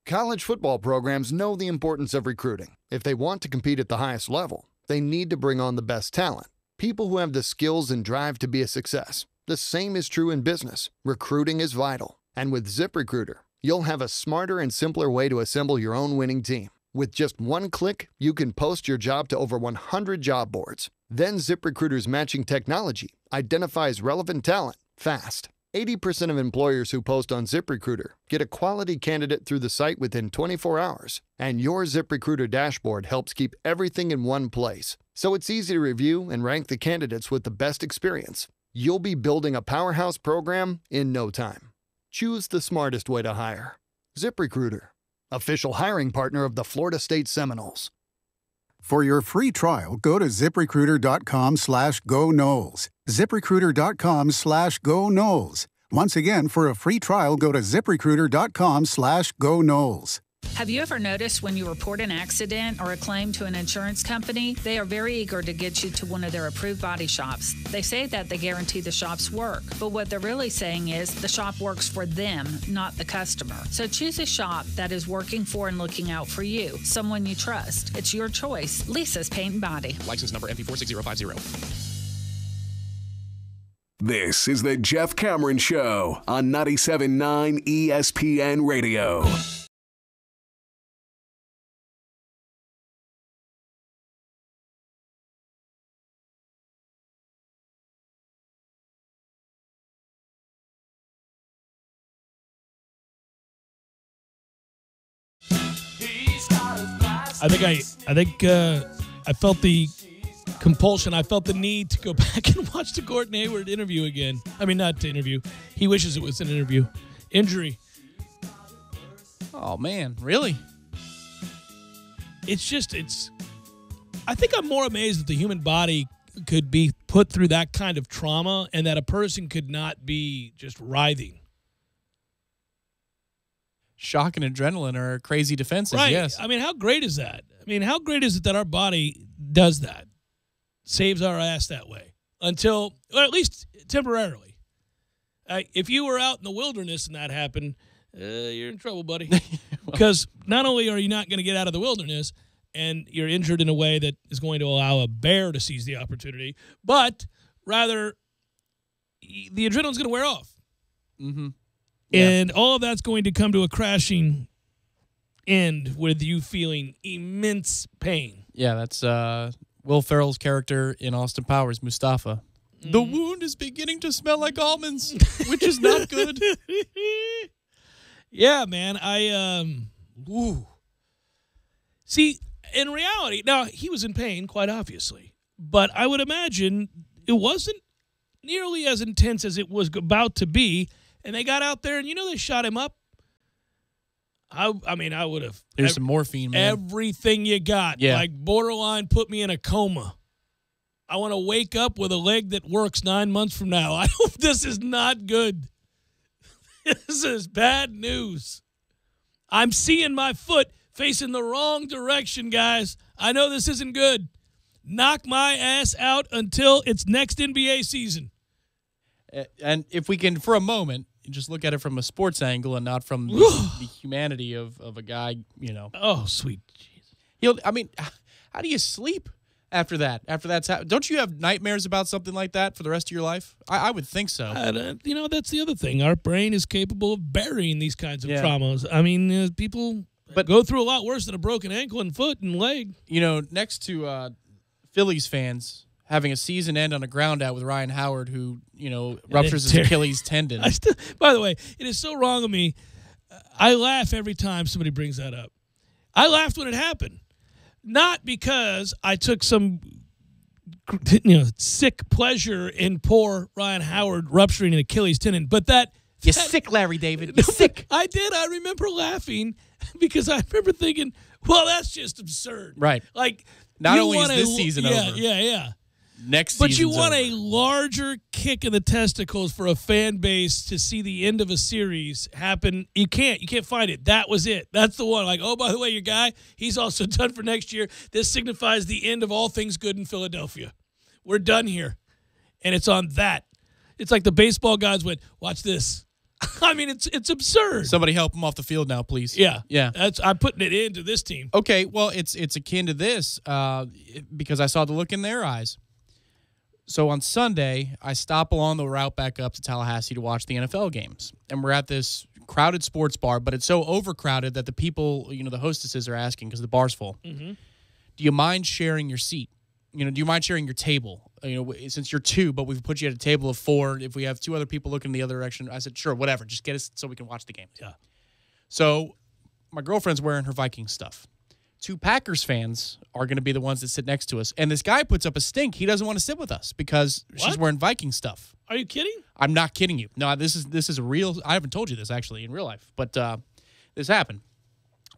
College football programs know the importance of recruiting. If they want to compete at the highest level, they need to bring on the best talent. People who have the skills and drive to be a success. The same is true in business. Recruiting is vital. And with ZipRecruiter, you'll have a smarter and simpler way to assemble your own winning team. With just one click, you can post your job to over 100 job boards. Then ZipRecruiter's matching technology identifies relevant talent fast. 80% of employers who post on ZipRecruiter get a quality candidate through the site within 24 hours. And your ZipRecruiter dashboard helps keep everything in one place. So it's easy to review and rank the candidates with the best experience. You'll be building a powerhouse program in no time. Choose the smartest way to hire. ZipRecruiter, official hiring partner of the Florida State Seminoles. For your free trial, go to ZipRecruiter.com/GoKnowles. ZipRecruiter.com/GoKnowles. Once again, for a free trial, go to ZipRecruiter.com/GoKnowles. Have you ever noticed when you report an accident or a claim to an insurance company, they are very eager to get you to one of their approved body shops. They say that they guarantee the shop's work, but what they're really saying is the shop works for them, not the customer. So choose a shop that is working for and looking out for you, someone you trust. It's your choice. Lisa's Paint and Body. License number MP46050. This is the Jeff Cameron Show on 97.9 ESPN Radio. I think I felt the compulsion. I felt the need to go back and watch the Gordon Hayward interview again. I mean, not to interview. He wishes it was an interview. Injury. Oh, man. Really? I think I'm more amazed that the human body could be put through that kind of trauma and that a person could not be just writhing. Shock and adrenaline are crazy defenses, right. Yes. I mean, how great is that? I mean, how great is it that our body does that? saves our ass that way until, or at least temporarily. If you were out in the wilderness and that happened, you're in trouble, buddy. Because not only are you not going to get out of the wilderness and you're injured in a way that is going to allow a bear to seize the opportunity, but rather the adrenaline's going to wear off. Mm-hmm. And all of that's going to come to a crashing end with you feeling immense pain. Yeah, that's Will Ferrell's character in Austin Powers, Mustafa. The wound is beginning to smell like almonds, which is not good. Yeah, man. See, in reality, now he was in pain, quite obviously, but I would imagine it wasn't nearly as intense as it was about to be, and they got out there and, they shot him up. I mean, I would have. Here's some morphine, man. Everything you got. Yeah. Like borderline put me in a coma. I want to wake up with a leg that works 9 months from now. This is not good. This is bad news. I'm seeing my foot facing the wrong direction, guys. I know this isn't good. Knock my ass out until it's next NBA season. And if we can, for a moment, just look at it from a sports angle and not from the humanity of a guy, Oh, sweet Jesus. How do you sleep after that? After that's happened? Don't you have nightmares about something like that for the rest of your life? I would think so. That's the other thing. Our brain is capable of burying these kinds of traumas. I mean, people go through a lot worse than a broken ankle and foot and leg. Next to Phillies fans having a season end on a ground out with Ryan Howard, who, ruptures his Achilles tendon. By the way, it is so wrong of me. I laugh every time somebody brings that up. I laughed when it happened. Not because I took some sick pleasure in poor Ryan Howard rupturing an Achilles tendon, but You're sick, Larry David. You're sick. I did. I remember laughing because I remember thinking, well, that's just absurd. Right. Like, not only is this season over. Yeah. Next but season's you want over. a larger kick in the testicles for a fan base to see the end of a series happen. You can't find it. That was it. That's the one. Like, oh, by the way, your guy, he's also done for next year. This signifies the end of all things good in Philadelphia. We're done here. And it's on that. It's like the baseball guys went, watch this. I mean, it's absurd. Somebody help him off the field now, please. Yeah. Yeah. I'm putting it into this team. Okay, well, it's akin to this because I saw the look in their eyes. So on Sunday, I stop along the route back up to Tallahassee to watch the NFL games. And we're at this crowded sports bar, but it's so overcrowded that the people, the hostesses are asking because the bar's full. Mm-hmm. Do you mind sharing your seat? Do you mind sharing your table? Since you're two, but we've put you at a table of four. If we have two other people looking in the other direction, I said, sure, whatever. Just get us so we can watch the game. Yeah. So my girlfriend's wearing her Vikings stuff. Two Packers fans are going to be the ones that sit next to us. And this guy puts up a stink. He doesn't want to sit with us because she's wearing Viking stuff. Are you kidding? I'm not kidding you. No, this is a real – I haven't told you this actually in real life. But this happened.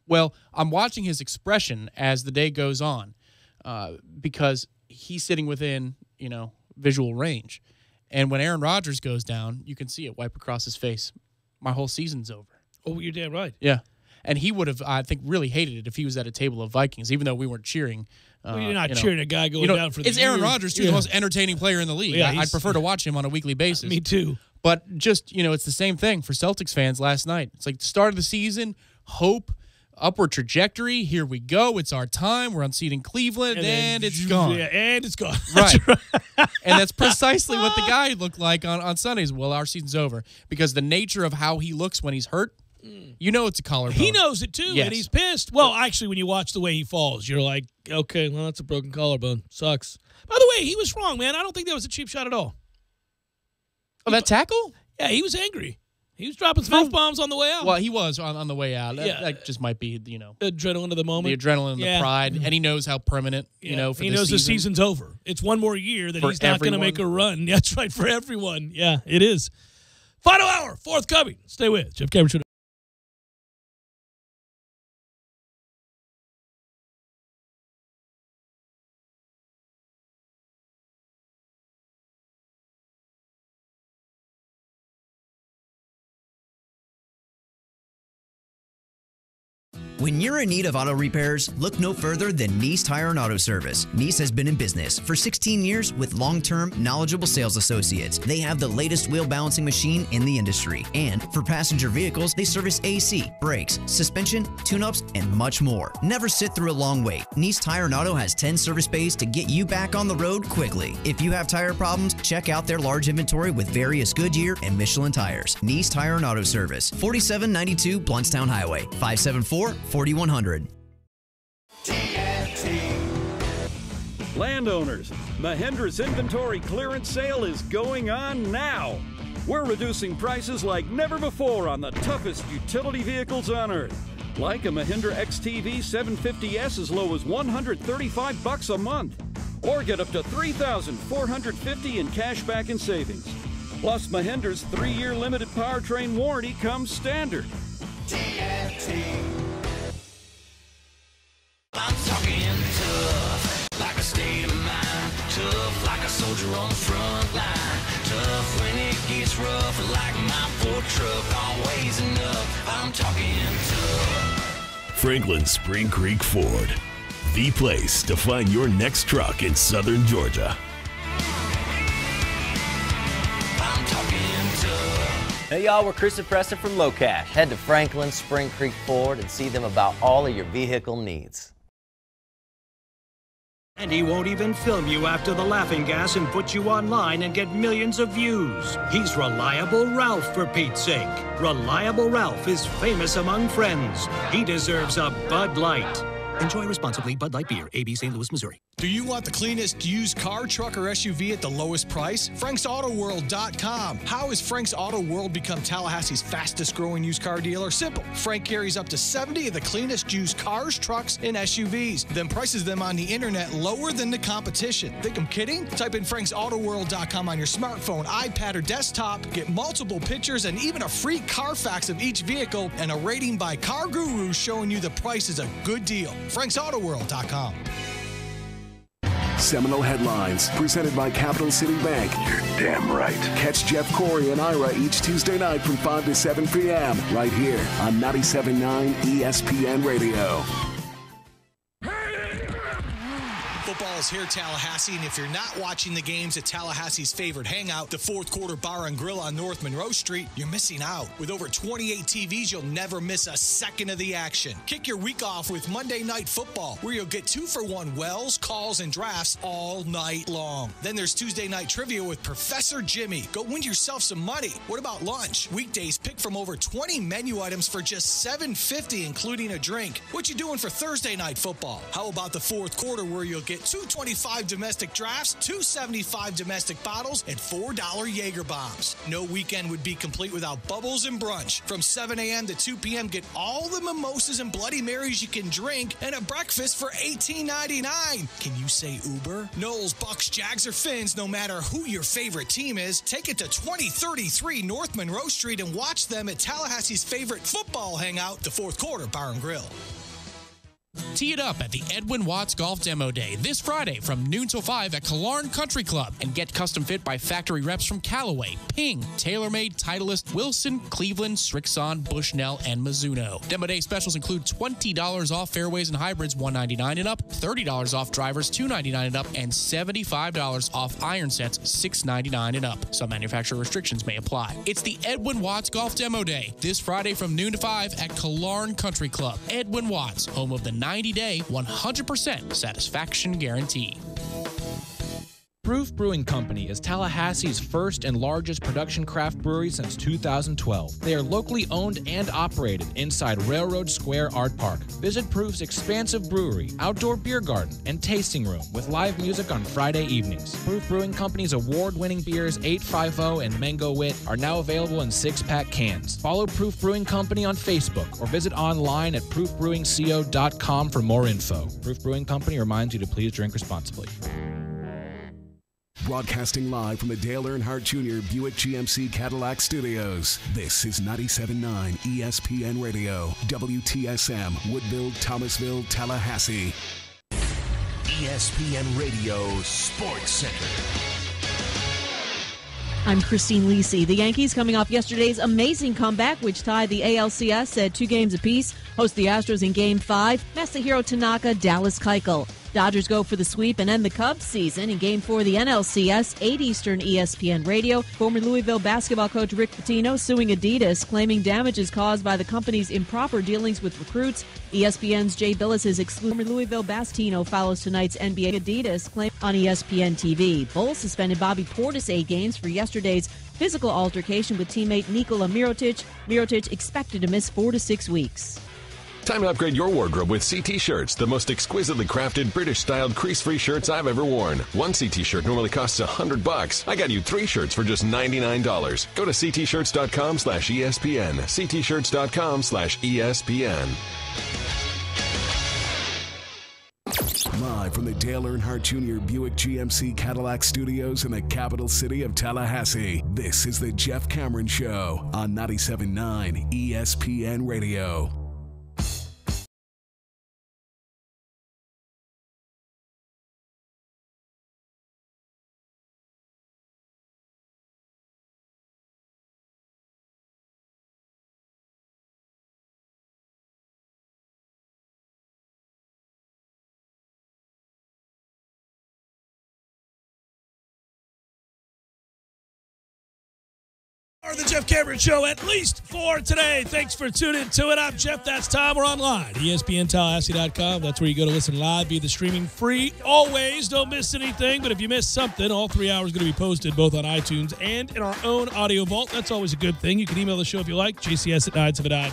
Well, I'm watching his expression as the day goes on because he's sitting within, visual range. And when Aaron Rodgers goes down, you can see it wipe across his face. My whole season's over. Oh, you're damn right. Yeah. And he would have, I think, really hated it if he was at a table of Vikings, even though we weren't cheering. Well, you're not cheering a guy going down for the It's Aaron year. Rodgers, too, the most entertaining player in the league. Yeah, I'd prefer to watch him on a weekly basis. Me too. But just, it's the same thing for Celtics fans last night. It's like the start of the season, hope, upward trajectory. Here we go. It's our time. We're unseating Cleveland, and it's gone. Yeah, and it's gone. Right. And that's precisely what the guy looked like on Sundays. Well, our season's over because the nature of how he looks when he's hurt, it's a collarbone. He knows it, too, Yes. and he's pissed. Well, actually, when you watch the way he falls, you're like, okay, well, that's a broken collarbone. Sucks. By the way, he was wrong, man. I don't think that was a cheap shot at all. Oh, that tackle? Yeah, he was angry. He was dropping some F-bombs on the way out. Well, he was on the way out. Yeah. That just might be, adrenaline of the moment. The adrenaline, the pride, and he knows how permanent, for he this knows the season's over. It's one more year that he's not going to make a run. That's right, for everyone. Yeah, it is. Final hour, forthcoming. Stay with Jeff Cameron Show. When you're in need of auto repairs, look no further than NEECE Tire and Auto Service. NEECE has been in business for 16 years with long-term, knowledgeable sales associates. They have the latest wheel balancing machine in the industry. And for passenger vehicles, they service AC, brakes, suspension, tune-ups, and much more. Never sit through a long wait. NEECE Tire and Auto has 10 service bays to get you back on the road quickly. If you have tire problems, check out their large inventory with various Goodyear and Michelin tires. NEECE Tire and Auto Service, 4792 Bluntstown Highway, 574-4100. Landowners, Mahindra's inventory clearance sale is going on now. We're reducing prices like never before on the toughest utility vehicles on earth. Like a Mahindra XTV 750S as low as $135 a month. Or get up to $3,450 in cash back and savings. Plus, Mahindra's 3-year limited powertrain warranty comes standard. I'm talking tough, like a state of mind. Tough, like a soldier on the front line. Tough when it gets rough, like my Ford truck, always enough. I'm talking tough. Franklin Spring Creek Ford, the place to find your next truck in southern Georgia. I'm talking tough. Hey y'all, we're Chris and Preston from Low Cash. Head to Franklin Spring Creek Ford and see them about all of your vehicle needs. And he won't even film you after the laughing gas and put you online and get millions of views. He's Reliable Ralph, for Pete's sake. Reliable Ralph is famous among friends. He deserves a Bud Light. Enjoy responsibly. Bud Light Beer, AB St. Louis, Missouri. Do you want the cleanest used car, truck, or SUV at the lowest price? FranksAutoWorld.com. How has Frank's Auto World become Tallahassee's fastest growing used car dealer? Simple. Frank carries up to 70 of the cleanest used cars, trucks, and SUVs, then prices them on the internet lower than the competition. Think I'm kidding? Type in FranksAutoWorld.com on your smartphone, iPad, or desktop. Get multiple pictures and even a free Carfax of each vehicle and a rating by Car Guru showing you the price is a good deal. FranksAutoWorld.com. Seminole Headlines, presented by Capital City Bank. You're damn right. Catch Jeff Corey and Ira each Tuesday night from 5 to 7 p.m. right here on 97.9 ESPN Radio. Football is here, Tallahassee, and if you're not watching the games at Tallahassee's favorite hangout, the Fourth Quarter Bar and Grill on North Monroe Street, you're missing out. With over 28 TVs, you'll never miss a second of the action. Kick your week off with Monday Night Football, where you'll get 2-for-1 wells, calls, and drafts all night long. Then there's Tuesday Night Trivia with Professor Jimmy. Go win yourself some money. What about lunch? Weekdays, pick from over 20 menu items for just $7.50, including a drink. What you doing for Thursday Night Football? How about the Fourth Quarter, where you'll get $2.25 domestic drafts, $2.75 domestic bottles, and $4 Jaeger bombs. No weekend would be complete without Bubbles and Brunch. From 7 a.m. to 2 p.m., get all the mimosas and Bloody Marys you can drink and a breakfast for $18.99. Can you say Uber? Knowles, Bucks, Jags, or Finns, no matter who your favorite team is, take it to 2033 North Monroe Street and watch them at Tallahassee's favorite football hangout, the Fourth Quarter Bar and Grill. Tee it up at the Edwin Watts Golf Demo Day this Friday from noon till 5 at Killearn Country Club and get custom fit by factory reps from Callaway, Ping, TaylorMade, Titleist, Wilson, Cleveland, Srixon, Bushnell, and Mizuno. Demo Day specials include $20 off fairways and hybrids $199 and up, $30 off drivers $299 and up, and $75 off iron sets $699 and up. Some manufacturer restrictions may apply. It's the Edwin Watts Golf Demo Day this Friday from noon to 5 at Killearn Country Club. Edwin Watts, home of the 90-day, 100% satisfaction guarantee. Proof Brewing Company is Tallahassee's first and largest production craft brewery since 2012. They are locally owned and operated inside Railroad Square Art Park. Visit Proof's expansive brewery, outdoor beer garden, and tasting room with live music on Friday evenings. Proof Brewing Company's award-winning beers 850 and Mango Wit are now available in 6-pack cans. Follow Proof Brewing Company on Facebook or visit online at proofbrewingco.com for more info. Proof Brewing Company reminds you to please drink responsibly. Broadcasting live from the Dale Earnhardt Jr. Buick GMC Cadillac Studios. This is 97.9 ESPN Radio, WTSM, Woodville, Thomasville, Tallahassee. ESPN Radio Sports Center. I'm Christine Lisi. The Yankees, coming off yesterday's amazing comeback, which tied the ALCS at 2 games apiece, host the Astros in Game 5. Masahiro Tanaka, Dallas Keuchel. Dodgers go for the sweep and end the Cubs season in Game 4 of the NLCS, 8 Eastern ESPN Radio. Former Louisville basketball coach Rick Pitino suing Adidas, claiming damages caused by the company's improper dealings with recruits. ESPN's Jay Billis' former Louisville Bastino follows tonight's NBA. Adidas claim on ESPN TV. Bulls suspended Bobby Portis 8 games for yesterday's physical altercation with teammate Nikola Mirotic. Mirotic expected to miss 4 to 6 weeks. Time to upgrade your wardrobe with CT Shirts, the most exquisitely crafted, British-styled, crease-free shirts I've ever worn. One CT shirt normally costs $100. I got you 3 shirts for just $99. Go to ctshirts.com/ESPN. ctshirts.com/ESPN. Live from the Dale Earnhardt Jr. Buick GMC Cadillac Studios in the capital city of Tallahassee, this is the Jeff Cameron Show on 97.9 ESPN Radio. The Jeff Cameron Show, at least for today. Thanks for tuning to it. I'm Jeff. That's Tom. We're online. ESPNTallahassee.com. That's where you go to listen live via the streaming free. Always don't miss anything. But if you miss something, all 3 hours going to be posted both on iTunes and in our own audio vault. That's always a good thing. You can email the show if you like. JCS@979.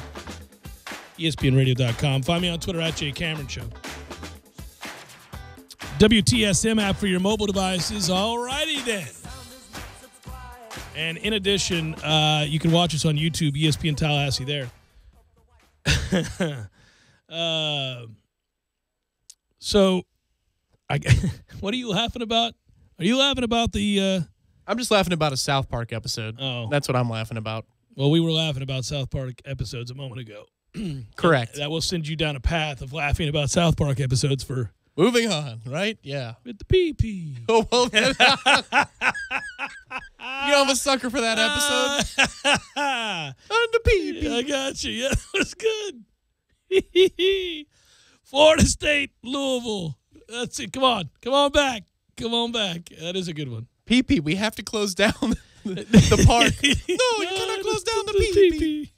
ESPNradio.com. Find me on Twitter at JCameron Show. WTSM app for your mobile devices. All righty then. And in addition, you can watch us on YouTube, ESPN Tallahassee there. What are you laughing about? Are you laughing about the... I'm just laughing about a South Park episode. Oh. That's what I'm laughing about. Well, we were laughing about South Park episodes a moment ago. Correct. That will send you down a path of laughing about South Park episodes for... Moving on, right? Yeah. With the pee-pee. Oh, well, I'm a sucker for that episode. On the pee-pee. I got you. Yeah, that was good. Florida State, Louisville. That's it. Come on. Come on back. Come on back. That is a good one. Pee-pee, we have to close down the park. No, you cannot close down the pee-pee.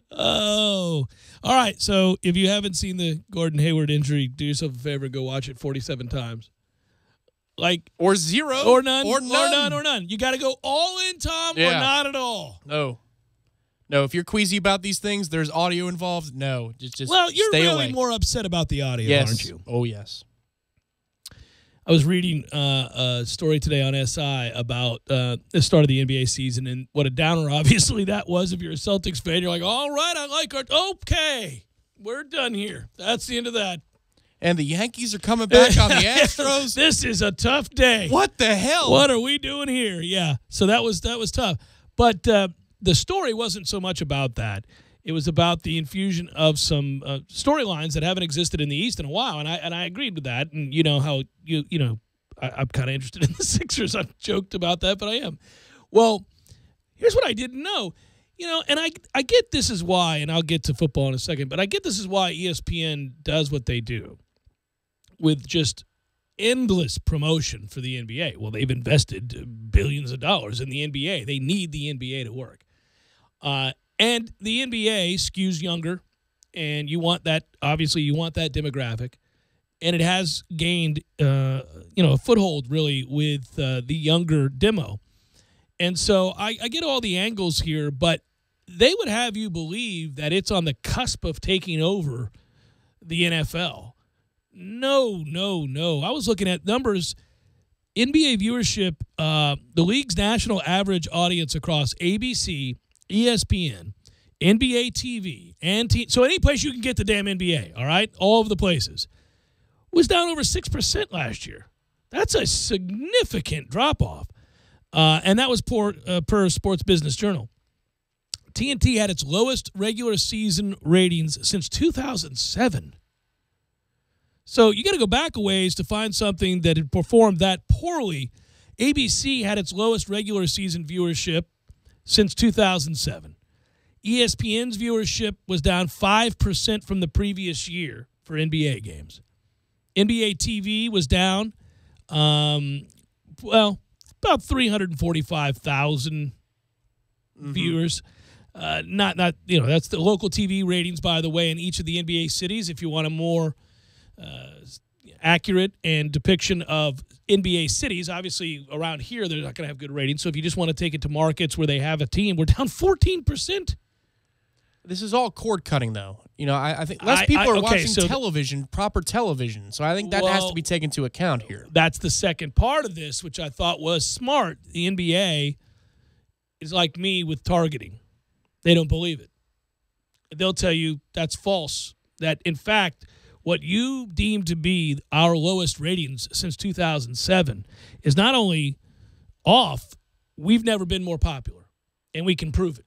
Oh, all right. So if you haven't seen the Gordon Hayward injury, do yourself a favor and go watch it 47 times. Or zero. Or none. Or none. Or none. You got to go all in, Tom, Yeah. or not at all. No, if you're queasy about these things, there's audio involved. No, just well, you're stay really away. more upset about the audio, Yes. aren't you? Oh, yes. I was reading a story today on SI about the start of the NBA season, and what a downer, obviously, that was. If you're a Celtics fan, you're like, all right, I like our... Okay, we're done here. That's the end of that. And the Yankees are coming back on the Astros. This is a tough day. What the hell? What are we doing here? Yeah, so that was tough. But the story wasn't so much about that. It was about the infusion of some storylines that haven't existed in the East in a while, and I agreed with that. And you know how I'm kind of interested in the Sixers. I've joked about that, but I am. Well, here's what I didn't know. And I get this is why, and I'll get to football in a second, but I get this is why ESPN does what they do with just endless promotion for the NBA. Well, they've invested billions of dollars in the NBA. They need the NBA to work. And the NBA skews younger, and you want that, obviously you want that demographic. And it has gained, a foothold really with the younger demo. And so I get all the angles here, but they would have you believe that it's on the cusp of taking over the NFL. No. I was looking at numbers. NBA viewership, the league's national average audience across ABC, ESPN, NBA TV, and so any place you can get the damn NBA, all right, all of the places, was down over 6% last year. That's a significant drop-off. And that was per Sports Business Journal. TNT had its lowest regular season ratings since 2007. So you got to go back a ways to find something that had performed that poorly. ABC had its lowest regular season viewership since 2007. ESPN's viewership was down 5% from the previous year for NBA games. NBA TV was down, about 345,000 viewers. Not that's the local TV ratings, by the way, in each of the NBA cities. If you want a more accurate and depiction of NBA cities, obviously around here they're not going to have good ratings. So if you just want to take it to markets where they have a team, we're down 14%. This is all cord cutting, though. I think less people are watching television, proper television. So I think that has to be taken into account here. That's the second part of this, which I thought was smart. The NBA is like me with targeting. They don't believe it. They'll tell you that's false. That, in fact, what you deem to be our lowest ratings since 2007 is not only off, we've never been more popular, and we can prove it.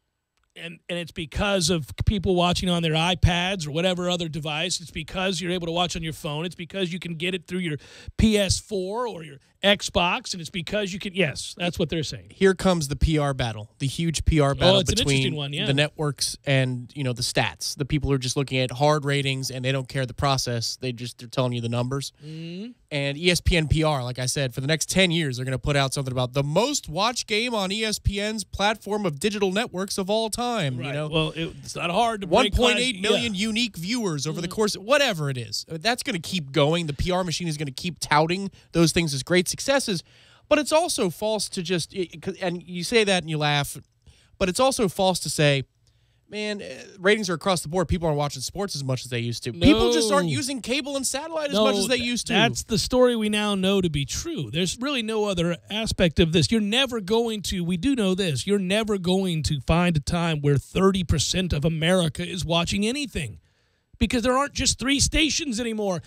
And it's because of people watching on their iPads or whatever other device. It's because you're able to watch on your phone. It's because you can get it through your PS4 or your Xbox, and it's because you can. Yes, that's what they're saying. Here comes the PR battle, the huge PR battle between the networks and the stats. The people who are just looking at hard ratings and they don't care the process. They're telling you the numbers. Mm-hmm. And ESPN PR, like I said, for the next 10 years, they're going to put out something about the most watched game on ESPN's platform of digital networks of all time. Right. Well, it's not hard to break 1.8 million unique viewers over the course, whatever it is. That's going to keep going. The PR machine is going to keep touting those things as great successes. But it's also false to just, and you say that and you laugh, but it's also false to say, man, ratings are across the board. People aren't watching sports as much as they used to. No. People just aren't using cable and satellite as much as they used to. That's the story we now know to be true. There's really no other aspect of this. You're never going to, we do know this, you're never going to find a time where 30% of America is watching anything because there aren't just 3 stations anymore.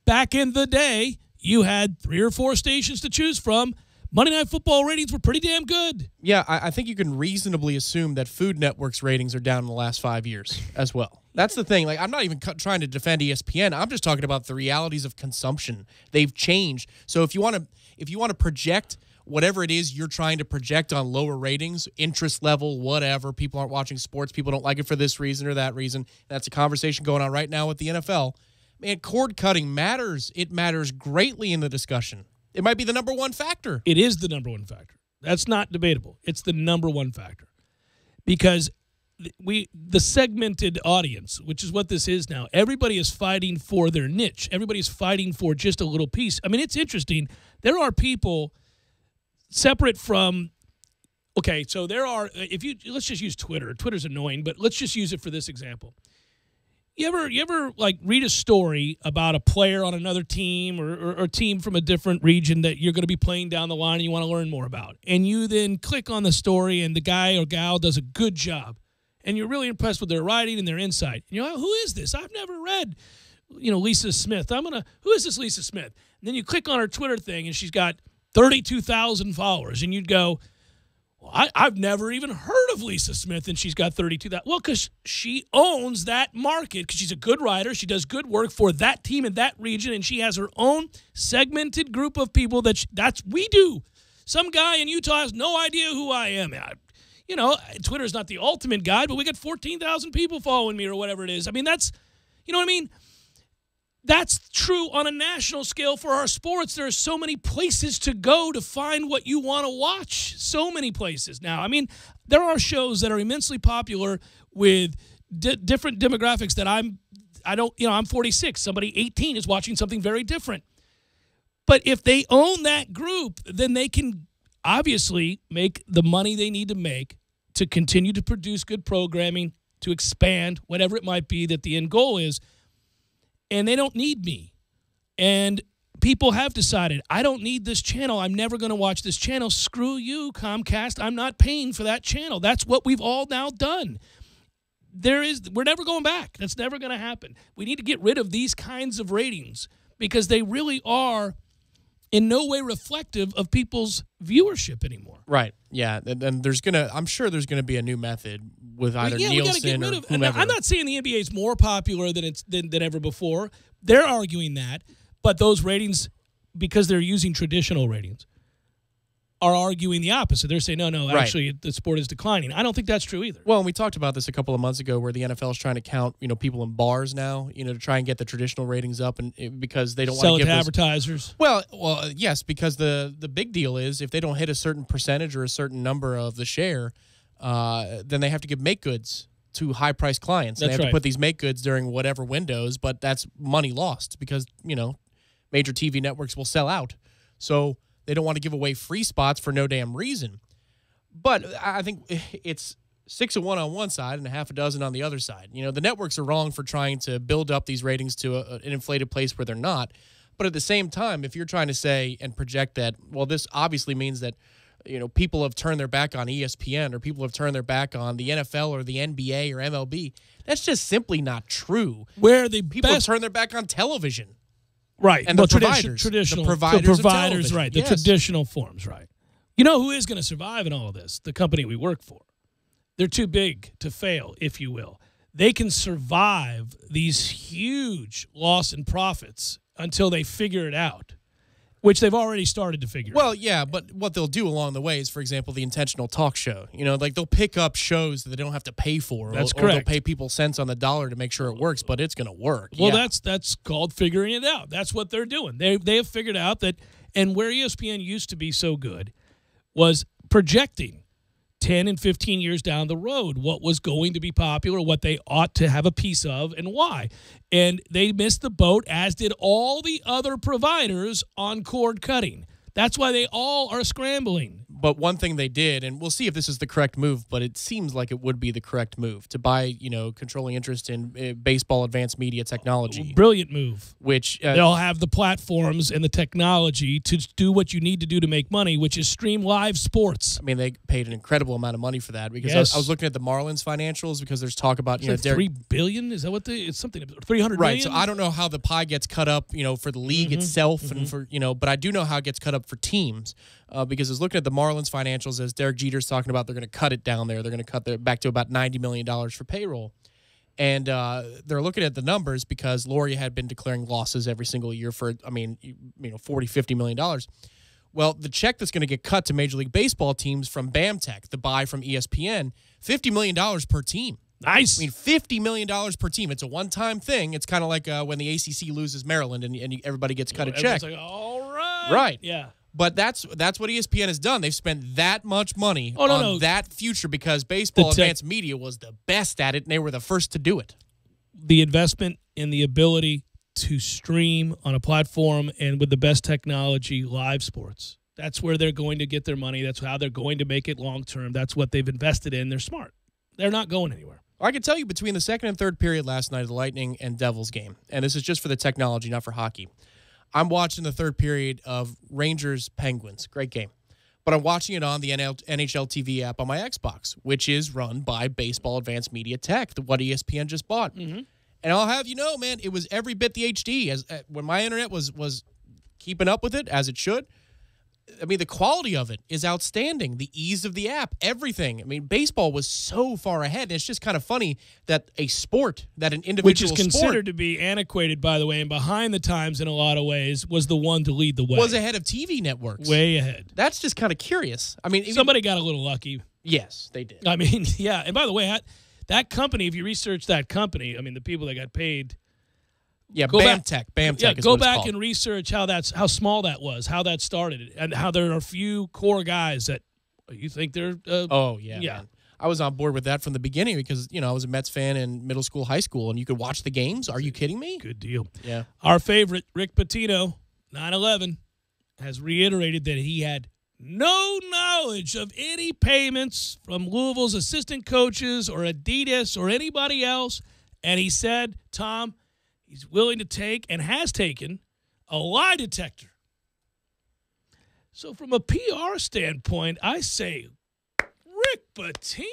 Back in the day, you had 3 or 4 stations to choose from. Monday Night Football ratings were pretty damn good. Yeah, I think you can reasonably assume that Food Network's ratings are down in the last 5 years as well. That's the thing. Like, I'm not even trying to defend ESPN. I'm just talking about the realities of consumption. They've changed. So if you want to project whatever it is you're trying to project on lower ratings, interest level, whatever, people aren't watching sports, people don't like it for this reason or that reason. That's a conversation going on right now with the NFL. Man, cord cutting matters. It matters greatly in the discussion. It might be the number one factor. It is the number one factor. That's not debatable. It's the number one factor. Because the segmented audience, which is what this is now, everybody is fighting for their niche. Everybody is fighting for just a little piece. I mean, it's interesting. There are people separate from, okay, so there are, let's just use Twitter. Twitter's annoying, but let's just use it for this example. You ever like read a story about a player on another team or a team from a different region that you're going to be playing down the line and you want to learn more about, and you then click on the story and the guy or gal does a good job, and you're really impressed with their writing and their insight. And you're like, who is this? I've never read, Lisa Smith. Who is this Lisa Smith? And then you click on her Twitter thing and she's got 32,000 followers, and you'd go, well, I've never even heard of Lisa Smith, and she's got 32,000. Well, because she owns that market, because she's a good writer. She does good work for that team in that region, and she has her own segmented group of people that's we do. Some guy in Utah has no idea who I am. Twitter's not the ultimate guide, but we got 14,000 people following me or whatever it is. I mean, that's, you know what I mean? That's true on a national scale for our sports. There are so many places to go to find what you want to watch. So many places now. I mean, there are shows that are immensely popular with different demographics that I'm 46. Somebody 18 is watching something very different. But if they own that group, then they can obviously make the money they need to make to continue to produce good programming, to expand, whatever it might be that the end goal is. And they don't need me. And people have decided, I don't need this channel. I'm never going to watch this channel. Screw you, Comcast. I'm not paying for that channel. That's what we've all now done. We're never going back. That's never going to happen. We need to get rid of these kinds of ratings because they really are in no way reflective of people's viewership anymore. Right. Yeah. And I'm sure there's going to be a new method with either Nielsen or whomever. I'm not saying the NBA is more popular than ever before. They're arguing that. But those ratings, because they're using traditional ratings, are arguing the opposite. They're saying, no, Right. actually, the sport is declining. I don't think that's true either. Well, and we talked about this a couple of months ago where the NFL is trying to count, people in bars now, to try and get the traditional ratings up, and because they don't want Sell to it give to advertisers. Well, yes, because the big deal is if they don't hit a certain percentage or a certain number of the share, then they have to give make goods to high-priced clients. That's they have right. to put these make goods during whatever windows, but that's money lost because, major TV networks will sell out. So they don't want to give away free spots for no damn reason. But I think it's 6 of 1 on one side and a half a dozen on the other side. The networks are wrong for trying to build up these ratings to an inflated place where they're not. But at the same time, if you're trying to say and project that, well, this obviously means that people have turned their back on ESPN or people have turned their back on the NFL or the NBA or MLB, that's just simply not true. Where the people best have turned their back on television. Right. And the traditional the providers of television. right. Yes. The traditional forms, right. You know who is going to survive in all of this? The company we work for. They're too big to fail, if you will. They can survive these huge loss in profits until they figure it out, which they've already started to figure out. Well, yeah, but what they'll do along the way is, for example, the intentional talk show. They'll pick up shows that they don't have to pay for. That's or correct. They'll pay people cents on the dollar to make sure it works, but it's going to work. Well, yeah. that's called figuring it out. That's what they're doing. They have figured out that, and where ESPN used to be so good was projecting 10 and 15 years down the road what was going to be popular, what they ought to have a piece of, and why. And they missed the boat, as did all the other providers on cord cutting. That's why they all are scrambling. But one thing they did, and we'll see if this is the correct move, but it seems like it would be the correct move to buy, controlling interest in baseball advanced media technology. Brilliant move. Which they'll have the platforms and the technology to do what you need to do to make money, which is stream live sports. I mean, they paid an incredible amount of money for that because Yes. I was looking at the Marlins financials because there's talk about It's like $3 billion. Is that what it's something? 300 right. million? So I don't know how the pie gets cut up, for the league itself and for but I do know how it gets cut up for teams because I was looking at the Marlins financials as Derek Jeter's talking about they're going to cut it down there. They're going to cut back to about $90 million for payroll. And they're looking at the numbers because Loria had been declaring losses every single year for, $40, $50 million. Well, the check that's going to get cut to Major League Baseball teams from BAMTech, the buy from ESPN, $50 million per team. Nice. $50 million per team. It's a one-time thing. It's kind of like when the ACC loses Maryland and everybody gets cut a check. Like, all right. Right. Yeah. But that's what ESPN has done. They've spent that much money on that future because baseball advanced media was the best at it, and they were the first to do it. The investment in the ability to stream on a platform and with the best technology, live sports. That's where they're going to get their money. That's how they're going to make it long-term. That's what they've invested in. They're smart. They're not going anywhere. I can tell you between the second and third period last night of the Lightning and Devils game, and this is just for the technology, not for hockey, I'm watching the third period of Rangers-Penguins. Great game. But I'm watching it on the NHL TV app on my Xbox, which is run by Baseball Advanced Media Tech, what ESPN just bought. Mm-hmm. And I'll have you know, man, it was every bit the HD. As when my internet was keeping up with it, as it should. I mean, the quality of it is outstanding. The ease of the app, everything. I mean, baseball was so far ahead. And it's just kind of funny that a sport, that an individual Which is considered to be antiquated, by the way, and behind the times in a lot of ways, was the one to lead the way. Was ahead of TV networks. Way ahead. That's just kind of curious. I mean, somebody got a little lucky. Yes, they did. I mean, yeah. And by the way, that company, if you research that company, I mean, the people that got paid. Yeah, BAMTech. BAMTech is go what it's back called. and research how small that was, how that started, and how there are a few core guys that you think they're. Oh yeah, man. I was on board with that from the beginning because I was a Mets fan in middle school, high school, and you could watch the games. Are you kidding me? Good deal. Yeah. Our favorite, Rick Pitino, 9/11, has reiterated that he had no knowledge of any payments from Louisville's assistant coaches or Adidas or anybody else, and he said, Tom, he's willing to take and has taken a lie detector. So from a PR standpoint, I say Rick Pitino.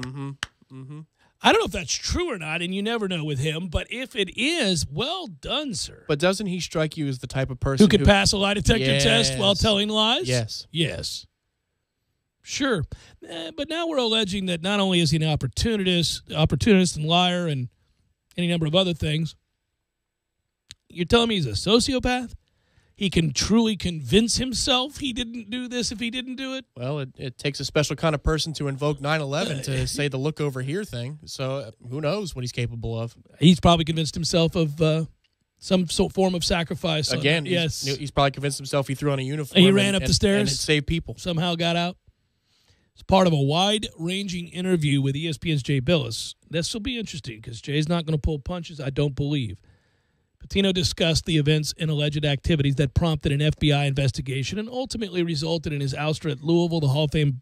Mm-hmm. Mm-hmm. I don't know if that's true or not, and you never know with him, but if it is, well done, sir. But doesn't he strike you as the type of person who could pass a lie detector Yes. test while telling lies? Yes. Yes. Sure. But now we're alleging that not only is he an opportunist and liar and any number of other things, you're telling me he's a sociopath? he can truly convince himself he didn't do this if he didn't do it? Well, it takes a special kind of person to invoke 9/11 to say the look over here thing. So who knows what he's capable of? He's probably convinced himself of some form of sacrifice. Again, he's probably convinced himself he threw on a uniform. And he ran up the stairs and it saved people. Somehow got out. It's part of a wide-ranging interview with ESPN's Jay Billis. This will be interesting because Jay's not going to pull punches, I don't believe. Pitino discussed the events and alleged activities that prompted an FBI investigation and ultimately resulted in his ouster at Louisville. The Hall of Fame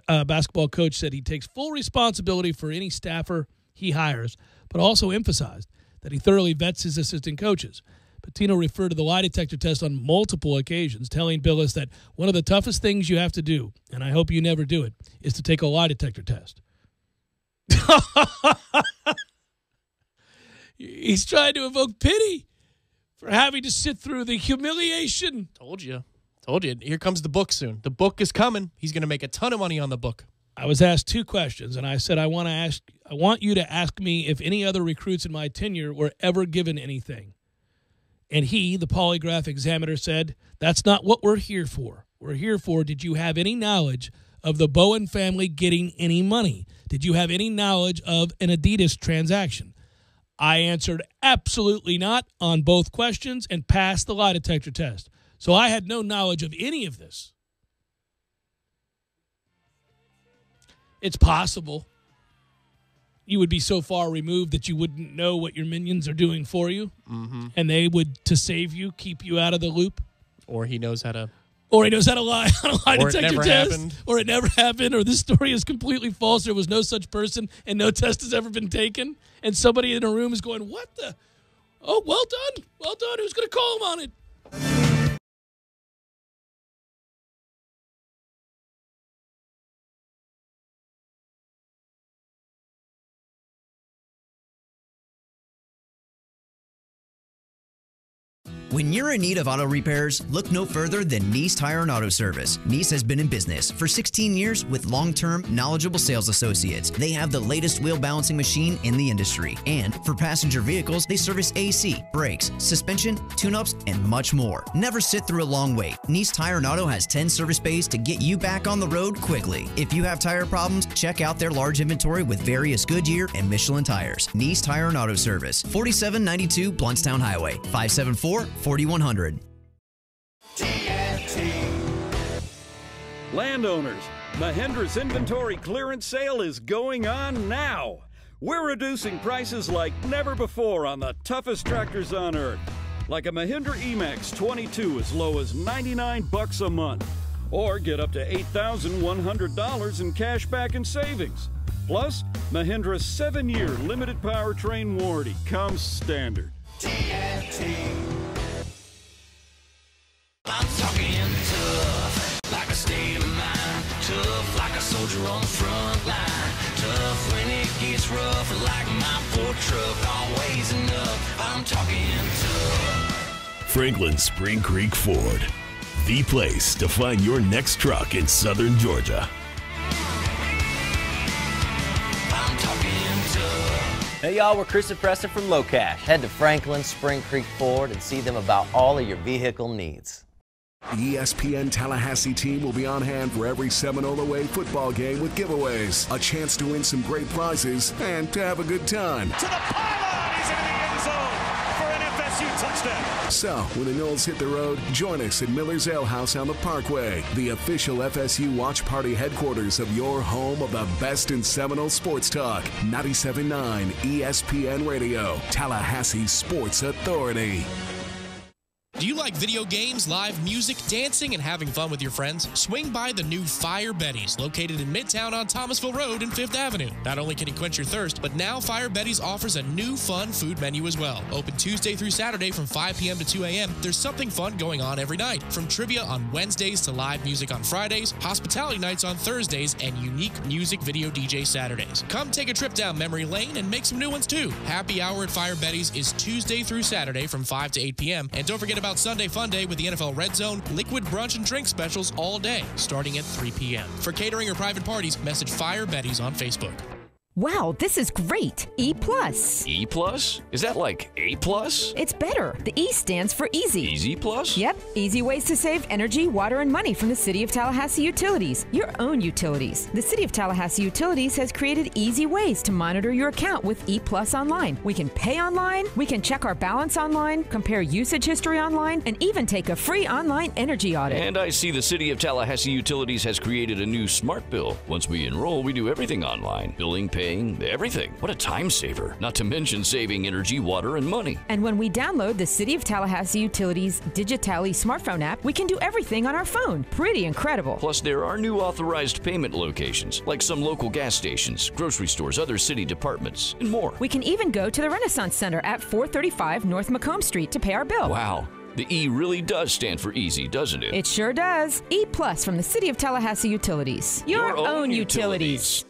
basketball coach said he takes full responsibility for any staffer he hires, but also emphasized that he thoroughly vets his assistant coaches. Pitino referred to the lie detector test on multiple occasions, telling Billis that one of the toughest things you have to do, and I hope you never do it, is to take a lie detector test. He's trying to evoke pity for having to sit through the humiliation. Told you. Here comes the book soon. The book is coming. He's going to make a ton of money on the book. I was asked two questions, and I said, I want you to ask me if any other recruits in my tenure were ever given anything. And he, the polygraph examiner, said, that's not what we're here for. We're here for, did you have any knowledge of the Bowen family getting any money? Did you have any knowledge of an Adidas transaction? I answered absolutely not on both questions and passed the lie detector test. So I had no knowledge of any of this. It's possible you would be so far removed that you wouldn't know what your minions are doing for you, and they would, to save you, keep you out of the loop. Or he knows how to lie on a lie detector test. Happened. Or it never happened. Or this story is completely false. There was no such person and no test has ever been taken. And somebody in a room is going, what the? Oh, well done. Well done. Who's going to call him on it? When you're in need of auto repairs, look no further than NEECE Tire and Auto Service. NEECE has been in business for 16 years with long-term, knowledgeable sales associates. They have the latest wheel balancing machine in the industry. And for passenger vehicles, they service AC, brakes, suspension, tune-ups, and much more. Never sit through a long wait. NEECE Tire and Auto has 10 service bays to get you back on the road quickly. If you have tire problems, check out their large inventory with various Goodyear and Michelin tires. NEECE Tire and Auto Service, 4792 Bluntstown Highway, 574-4100. Landowners, Mahindra's inventory clearance sale is going on now. We're reducing prices like never before on the toughest tractors on earth. Like a Mahindra EMAX 22 as low as $99 a month. Or get up to $8,100 in cash back and savings. Plus, Mahindra's 7-year limited powertrain warranty comes standard. I'm talking tough, like a state of mind. Tough, like a soldier on the front line. Tough when it gets rough, like my Ford truck, always enough. I'm talking tough. Franklin Spring Creek Ford, the place to find your next truck in southern Georgia. I'm talking tough. Hey y'all, we're Chris and Preston from Low Cash. Head to Franklin Spring Creek Ford and see them about all of your vehicle needs. The ESPN Tallahassee team will be on hand for every Seminole away football game with giveaways, a chance to win some great prizes, and to have a good time. To the pylon, he's in the end zone for an FSU touchdown. So, when the Knolls hit the road, join us at Miller's Ale House on the Parkway, the official FSU watch party headquarters of your home of the best in Seminole sports talk. 97.9 ESPN Radio, Tallahassee Sports Authority. Do you like video games, live music, dancing, and having fun with your friends? Swing by the new Fire Betty's, located in Midtown on Thomasville Road and 5th Avenue. Not only can you quench your thirst, but now Fire Betty's offers a new fun food menu as well. Open Tuesday through Saturday from 5 p.m. to 2 a.m., there's something fun going on every night. From trivia on Wednesdays to live music on Fridays, hospitality nights on Thursdays, and unique music video DJ Saturdays. Come take a trip down memory lane and make some new ones too. Happy hour at Fire Betty's is Tuesday through Saturday from 5 to 8 p.m. And don't forget about Sunday Fun Day with the NFL Red Zone, liquid brunch and drink specials all day, starting at 3 p.m. For catering or private parties, message Fire Betty's on Facebook. Wow, this is great. E+. E+? Is that like A+? It's better. The E stands for easy. Easy Plus? Yep, easy ways to save energy, water, and money from the City of Tallahassee Utilities, your own utilities. The City of Tallahassee Utilities has created easy ways to monitor your account with E+ online. We can pay online, we can check our balance online, compare usage history online, and even take a free online energy audit. And I see the City of Tallahassee Utilities has created a new smart bill. Once we enroll, we do everything online. Billing, paying, everything. What a time saver. Not to mention saving energy, water, and money. And when we download the City of Tallahassee Utilities Digitally smartphone app, we can do everything on our phone. Pretty incredible. Plus, there are new authorized payment locations, like some local gas stations, grocery stores, other city departments, and more. We can even go to the Renaissance Center at 435 North Macomb Street to pay our bill. Wow. The E really does stand for easy, doesn't it? It sure does. E+ from the City of Tallahassee Utilities. Your own utilities.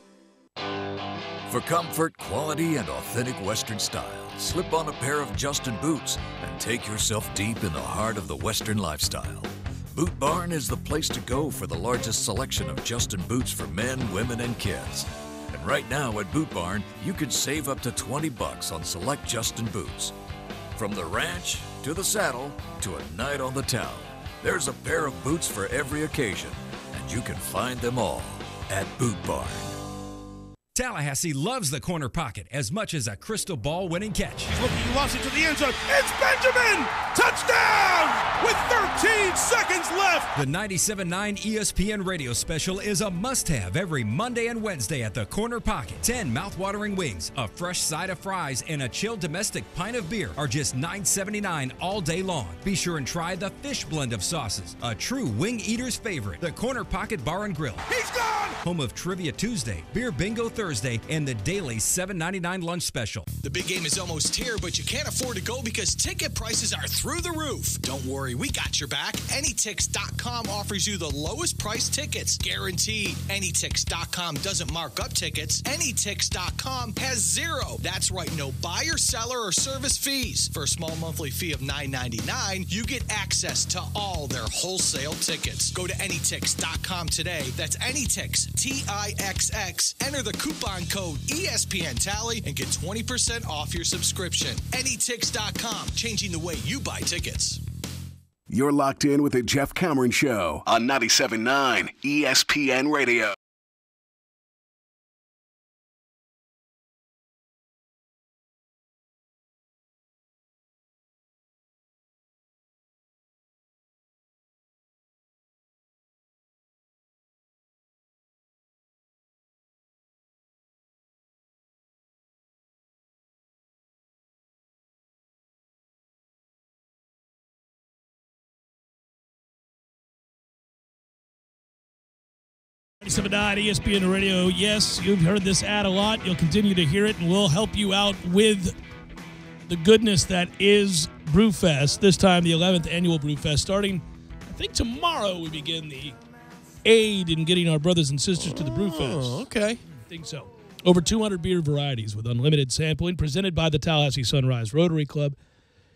For comfort, quality, and authentic Western style, slip on a pair of Justin boots and take yourself deep in the heart of the Western lifestyle. Boot Barn is the place to go for the largest selection of Justin boots for men, women, and kids. And right now at Boot Barn, you can save up to $20 on select Justin boots. From the ranch to the saddle to a night on the town, there's a pair of boots for every occasion, and you can find them all at Boot Barn. Tallahassee loves the corner pocket as much as a crystal ball winning catch. He's looking, he lost it to the end zone. It's Benjamin! Touchdown! With 13 seconds left! The 97.9 ESPN radio special is a must-have every Monday and Wednesday at the corner pocket. 10 mouth-watering wings, a fresh side of fries, and a chilled domestic pint of beer are just $9.79 all day long. Be sure and try the fish blend of sauces, a true wing eater's favorite. The Corner Pocket Bar and Grill. He's gone! Home of Trivia Tuesday, Beer Bingo Thursday, and the daily $7.99 lunch special. The big game is almost here, but you can't afford to go because ticket prices are through the roof. Don't worry, we got your back. Anytix.com offers you the lowest price tickets, guaranteed. Anytix.com doesn't mark up tickets. Anytix.com has zero. That's right, no buyer, seller, or service fees. For a small monthly fee of $9.99, you get access to all their wholesale tickets. Go to Anytix.com today. That's Anytix, Tixx. Enter the coupon code ESPN Tally and get 20% off your subscription. Anytix.com, changing the way you buy tickets. You're locked in with the Jeff Cameron Show on 97.9 ESPN Radio. ESPN Radio. Yes, you've heard this ad a lot. You'll continue to hear it, and we'll help you out with the goodness that is Brewfest. This time, the 11th annual Brewfest. Starting, I think tomorrow, we begin the aid in getting our brothers and sisters to the Brewfest. Oh, okay. I think so. Over 200 beer varieties with unlimited sampling, presented by the Tallahassee Sunrise Rotary Club.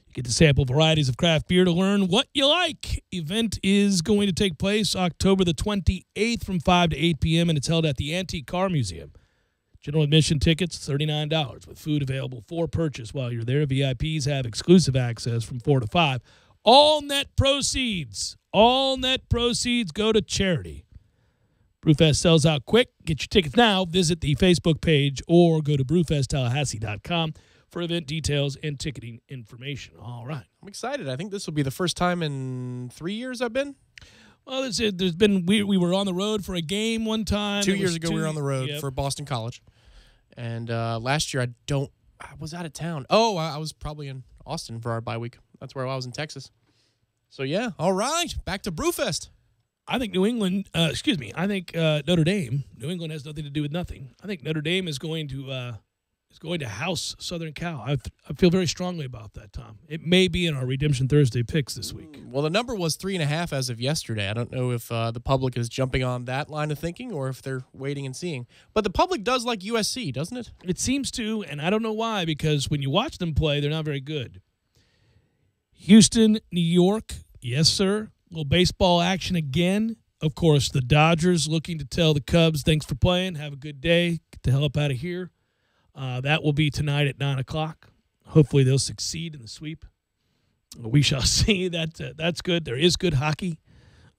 You get to sample varieties of craft beer to learn what you like. Event is going to take place October the 28th from 5 to 8 p.m., and it's held at the Antique Car Museum. General admission tickets, $39, with food available for purchase while you're there. VIPs have exclusive access from 4 to 5. All net proceeds go to charity. Brewfest sells out quick. Get your tickets now. Visit the Facebook page or go to brewfesttallahassee.com for event details and ticketing information. All right. I'm excited. I think this will be the first time in 3 years I've been. Well, there's been we were on the road for a game one time. 2 years ago, we were on the road for Boston College. And last year, I was out of town. Oh, I was probably in Austin for our bye week. That's where I was in Texas. So, yeah. All right. Back to Brewfest. I think New England, I think Notre Dame. New England has nothing to do with nothing. I think Notre Dame is going to house Southern Cal. I feel very strongly about that, Tom. It may be in our Redemption Thursday picks this week. Well, the number was 3.5 as of yesterday. I don't know if the public is jumping on that line of thinking or if they're waiting and seeing. But the public does like USC, doesn't it? It seems to, and I don't know why, because when you watch them play, they're not very good. Houston, New York, yes, sir. A little baseball action again. Of course, the Dodgers looking to tell the Cubs, thanks for playing. Have a good day. Get the hell up out of here. That will be tonight at 9 o'clock. Hopefully they'll succeed in the sweep. We shall see. That's good. There is good hockey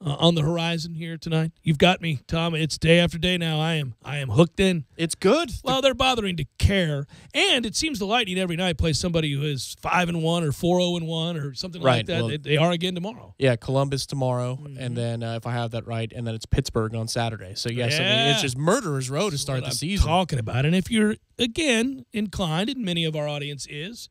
on the horizon here tonight. You've got me, Tom. It's day after day now. I am hooked in. It's good. Well, they're bothering to care, and it seems the Lightning every night plays somebody who is 5-1 or 4-0-1 or something like that. Well, they are again tomorrow. Yeah, Columbus tomorrow, and then if I have that right, and then it's Pittsburgh on Saturday. So yes, I mean, it's just murderer's row to start the season. Talking about, and if you're again inclined, and many of our audience is,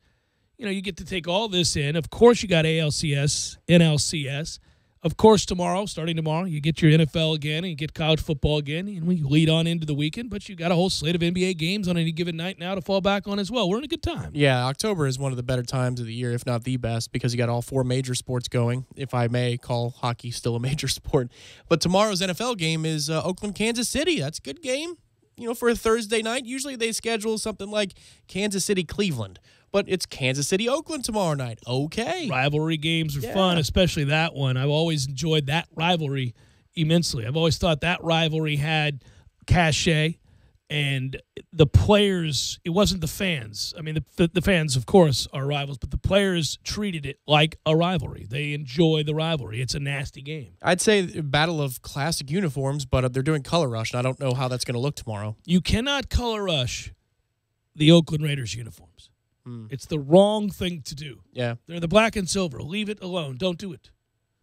you get to take all this in. Of course, you got ALCS, NLCS. Of course, starting tomorrow, you get your NFL again and you get college football again, and we lead on into the weekend, but you got a whole slate of NBA games on any given night now to fall back on as well. We're in a good time. Yeah, October is one of the better times of the year, if not the best, because you got all 4 major sports going, if I may call hockey still a major sport. But tomorrow's NFL game is Oakland, Kansas City. That's a good game, for a Thursday night. Usually they schedule something like Kansas City, Cleveland. But it's Kansas City, Oakland tomorrow night. Okay. Rivalry games are fun, especially that one. I've always enjoyed that rivalry immensely. I've always thought that rivalry had cachet, and the players, it wasn't the fans. I mean, the fans, of course, are rivals, but the players treated it like a rivalry. They enjoy the rivalry. It's a nasty game. I'd say a battle of classic uniforms, but they're doing color rush, and I don't know how that's going to look tomorrow. You cannot color rush the Oakland Raiders uniforms. It's the wrong thing to do. Yeah. They're the black and silver. Leave it alone. Don't do it.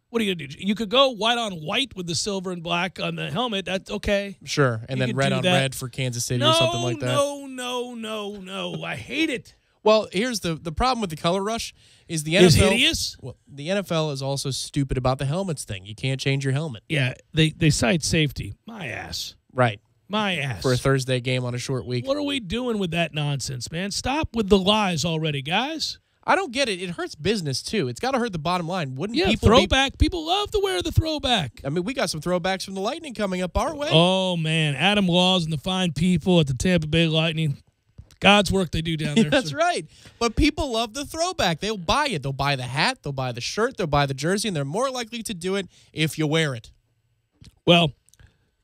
What are you going to do? You could go white on white with the silver and black on the helmet. That's okay. Sure. And then red on red for Kansas City or something like that. No. I hate it. Well, here's the problem with the color rush is the NFL is hideous. Well, the NFL is also stupid about the helmets thing. You can't change your helmet. Yeah, they cite safety. My ass. Right. My ass. For a Thursday game on a short week. What are we doing with that nonsense, man? Stop with the lies already, guys. I don't get it. It hurts business, too. It's got to hurt the bottom line. Wouldn't people throwback. People love to wear the throwback. I mean, we got some throwbacks from the Lightning coming up our way. Oh, man. Adam Laws and the fine people at the Tampa Bay Lightning. God's work they do down there. That's right. But people love the throwback. They'll buy it. They'll buy the hat. They'll buy the shirt. They'll buy the jersey. And they're more likely to do it if you wear it. Well,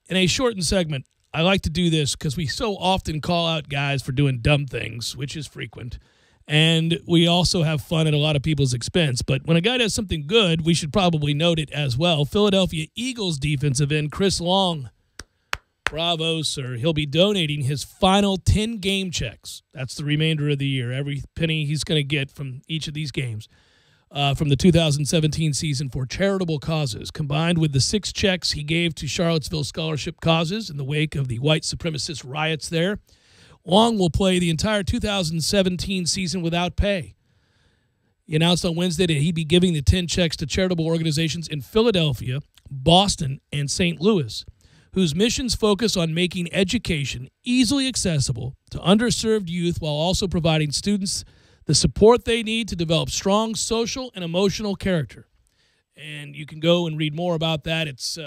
in a shortened segment, I like to do this because we so often call out guys for doing dumb things, which is frequent. And we also have fun at a lot of people's expense. But when a guy does something good, we should probably note it as well. Philadelphia Eagles defensive end Chris Long. Bravo, sir. He'll be donating his final 10 game checks. That's the remainder of the year. Every penny he's going to get from each of these games. From the 2017 season for charitable causes, combined with the 6 checks he gave to Charlottesville scholarship causes in the wake of the white supremacist riots there. Long will play the entire 2017 season without pay. He announced on Wednesday that he'd be giving the 10 checks to charitable organizations in Philadelphia, Boston, and St. Louis, whose missions focus on making education easily accessible to underserved youth while also providing students the support they need to develop strong social and emotional character. And you can go and read more about that. It's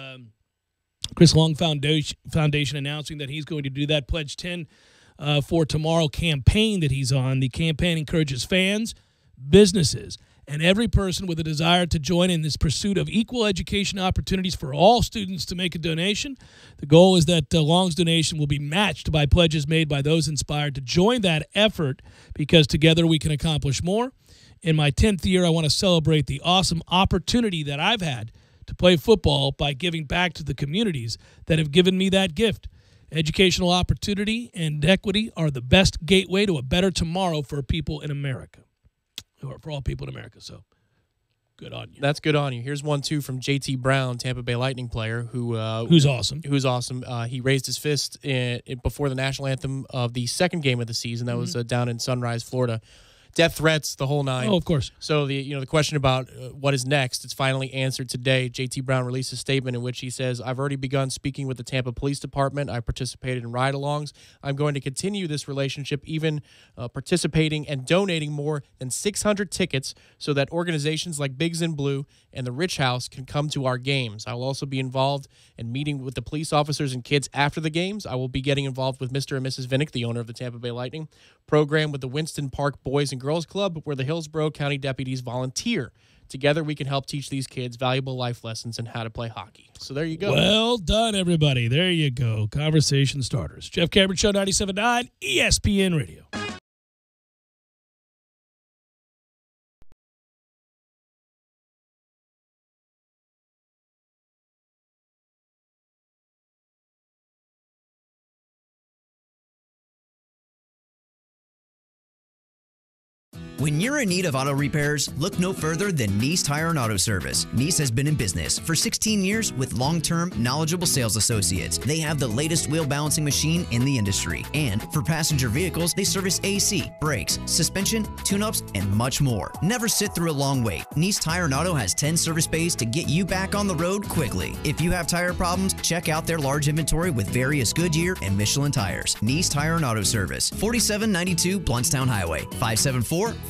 Chris Long Foundation announcing that he's going to do that Pledge 10 for Tomorrow campaign that he's on. The campaign encourages fans, businesses, and every person with a desire to join in this pursuit of equal education opportunities for all students to make a donation. The goal is that Long's donation will be matched by pledges made by those inspired to join that effort, because together we can accomplish more. In my 10th year, I want to celebrate the awesome opportunity that I've had to play football by giving back to the communities that have given me that gift. Educational opportunity and equity are the best gateway to a better tomorrow for people in America. Or for all people in America, so good on you. That's good on you. Here's one, too, from J.T. Brown, Tampa Bay Lightning player, who's awesome. Who's awesome. He raised his fist before the national anthem of the second game of the season. That was down in Sunrise, Florida. Death threats, the whole nine. Oh, of course. So the question about what is next, it's finally answered today. J.T. Brown released a statement in which he says, "I've already begun speaking with the Tampa Police Department. I participated in ride-alongs. I'm going to continue this relationship, even participating and donating more than 600 tickets so that organizations like Bigs in Blue and the Rich House can come to our games. I will also be involved in meeting with the police officers and kids after the games. I will be getting involved with Mr. and Mrs. Vinnick, the owner of the Tampa Bay Lightning, program with the Winston Park Boys and Girls Club, where the Hillsborough County deputies volunteer Together, we can help teach these kids valuable life lessons and how to play hockey. So there you go. Well done, everybody. There you go. Conversation starters. Jeff Cameron Show, 97.9 ESPN Radio. When you're in need of auto repairs, look no further than NEECE Tire and Auto Service. NEECE has been in business for 16 years with long-term, knowledgeable sales associates. They have the latest wheel balancing machine in the industry. And for passenger vehicles, they service AC, brakes, suspension, tune-ups, and much more. Never sit through a long wait. NEECE Tire and Auto has 10 service bays to get you back on the road quickly. If you have tire problems, check out their large inventory with various Goodyear and Michelin tires. NEECE Tire and Auto Service, 4792 Bluntstown Highway, 574-4100.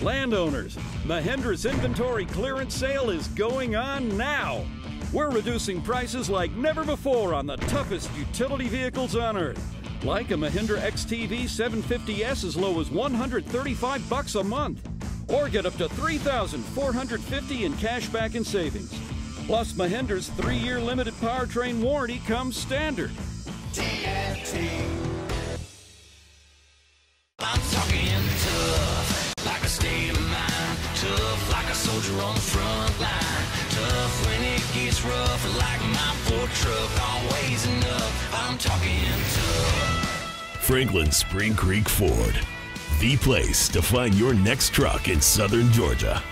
Landowners, Mahindra's inventory clearance sale is going on now. We're reducing prices like never before on the toughest utility vehicles on earth. Like a Mahindra XTV 750S as low as $135 a month. Or get up to $3,450 in cash back and savings. Plus, Mahindra's 3-year limited powertrain warranty comes standard. I'm talking tough, like a state of mind. Tough, like a soldier on the front line. Tough when it gets rough, like my Ford truck. Always enough, I'm talking tough. Franklin Spring Creek Ford, the place to find your next truck in southern Georgia.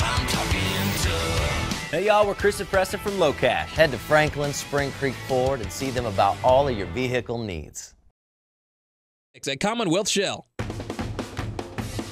I'm talking tough. Hey y'all, we're Chris and Preston from Low Cash. Head to Franklin Spring Creek Ford and see them about all of your vehicle needs. At Commonwealth Shell.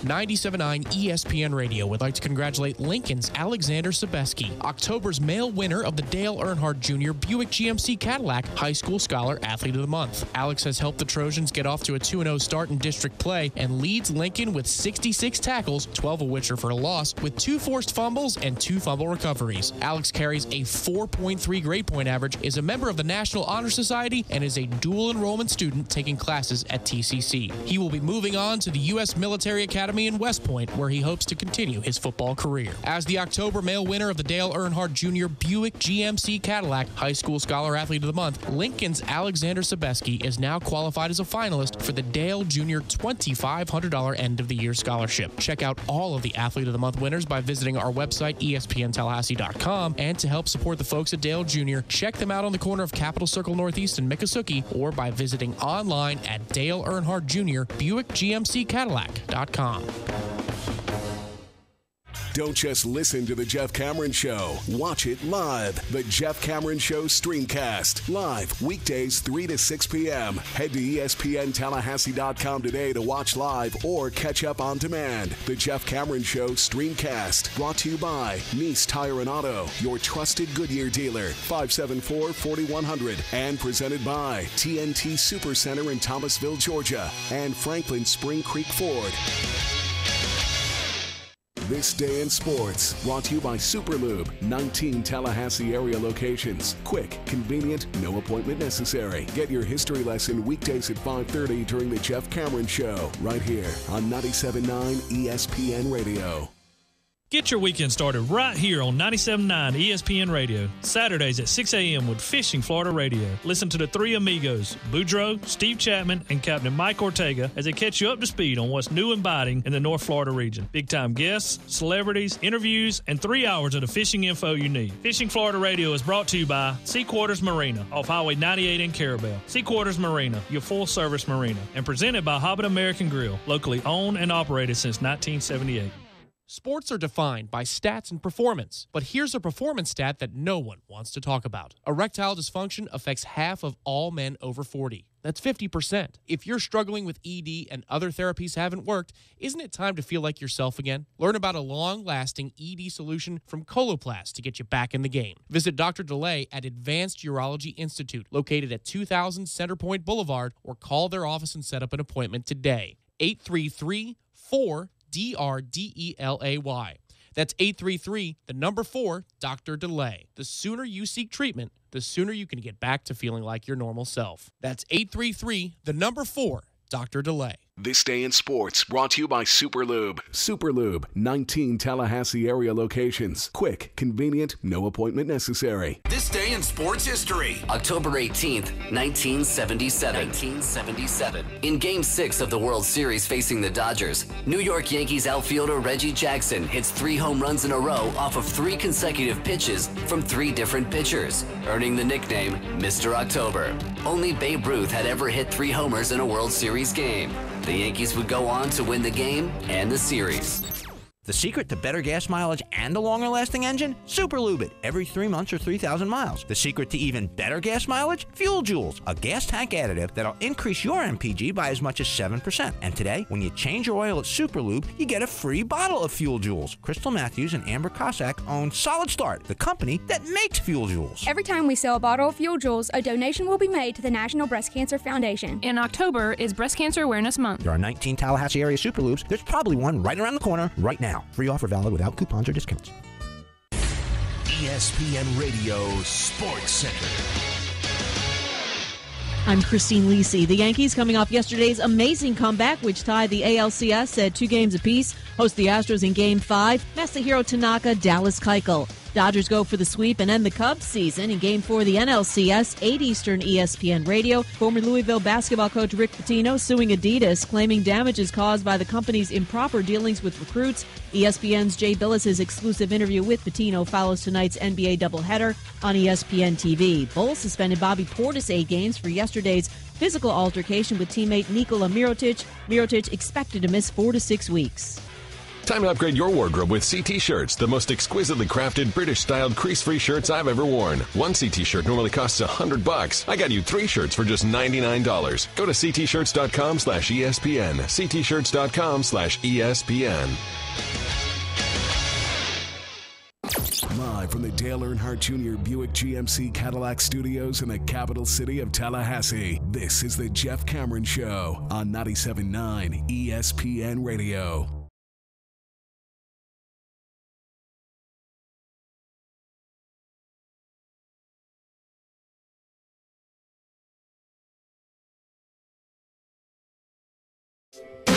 97.9 ESPN Radio would like to congratulate Lincoln's Alexander Sebeski, October's male winner of the Dale Earnhardt Jr. Buick GMC Cadillac High School Scholar Athlete of the Month. Alex has helped the Trojans get off to a 2-0 start in district play and leads Lincoln with 66 tackles, 12 of which are for a loss, with 2 forced fumbles and 2 fumble recoveries. Alex carries a 4.3 grade point average, is a member of the National Honor Society, and is a dual enrollment student taking classes at TCC. He will be moving on to the U.S. Military Academy in West Point, where he hopes to continue his football career. As the October male winner of the Dale Earnhardt Jr. Buick GMC Cadillac High School Scholar Athlete of the Month, Lincoln's Alexander Sebeski is now qualified as a finalist for the Dale Jr. $2,500 end-of-the-year scholarship. Check out all of the Athlete of the Month winners by visiting our website, ESPNTallahassee.com, and to help support the folks at Dale Jr., check them out on the corner of Capitol Circle Northeast and Miccosukee, or by visiting online at Dale Earnhardt Jr. BuickGMCCadillac.com. Don't just listen to The Jeff Cameron Show. Watch it live. The Jeff Cameron Show Streamcast. Live weekdays 3 to 6 p.m. Head to ESPNTallahassee.com today to watch live or catch up on demand. The Jeff Cameron Show Streamcast. Brought to you by NEECE Tire and Auto, your trusted Goodyear dealer. 574-4100. And presented by TNT Supercenter in Thomasville, Georgia. And Franklin Spring Creek Ford. This Day in Sports, brought to you by Superlube, 19 Tallahassee area locations. Quick, convenient, no appointment necessary. Get your history lesson weekdays at 5:30 during the Jeff Cameron Show, right here on 97.9 ESPN Radio. Get your weekend started right here on 97.9 ESPN Radio. Saturdays at 6 a.m. with Fishing Florida Radio. Listen to the three amigos, Boudreaux, Steve Chapman, and Captain Mike Ortega as they catch you up to speed on what's new and biting in the North Florida region. Big-time guests, celebrities, interviews, and 3 hours of the fishing info you need. Fishing Florida Radio is brought to you by Sea Quarters Marina off Highway 98 in Carabel. Sea Quarters Marina, your full-service marina, and presented by Hobbit American Grill, locally owned and operated since 1978. Sports are defined by stats and performance, but here's a performance stat that no one wants to talk about. Erectile dysfunction affects half of all men over 40. That's 50%. If you're struggling with ED and other therapies haven't worked, isn't it time to feel like yourself again? Learn about a long-lasting ED solution from Coloplast to get you back in the game. Visit Dr. DeLay at Advanced Urology Institute, located at 2000 Centerpoint Boulevard, or call their office and set up an appointment today. 833-4DRDELAY. That's 833-4, Dr. DeLay. The sooner you seek treatment, the sooner you can get back to feeling like your normal self. That's 833-4, Dr. Delay. This Day in Sports, brought to you by Superlube. Superlube, 19 Tallahassee area locations. Quick, convenient, no appointment necessary. This day in sports history. October 18th, 1977. In Game 6 of the World Series facing the Dodgers, New York Yankees outfielder Reggie Jackson hits 3 home runs in a row off of 3 consecutive pitches from 3 different pitchers, earning the nickname Mr. October. Only Babe Ruth had ever hit 3 homers in a World Series game. The Yankees would go on to win the game and the series. The secret to better gas mileage and a longer-lasting engine? Superlube it every 3 months or 3,000 miles. The secret to even better gas mileage? Fuel Joules, a gas tank additive that'll increase your MPG by as much as 7%. And today, when you change your oil at Superlube, you get a free bottle of Fuel Joules. Crystal Matthews and Amber Cossack own Solid Start, the company that makes Fuel Joules. Every time we sell a bottle of Fuel Joules, a donation will be made to the National Breast Cancer Foundation. In October is Breast Cancer Awareness Month. There are 19 Tallahassee area Superlubes. There's probably one right around the corner right now. Free offer valid without coupons or discounts. ESPN Radio Sports Center. I'm Christine Lisi. The Yankees, coming off yesterday's amazing comeback, which tied the ALCS at 2 games apiece, host the Astros in Game 5. Masahiro Tanaka, Dallas Keuchel. Dodgers go for the sweep and end the Cubs season in Game 4 of the NLCS, 8 Eastern ESPN Radio. Former Louisville basketball coach Rick Pitino suing Adidas, claiming damages caused by the company's improper dealings with recruits. ESPN's Jay Billis' exclusive interview with Pitino follows tonight's NBA doubleheader on ESPN TV. Bulls suspended Bobby Portis 8 games for yesterday's physical altercation with teammate Nikola Mirotic. Mirotic expected to miss 4 to 6 weeks. Time to upgrade your wardrobe with CT Shirts, the most exquisitely crafted British-styled crease-free shirts I've ever worn. One CT shirt normally costs $100. I got you 3 shirts for just $99. Go to ctshirts.com/ESPN. ctshirts.com/ESPN. Live from the Dale Earnhardt Jr. Buick GMC Cadillac Studios in the capital city of Tallahassee, this is the Jeff Cameron Show on 97.9 ESPN Radio.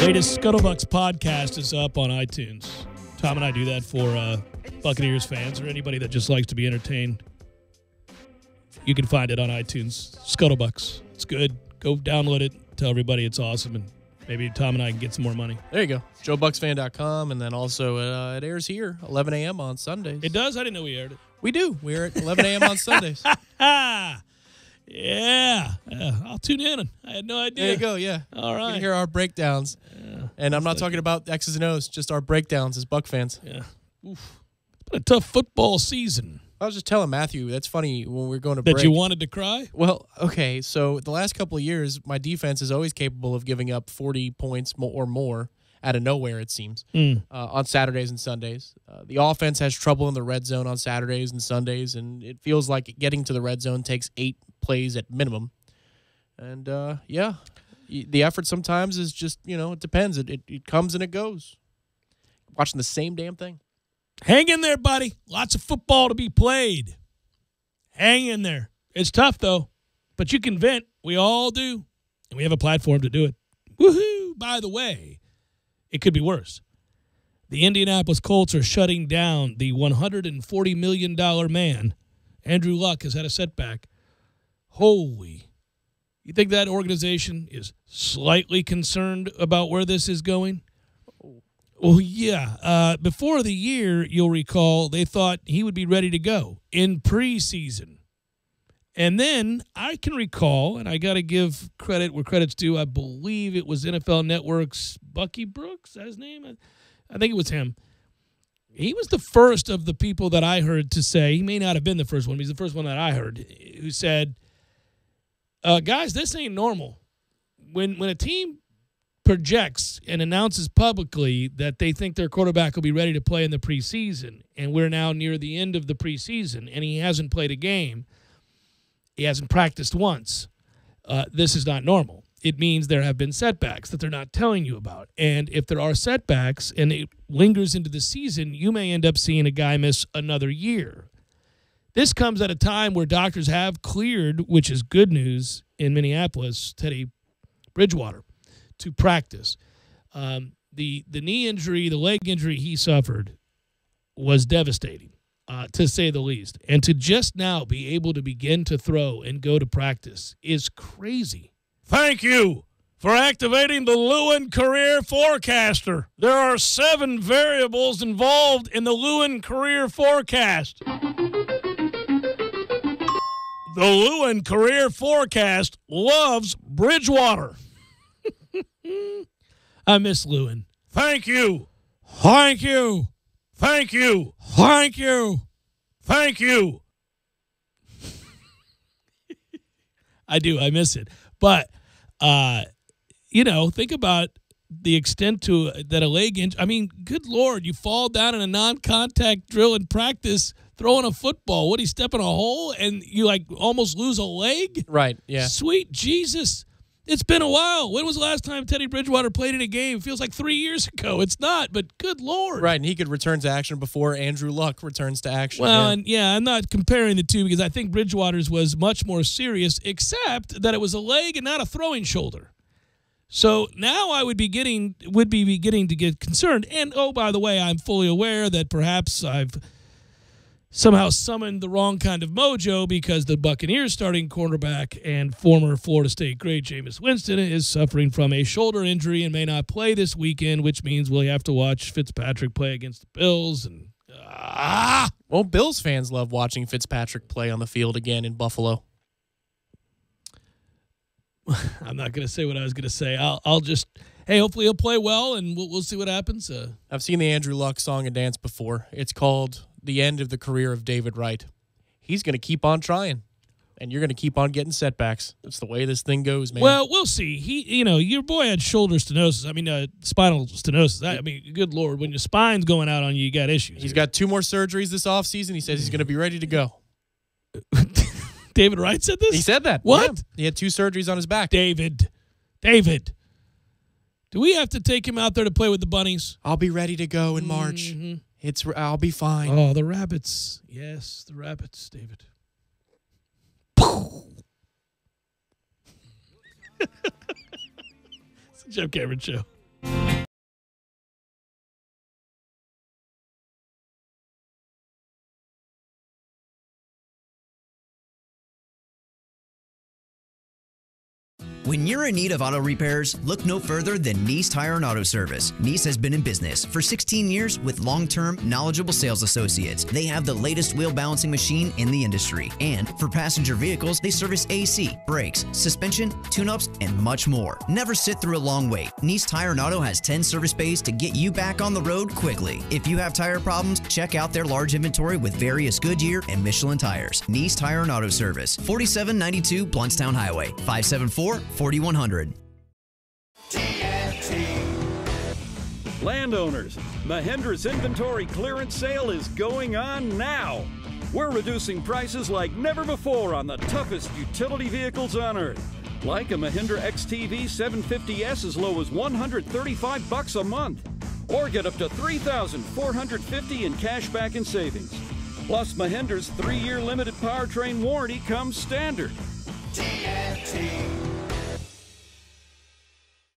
Latest Scuttlebucks podcast is up on iTunes. Tom and I do that for Buccaneers fans or anybody that just likes to be entertained. You can find it on iTunes. Scuttlebucks. It's good. Go download it. Tell everybody it's awesome, and maybe Tom and I can get some more money. There you go. JoeBucksFan.com, and then also it airs here, 11 a.m. on Sundays. It does? I didn't know we aired it. We do. We're at 11 a.m. on Sundays. Yeah. I'll tune in. I had no idea. There you go, yeah. All right. You can hear our breakdowns. Yeah, and I'm not talking about X's and O's, just our breakdowns as Buck fans. Yeah. Oof. It's been a tough football season. I was just telling Matthew, that's funny, when we were going to break. That you wanted to cry? Well, okay, so the last couple of years, my defense is always capable of giving up 40 points or more out of nowhere, it seems, on Saturdays and Sundays. The offense has trouble in the red zone on Saturdays and Sundays, and it feels like getting to the red zone takes 8 plays at minimum. And, the effort sometimes is just, it depends. It comes and it goes. Watching the same damn thing. Hang in there, buddy. Lots of football to be played. Hang in there. It's tough, though, but you can vent. We all do, and we have a platform to do it. Woohoo! By the way, it could be worse. The Indianapolis Colts are shutting down the $140 million man. Andrew Luck has had a setback. Holy. You think that organization is slightly concerned about where this is going? Well, yeah. Before the year, you'll recall, they thought he would be ready to go in preseason. And then I can recall, and I got to give credit where credit's due, I believe it was NFL Network's Bucky Brooks, is that his name? I think it was him. He was the first of the people that I heard to say, he may not have been the first one, but he's the first one that I heard, who said, guys, this ain't normal. When a team projects and announces publicly that they think their quarterback will be ready to play in the preseason, and we're now near the end of the preseason, and he hasn't played a game, he hasn't practiced once, this is not normal. It means there have been setbacks that they're not telling you about. And if there are setbacks and it lingers into the season, you may end up seeing a guy miss another year. This comes at a time where doctors have cleared, which is good news in Minneapolis, Teddy Bridgewater. to practice. The knee injury, the leg injury he suffered was devastating, to say the least. And to just now be able to begin to throw and go to practice is crazy. Thank you for activating the Lewin Career Forecaster. There are 7 variables involved in the Lewin Career Forecast. The Lewin Career Forecast loves Bridgewater. I miss Lewin. Thank you. Thank you. Thank you. Thank you. Thank you. I do. I miss it. But, think about the extent to that a leg injury. I mean, good Lord, you fall down in a non-contact drill in practice throwing a football. What, he step in a hole and you, almost lose a leg? Right, yeah. Sweet Jesus. It's been a while. When was the last time Teddy Bridgewater played in a game? It feels like 3 years ago. It's not, but good Lord. Right, and he could return to action before Andrew Luck returns to action. Well, I'm not comparing the two because I think Bridgewater's was much more serious, except that it was a leg and not a throwing shoulder. So now I would be beginning to get concerned. And, oh, by the way, I'm fully aware that perhaps I've somehow summoned the wrong kind of mojo because the Buccaneers starting cornerback and former Florida State great Jameis Winston is suffering from a shoulder injury and may not play this weekend, which means we'll have to watch Fitzpatrick play against the Bills. And Well, Bills fans love watching Fitzpatrick play on the field again in Buffalo. I'm not going to say what I was going to say. I'll just, hey, hopefully he'll play well, and we'll see what happens. I've seen the Andrew Luck song and dance before. It's called The End of the Career of David Wright. He's going to keep on trying, and you're going to keep on getting setbacks. That's the way this thing goes, man. Well, we'll see. Your boy had shoulder stenosis. Spinal stenosis. Good Lord, when your spine's going out on you, you got issues. He's got 2 more surgeries this offseason. He says he's going to be ready to go. David Wright said this? He said that. What? Yeah. He had 2 surgeries on his back. David. Do we have to take him out there to play with the bunnies? I'll be ready to go in March. Mm-hmm. I'll be fine. Oh, the rabbits. Yes, the rabbits, David. It's the Jeff Cameron Show. When you're in need of auto repairs, look no further than NEECE Tire and Auto Service. NEECE has been in business for 16 years with long-term, knowledgeable sales associates. They have the latest wheel balancing machine in the industry. And for passenger vehicles, they service AC, brakes, suspension, tune-ups, and much more. Never sit through a long wait. NEECE Tire and Auto has 10 service bays to get you back on the road quickly. If you have tire problems, check out their large inventory with various Goodyear and Michelin tires. NEECE Tire and Auto Service, 4792 Bluntstown Highway, 574-4100. Landowners, Mahindra's inventory clearance sale is going on now. We're reducing prices like never before on the toughest utility vehicles on earth. Like a Mahindra XTV 750S as low as $135 a month. Or get up to $3,450 in cash back and savings. Plus, Mahindra's 3-year limited powertrain warranty comes standard.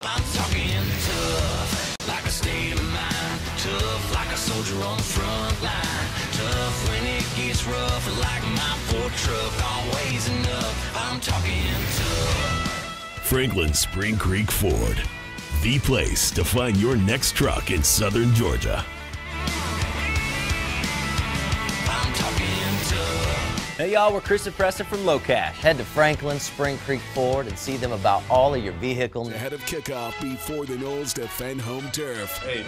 I'm talking tough, like a state of mind. Tough, like a soldier on the front line. Tough when it gets rough, like my Ford truck, always enough. I'm talking tough. Franklin Spring Creek Ford, the place to find your next truck in southern Georgia. I'm talking tough. Hey y'all, we're Chris and Preston from Low Cash. Head to Franklin Spring Creek Ford and see them about all of your vehicle needs. Ahead of kickoff before the Knowles defend home turf. Hey,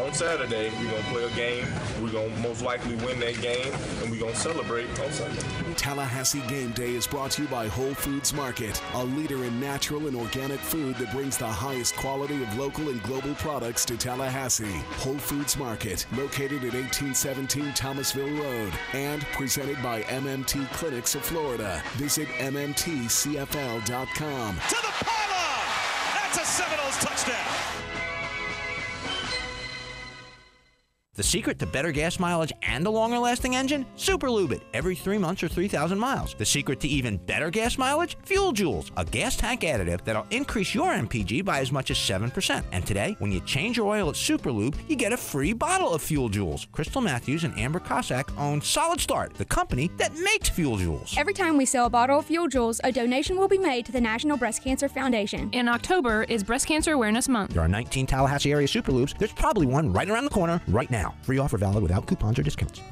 on Saturday, we're going to play a game. We're going to most likely win that game, and we're going to celebrate on Sunday. Tallahassee Game Day is brought to you by Whole Foods Market, a leader in natural and organic food that brings the highest quality of local and global products to Tallahassee. Whole Foods Market, located at 1817 Thomasville Road, and presented by MMT Clinics of Florida. Visit MMTCFL.com. To the pylon! That's a Seminoles touchdown! The secret to better gas mileage and a longer-lasting engine? Super Lube It every 3 months or 3,000 miles. The secret to even better gas mileage? Fuel Joules, a gas tank additive that'll increase your MPG by as much as 7%. And today, when you change your oil at Super Lube, you get a free bottle of Fuel Joules. Crystal Matthews and Amber Cossack own Solid Start, the company that makes Fuel Joules. Every time we sell a bottle of Fuel Joules, a donation will be made to the National Breast Cancer Foundation. In October is Breast Cancer Awareness Month. There are 19 Tallahassee area Super Lubes. There's probably one right around the corner right now. Free offer valid without coupons or discounts.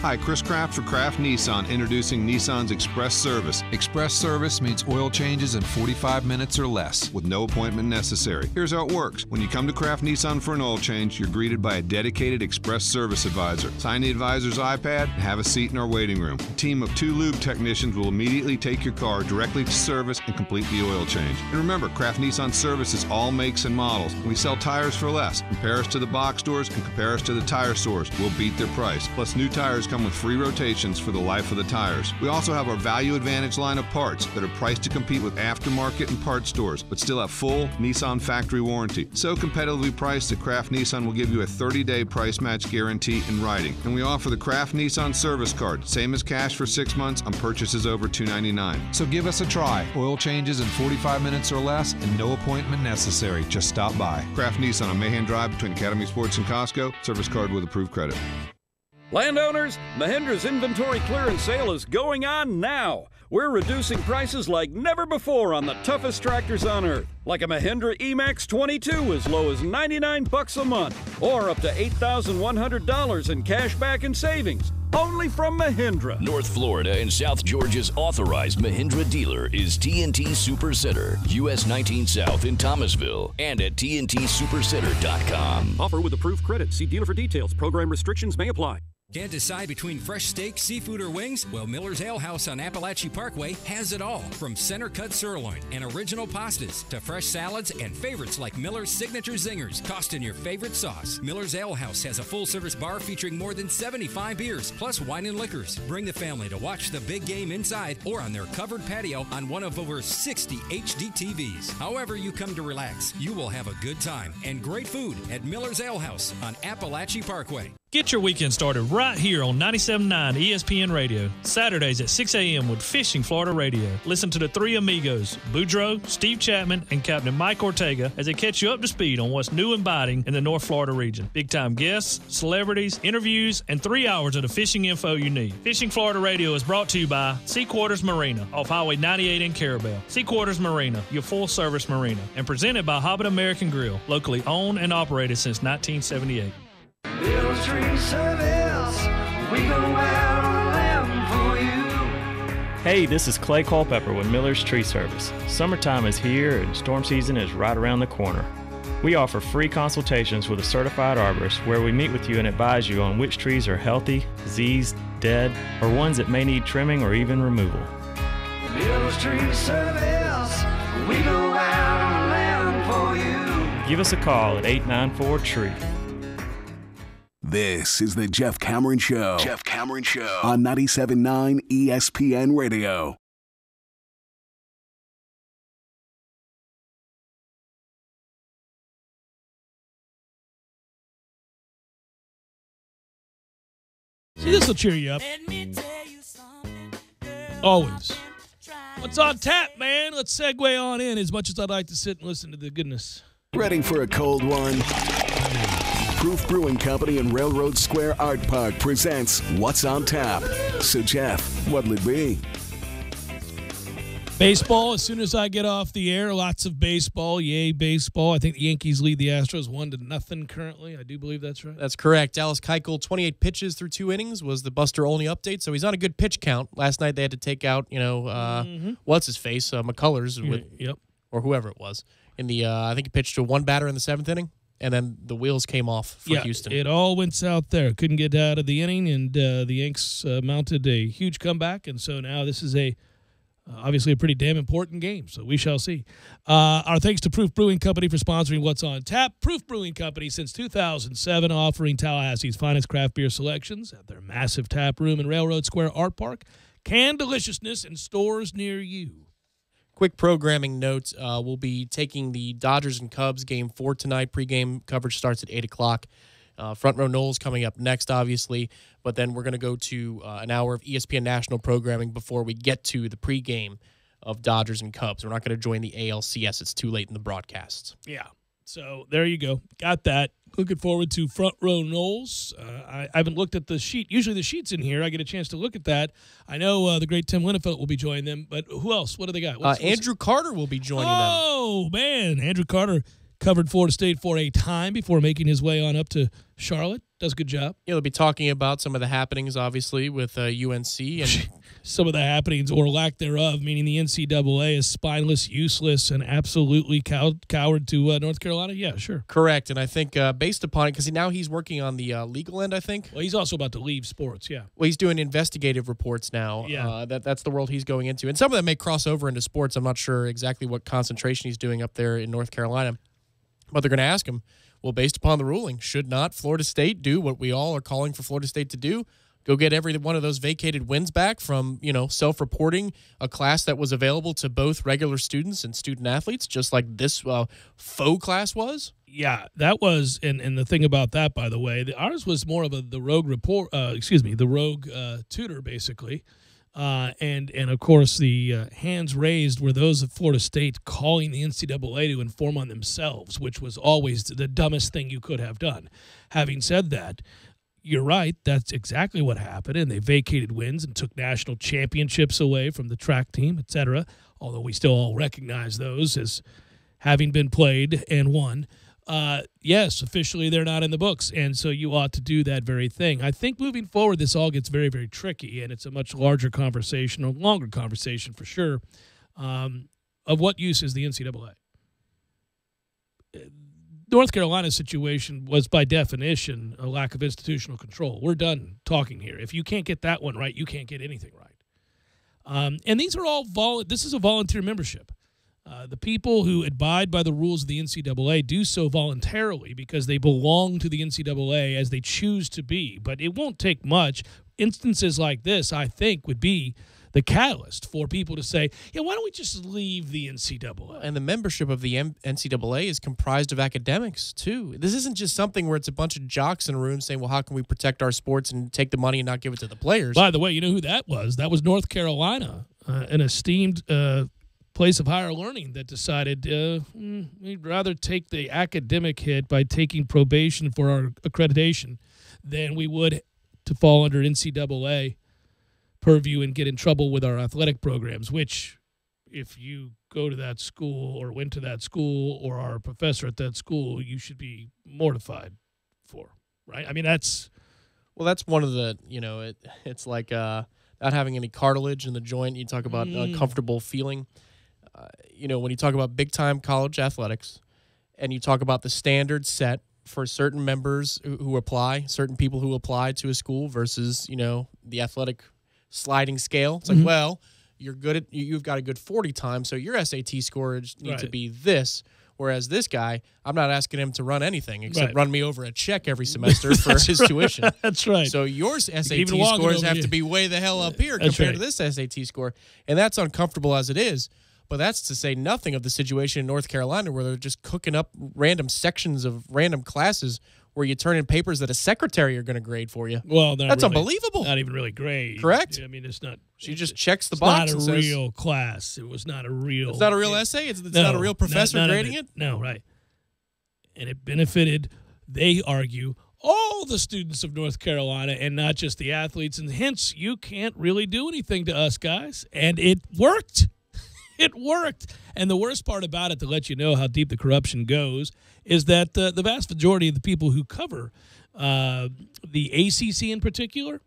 Hi, Chris Kraft for Kraft Nissan, introducing Nissan's Express Service. Express Service means oil changes in 45 minutes or less, with no appointment necessary. Here's how it works. When you come to Kraft Nissan for an oil change, you're greeted by a dedicated Express Service advisor. Sign the advisor's iPad and have a seat in our waiting room. A team of 2 lube technicians will immediately take your car directly to service and complete the oil change. And remember, Kraft Nissan services all makes and models. We sell tires for less. Compare us to the box stores and compare us to the tire stores. We'll beat their price. Plus, new tires come with free rotations for the life of the tires. We also have our Value Advantage line of parts that are priced to compete with aftermarket and parts stores, but still have full Nissan factory warranty. So competitively priced that Kraft Nissan will give you a 30-day price match guarantee in writing. And we offer the Kraft Nissan service card, same as cash for 6 months on purchases over $299. So give us a try. Oil changes in 45 minutes or less and no appointment necessary. Just stop by. Kraft Nissan on Mahan Drive between Academy Sports and Costco. Service card with approved credit. Landowners, Mahindra's inventory clearance sale is going on now. We're reducing prices like never before on the toughest tractors on earth. Like a Mahindra E-Max 22 as low as $99 a month, or up to $8,100 in cash back and savings. Only from Mahindra. North Florida and South Georgia's authorized Mahindra dealer is TNT Super Center, US 19 South in Thomasville, and at TNTSuperCenter.com. Offer with approved credit. See dealer for details. Program restrictions may apply. Can't decide between fresh steak, seafood, or wings? Well, Miller's Ale House on Appalachia Parkway has it all. From center-cut sirloin and original pastas to fresh salads and favorites like Miller's Signature Zingers, tossed in your favorite sauce. Miller's Ale House has a full-service bar featuring more than 75 beers, plus wine and liquors. Bring the family to watch the big game inside or on their covered patio on one of over 60 HD TVs. However you come to relax, you will have a good time and great food at Miller's Ale House on Appalachia Parkway. Get your weekend started right here on 97.9 ESPN Radio. Saturdays at 6 a.m. with Fishing Florida Radio. Listen to the 3 amigos, Boudreaux, Steve Chapman, and Captain Mike Ortega as they catch you up to speed on what's new and biting in the North Florida region. Big-time guests, celebrities, interviews, and 3 hours of the fishing info you need. Fishing Florida Radio is brought to you by Sea Quarters Marina off Highway 98 in Carabel. Sea Quarters Marina, your full-service marina, and presented by Hobbit American Grill, locally owned and operated since 1978. Miller's Tree Service, we go out on a limb for you. Hey, this is Clay Culpepper with Miller's Tree Service. Summertime is here and storm season is right around the corner. We offer free consultations with a certified arborist where we meet with you and advise you on which trees are healthy, diseased, dead, or ones that may need trimming or even removal. Miller's Tree Service, we go out on a limb for you. Give us a call at 894-TREE. This is the Jeff Cameron Show. Jeff Cameron Show on 97.9 ESPN Radio. See, this will cheer you up. Always. What's on tap, man? Let's segue on in as much as I'd like to sit and listen to the goodness. Ready for a cold one? Proof Brewing Company in Railroad Square Art Park presents What's on Tap. So, Jeff, what'll it be? Baseball, as soon as I get off the air, lots of baseball. Yay, baseball. I think the Yankees lead the Astros 1-0 currently. I do believe that's right. That's correct. Dallas Keuchel, 28 pitches through 2 innings was the Buster Olney update, so he's on a good pitch count. Last night they had to take out, what's-his-face, McCullers, or whoever it was. In the I think he pitched to one batter in the 7th inning. And then the wheels came off for Houston. It all went south there. Couldn't get out of the inning, and the Yanks mounted a huge comeback. And so now this is obviously a pretty damn important game. So we shall see. Our thanks to Proof Brewing Company for sponsoring What's on Tap. Proof Brewing Company since 2007, offering Tallahassee's finest craft beer selections at their massive tap room in Railroad Square Art Park. Canned deliciousness in stores near you. Quick programming note, we'll be taking the Dodgers and Cubs game 4 tonight. Pre-game coverage starts at 8 o'clock. Front Row Knowles coming up next, obviously. But then we're going to go to an hour of ESPN national programming before we get to the pregame of Dodgers and Cubs. We're not going to join the ALCS. It's too late in the broadcasts. Yeah. So there you go. Got that. Looking forward to Front Row Knowles. I haven't looked at the sheet. Usually the sheet's in here. I get a chance to look at that. I know the great Tim Linnefelt will be joining them, but who else? What do they got? Andrew Carter will be joining them. Oh, man. Andrew Carter covered Florida State for a time before making his way on up to Charlotte. Does a good job. Yeah, they'll be talking about some of the happenings, obviously, with UNC. And some of the happenings, or lack thereof, meaning the NCAA is spineless, useless, and absolutely coward to North Carolina? Yeah, sure. Correct. And I think based upon it, because now he's working on the legal end, I think. Well, he's also about to leave sports, yeah. Well, he's doing investigative reports now. Yeah. That's the world he's going into. And some of them may cross over into sports. I'm not sure exactly what concentration he's doing up there in North Carolina. But they're going to ask him, well, based upon the ruling, should not Florida State do what we all are calling for Florida State to do? Go get every one of those vacated wins back from, self-reporting a class that was available to both regular students and student athletes, just like this faux class was? Yeah, that was, and the thing about that, by the way, ours was more of the rogue report. The rogue tutor, basically. And of course, the hands raised were those of Florida State calling the NCAA to inform on themselves, which was always the dumbest thing you could have done. Having said that, you're right. That's exactly what happened, and they vacated wins and took national championships away from the track team, etc., although we still all recognize those as having been played and won. Yes, officially they're not in the books, and so you ought to do that very thing. I think moving forward, this all gets very, very tricky, and it's a much larger conversation, a longer conversation for sure, of what use is the NCAA. North Carolina's situation was, by definition, a lack of institutional control. We're done talking here. If you can't get that one right, you can't get anything right. And these are all this is a volunteer membership. The people who abide by the rules of the NCAA do so voluntarily because they belong to the NCAA as they choose to be. But it won't take much. Instances like this, I think, would be the catalyst for people to say, yeah, why don't we just leave the NCAA? And the membership of the NCAA is comprised of academics, too. This isn't just something where it's a bunch of jocks in a room saying, well, how can we protect our sports and take the money and not give it to the players? By the way, you know who that was? That was North Carolina, an esteemed place of higher learning that decided we'd rather take the academic hit by taking probation for our accreditation than we would to fall under NCAA purview and get in trouble with our athletic programs, which if you go to that school or went to that school or are a professor at that school, you should be mortified for, right? I mean, that's one of the, it's like not having any cartilage in the joint. You talk about uncomfortable feeling. When you talk about big-time college athletics and you talk about the standards set for certain members who apply, certain people who apply to a school versus, the athletic sliding scale. It's like, well, you've got a good 40 times, so your SAT scores need to be this. Whereas this guy, I'm not asking him to run anything except run me over a check every semester for his tuition. That's right. So your SAT scores have to be way the hell up here compared to this SAT score. And that's uncomfortable as it is. But that's to say nothing of the situation in North Carolina where they're just cooking up random sections of random classes where you turn in papers that a secretary are going to grade for you. Well, that's really, unbelievable. Not even really grade. Correct? I mean, it's not. She just checks the box. It's not a real class. It was not a real. It's not a real essay? It's not a real professor grading it? No, right. And it benefited, they argue, all the students of North Carolina and not just the athletes. And hence, you can't really do anything to us guys. And it worked. It worked. And the worst part about it, to let you know how deep the corruption goes, is that the vast majority of the people who cover the ACC in particular,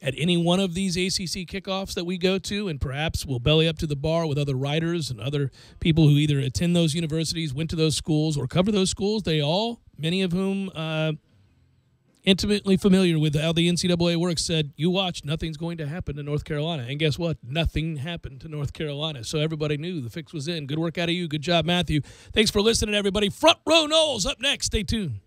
at any one of these ACC kickoffs that we go to, and perhaps we'll belly up to the bar with other writers and other people who either attend those universities, went to those schools, or cover those schools, many of whom intimately familiar with how the NCAA works, said, you watch, nothing's going to happen to North Carolina. And guess what? Nothing happened to North Carolina. So everybody knew the fix was in. Good work out of you. Good job, Matthew. Thanks for listening, everybody. Front Row Knowles up next. Stay tuned.